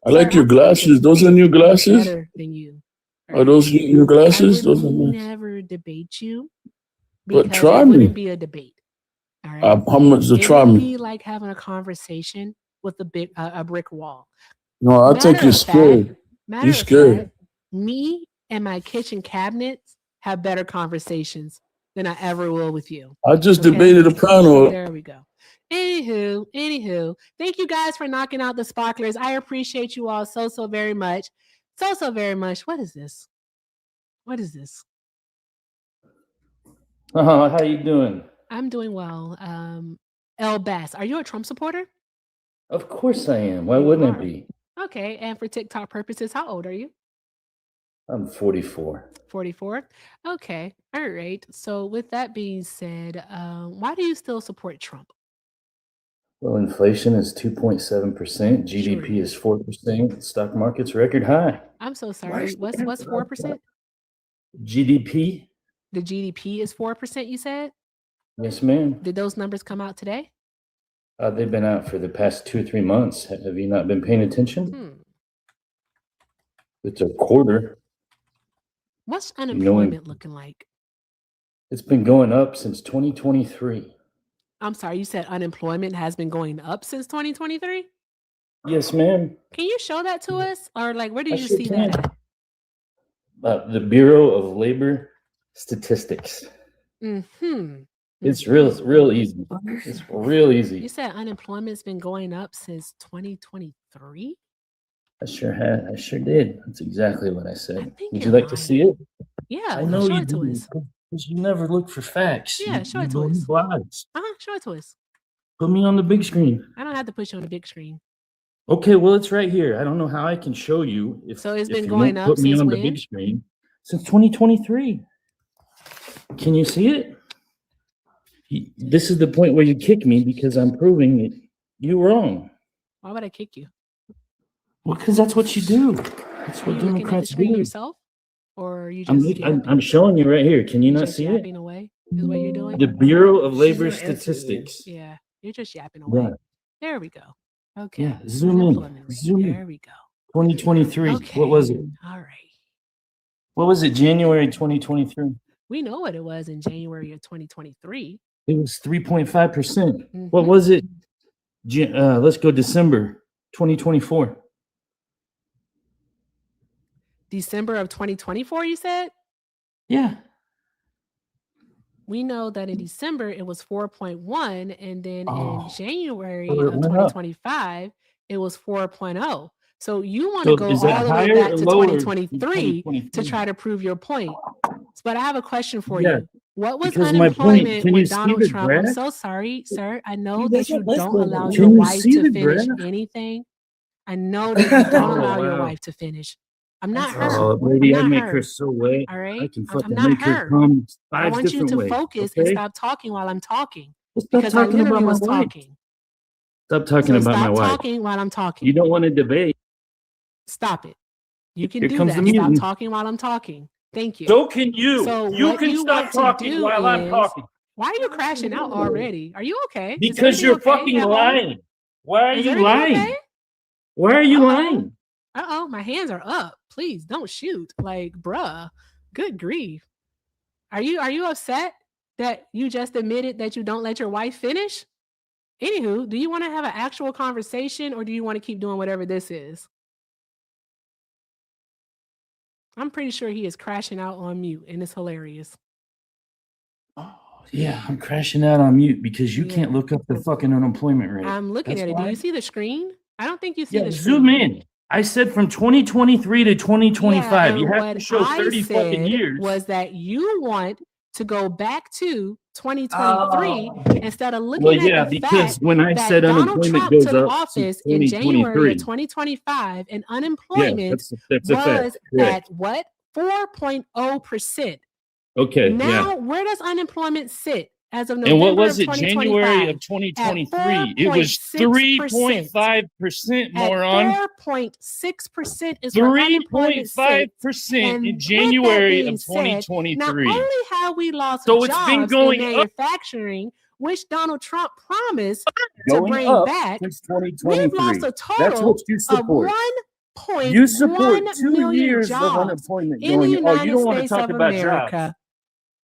I like your glasses. Those are new glasses? Better than you. Are those new I glasses? would Those are nice. never debate you But because try it wouldn't me. be a debate. All right. How much to It try would me? be like having a conversation with a brick wall. No, I think you're scared. Matter You're of scared. fact, me and my kitchen cabinets have better conversations than I ever will with you. I just Okay? debated a So panel. there we go. Anywho, thank you guys for knocking out the sparklers. I appreciate you all so very much. So very much. What is this? What is this? How you doing? I'm doing well. El Bass, are you a Trump supporter? Of course I am. Why You wouldn't are. I be? Okay, and for TikTok purposes, how old are you? I'm 44. 44. Okay, all right. So with that being said, why do you still support Trump? Well, inflation is 2.7%. GDP is 4%. Stock market's record high. I'm so sorry. What's 4%? GDP? The GDP is 4%, you said? Yes, ma'am. Did those numbers come out today? They've been out for the past 2 or 3 months. Have you not been paying attention? It's a quarter. What's unemployment looking like? It's been going up since 2023. I'm sorry, you said unemployment has been going up since 2023? Yes, ma'am. Can you show that to us? Or like, where did I you sure see can. that at? The Bureau of Labor Statistics. Mm-hmm. It's real easy. It's real easy. You said unemployment's been going up since 2023? I sure had. I sure did. That's exactly what I said. Would you you're like to see it? Yeah, I know show you it to do. us. Because you never look for facts. Yeah, show it to believe us. lies. Show it to us. Put me on the big screen. I don't have to put you on the big screen. Okay, well, it's right here. I don't know how I can show you if, So it's if been you going won't up put me since on the when? big screen since 2023. Can you see it? This is the point where you kick me because I'm proving that you're wrong. Why would I kick you? Well, because that's what you do. That's Are what you looking at the Democrats screen do. yourself? Or are you just I'm showing you right here. Can you not just see it? yapping away? Is what you're doing? The Bureau of Labor Statistics. Yeah, you're just yapping away. Right. There we go. Okay. Yeah, zoom in. Zoom in. There we go. 2023. Okay. What was it? All right. What was it? January 2023. We know what it was in January of 2023. It was 3.5%. Mm-hmm. What was it? Let's go December 2024. December of 2024, you said? Yeah. We know that in December it was 4.1, and then in January So it of went up. 2025 it was 4.0. So you want So to go is all that the way higher back or to lower than 2023 to 2023? try to prove your point. But I have a question for Yeah, you. What was because my point, unemployment can when you see Donald the Trump? I'm graph? so sorry, sir. I know that you don't allow your Can you wife see to the finish graph? anything. I know that you don't Oh, allow your wow. wife to finish. I'm not her. Oh, I'm lady, I not make her her. so wet. All I right? can I'm fucking not make her her. come I 5 want you different to ways. focus and Okay? stop talking while I'm talking. Stop Because I talking literally about my was wife. talking. Stop talking So about my stop wife. talking while I'm talking. You don't want to debate. Stop it. You can Here do comes the that. Stop mutant. talking while I'm talking. Thank you. So can you. So You what can you stop want to talking do while I'm is, talking. why are you crashing out already? Are you okay? Is Because everything you're okay fucking at home? lying. Why are Is you everything lying? okay? Why are you Uh-oh. lying? Uh-oh, my hands are up. Please don't shoot. Like, bruh. Good grief. Are you upset that you just admitted that you don't let your wife finish? Anywho, do you want to have an actual conversation or do you want to keep doing whatever this is? I'm pretty sure he is crashing out on mute and it's hilarious. Yeah, I'm crashing out on mute because you can't look up the fucking unemployment rate. I'm looking at it. Do you see the screen? I don't think you see Yeah, the zoom screen. in. I said from 2023 to 2025. Yeah, You and have to what show I 30 fucking said years. was that you want to go back to 2023 instead of Well, looking yeah, at the because fact when I that said Donald unemployment Trump goes took up to office in January of 2023. 2025 and Yeah, unemployment that's a fact. was Correct. at what? 4.0%. Okay, Now, yeah. where does unemployment sit as of And what November was of it? January of 2025? 2023. It was 3.5%, moron. At 4.6% is where unemployment sits. 3.5% And in with January that of being said, not 2023. only have we lost So it's been jobs in going up. manufacturing, which Donald Trump promised to Going bring up back, since we've 2023. lost a That's total what you of support. You support 1.1 2 million years of jobs unemployment in the going. Oh, you United don't want to States talk of about jobs. America.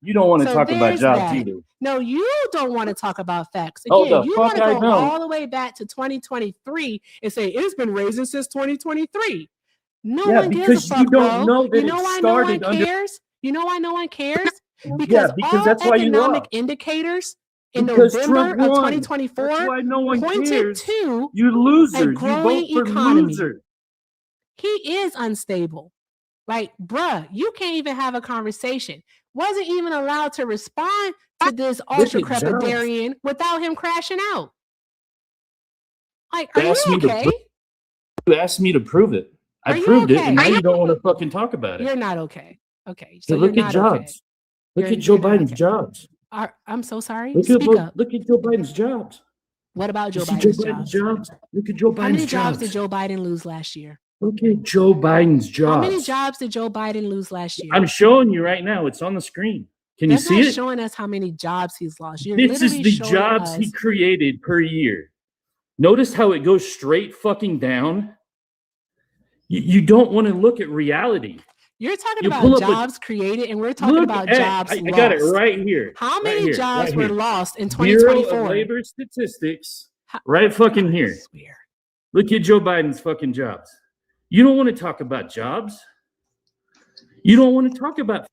You don't want to So talk about there's jobs that. either. No, you don't want to talk about facts. Oh, Again, the you fuck want to I go don't. all the way back to 2023 and say it's been raising since 2023. No Yeah, one gives a because you fuck, don't bro. know that You it know why no one started under. cares? You know why no one cares? Yeah, Because because all that's why you economic lost. indicators in Because November Trump of won. 2024 That's why no one pointed cares. to You a loser. You growing vote for economy. loser. He is unstable. Like, bruh, you can't even have a conversation. Wasn't even allowed to respond to this ultra Look at jobs. crepidarian without him crashing out. Like, You are you asked me to okay? prove. You asked me to prove it. I Are you proved it, and now okay? you don't want to fucking talk about it. You're not okay. Okay, So so look you're at not okay. jobs. Look at Joe You're not Biden's okay. jobs. I'm so sorry. Look Speak up. at Joe Biden's jobs. What about You Joe see Joe Biden's Biden's jobs? jobs? Look at Joe How many Biden's jobs did jobs. Joe Biden lose last year? Look at Joe Biden's How many jobs. jobs did Joe Biden lose last year? I'm showing you right now. It's on the screen. Can you That's see not it? showing us how many jobs he's lost. You're This is literally the showing jobs us. he created per year. Notice how it goes straight fucking down. You don't want to look at reality. You're talking You about pull up jobs created, and we're talking look about at, jobs I lost. got it right here. How right many here, jobs right were here. lost in Bureau 2024? of Labor Statistics. Right fucking here. Look at Joe Biden's fucking jobs. You don't want to talk about jobs. You don't want to talk about.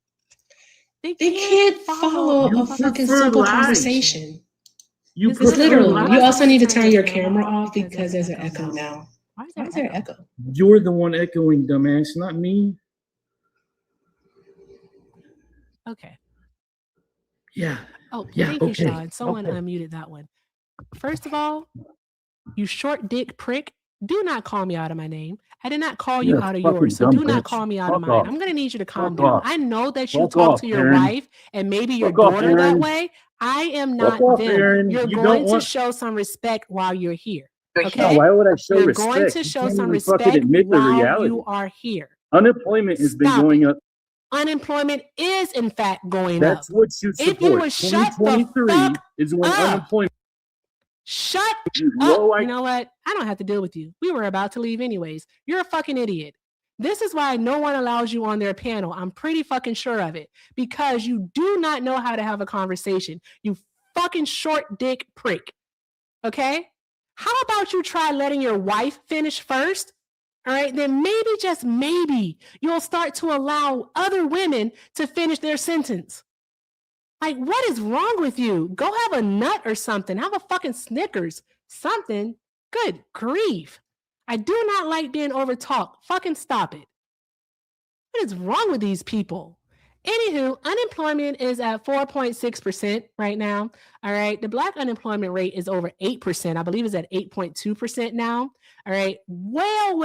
They can't follow a fucking simple conversation. You It's literally. You also need to turn your camera off because there's an echo now. Why is there an echo? You're the one echoing, dumbass, not me. Okay. Yeah. Oh, Yeah, thank you, okay, Sean. Someone okay. unmuted that one. First of all, you short dick prick, do not call me out of my name. I did not call you You're a out of fucking yours, so dumb do not bitch. call me out of Fuck mine. off. I'm going to need you to calm Fuck down. off. I know that you Fuck talk off, to your Aaron. wife and maybe your Fuck off, daughter that Aaron. way. I am Fuck not off, them. Aaron. You're You going don't to want. show some respect while you're here. No, Okay? why would I show You're respect? going to You show can't some even fucking respect admit the while reality. you are here. Unemployment has been Stop going it. up. Unemployment is in fact going up. That's what you If you support. would shut the 2023 fuck is when up. unemployment. Shut Low up. You know what? I don't have to deal with you. We were about to leave anyways. You're a fucking idiot. This is why no one allows you on their panel. I'm pretty fucking sure of it. Because you do not know how to have a conversation. You fucking short dick prick. Okay? How about you try letting your wife finish first? All right, then maybe, just maybe, you'll start to allow other women to finish their sentence. Like, what is wrong with you? Go have a nut or something. Have a fucking Snickers. Something. Good grief. I do not like being overtalked. Fucking stop it. What is wrong with these people? Anywho, unemployment is at 4.6% right now. All right. The Black unemployment rate is over 8%. I believe it's at 8.2% now. All right. Well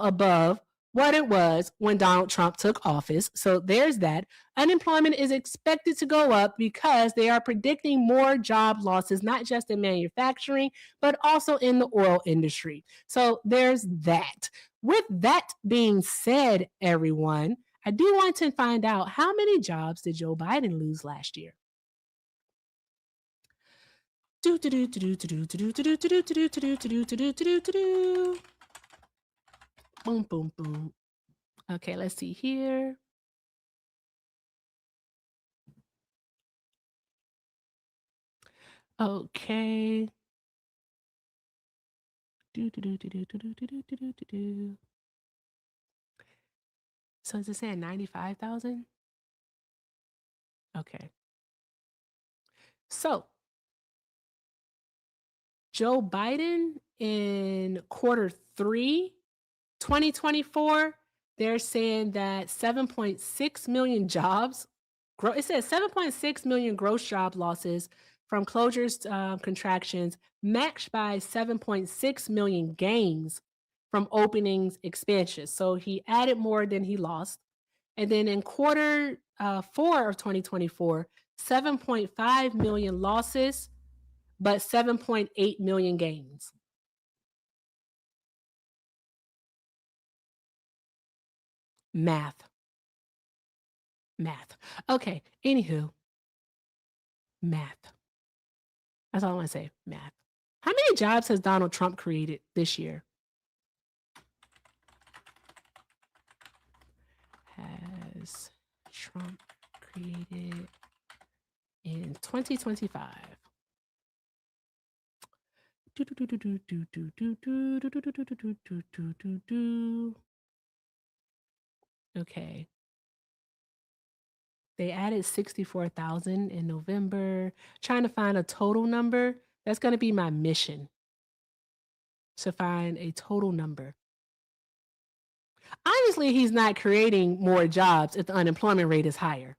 above what it was when Donald Trump took office. So there's that. Unemployment is expected to go up because they are predicting more job losses, not just in manufacturing, but also in the oil industry. So there's that. With that being said, everyone, I do want to find out how many jobs did Joe Biden lose last year? Boom, boom, boom. Okay, let's see here. Okay. So is it saying 95,000? Okay. So, Joe Biden in quarter 3, 2024, they're saying that 7.6 million jobs, it says 7.6 million gross job losses from closures, contractions, matched by 7.6 million gains from openings, expansions. So he added more than he lost. And then in quarter 4 of 2024, 7.5 million losses, but 7.8 million gains. Math. Okay, anywho, math. That's all I want to say, math. How many jobs has Donald Trump created this year? Has Trump created in 2025? Okay. They added 64,000 in November. Trying to find a total number. That's going to be my mission. To find a total number. Obviously, he's not creating more jobs if the unemployment rate is higher.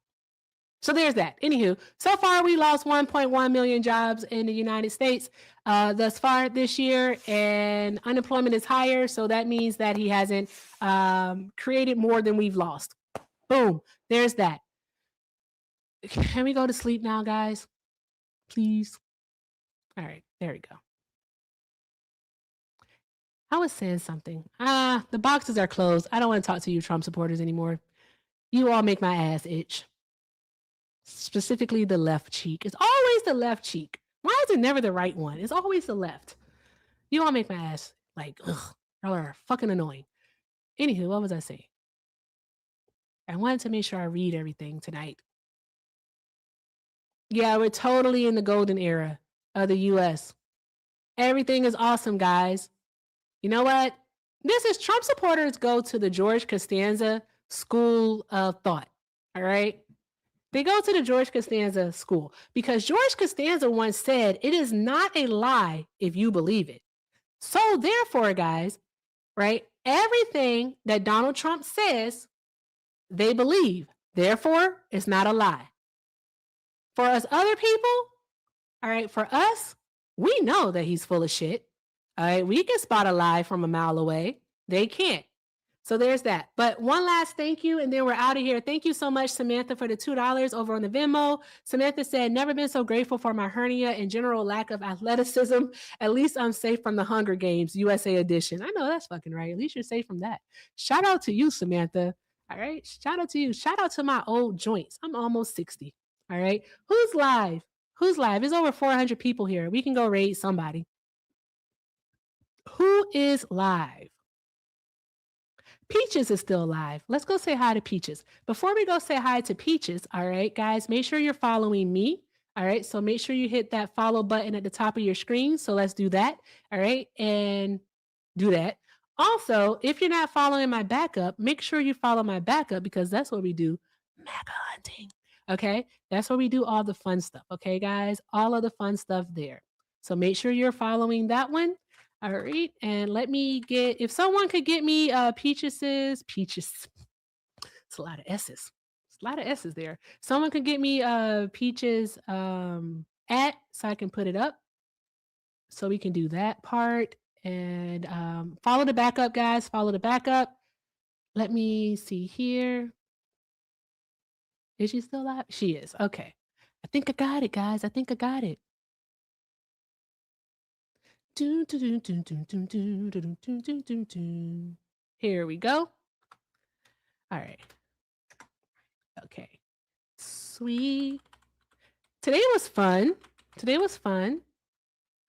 So there's that. Anywho, so far we lost 1.1 million jobs in the United States thus far this year, and unemployment is higher. So that means that he hasn't created more than we've lost. Boom. There's that. Can we go to sleep now, guys? Please. All right. There we go. I was saying something. The boxes are closed. I don't want to talk to you Trump supporters anymore. You all make my ass itch. Specifically the left cheek. It's always the left cheek. Why is it never the right one? It's always the left. You all make my ass like, ugh, y'all are fucking annoying. Anywho, what was I saying? I wanted to make sure I read everything tonight. Yeah, we're totally in the golden era of the US. Everything is awesome, guys. You know what? This is Trump supporters go to the George Costanza School of Thought. All right? They go to the George Costanza School because George Costanza once said, it is not a lie if you believe it. So therefore, guys, right? Everything that Donald Trump says, they believe. Therefore, it's not a lie. For us other people, all right, for us, we know that he's full of shit. All right, we can spot a lie from a mile away. They can't. So there's that. But one last thank you, and then we're out of here. Thank you so much, Samantha, for the $2 over on the Venmo. Samantha said, never been so grateful for my hernia and general lack of athleticism. At least I'm safe from the Hunger Games, USA edition. I know that's fucking right. At least you're safe from that. Shout out to you, Samantha. All right. Shout out to you. Shout out to my old joints. I'm almost 60. All right. Who's live? Who's live? There's over 400 people here. We can go raid somebody. Who is live? Peaches is still alive. Let's go say hi to Peaches. Before we go say hi to Peaches, all right, guys, make sure you're following me. All right, so make sure you hit that follow button at the top of your screen. So let's do that. All right, and do that. Also, if you're not following my backup, make sure you follow my backup because that's what we do. Maga hunting. Okay, that's where we do all the fun stuff. Okay, guys, all of the fun stuff there. So make sure you're following that one. All right, and let me get, if someone could get me Peaches. It's a lot of S's. It's a lot of S's there. Someone could get me Peaches at, so I can put it up. So we can do that part. And follow the backup, guys. Follow the backup. Let me see here. Is she still alive? She is. Okay. I think I got it, guys. I think I got it. Here we go. All right. Okay. Sweet. Today was fun. Today was fun.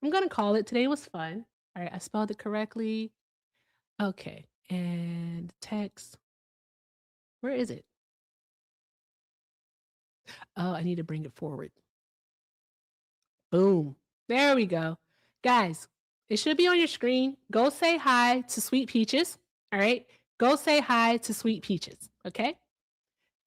I'm going to call it Today Was Fun. All right. I spelled it correctly. Okay. And text. Where is it? Oh, I need to bring it forward. Boom. There we go. Guys, it should be on your screen. Go say hi to Sweet Peaches. All right. Go say hi to Sweet Peaches. Okay.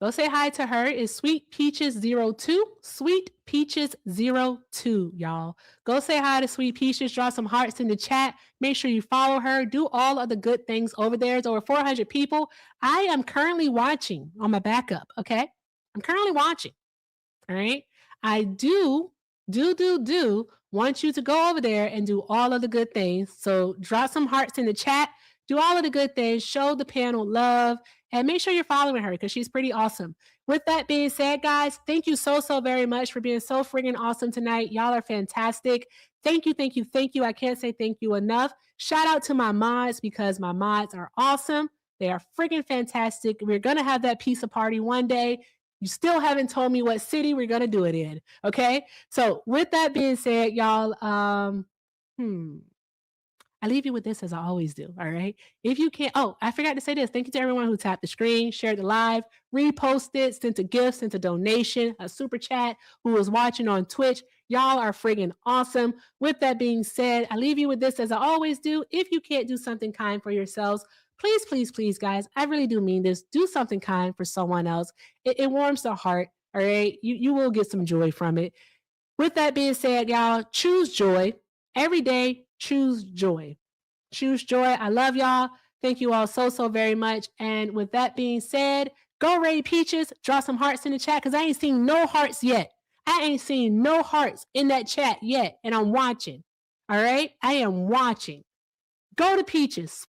Go Go say hi to her. It's Sweet Peaches 02. Sweet Peaches 02, y'all. Go say hi to Sweet Peaches. Draw some hearts in the chat. Make sure you follow her. Do all of the good things over there. There's over 400 people. I am currently watching on my backup, okay? I'm currently watching, all right? I do want you to go over there and do all of the good things. So drop some hearts in the chat. Do all of the good things. Show the panel love. And make sure you're following her because she's pretty awesome. With that being said, guys, thank you so very much for being so friggin' awesome tonight. Y'all are fantastic. Thank you. I can't say thank you enough. Shout out to my mods because my mods are awesome. They are friggin' fantastic. We're going to have that pizza party one day. You still haven't told me what city we're going to do it in. Okay. So with that being said, y'all, I leave you with this as I always do. All right. If you can't, I forgot to say this. Thank you to everyone who tapped the screen, shared the live, reposted, sent a gift, sent a donation, a super chat, who was watching on Twitch. Y'all are friggin' awesome. With that being said, I leave you with this as I always do. If you can't do something kind for yourselves, please, guys, I really do mean this. Do something kind for someone else. It warms the heart. All right. You will get some joy from it. With that being said, y'all, choose joy. Every day, choose joy. Choose joy. I love y'all. Thank you all so very much. And with that being said, go raid Peaches. Draw some hearts in the chat because I ain't seen no hearts yet. I ain't seen no hearts in that chat yet. And I'm watching. All right? I am watching. Go to Peaches.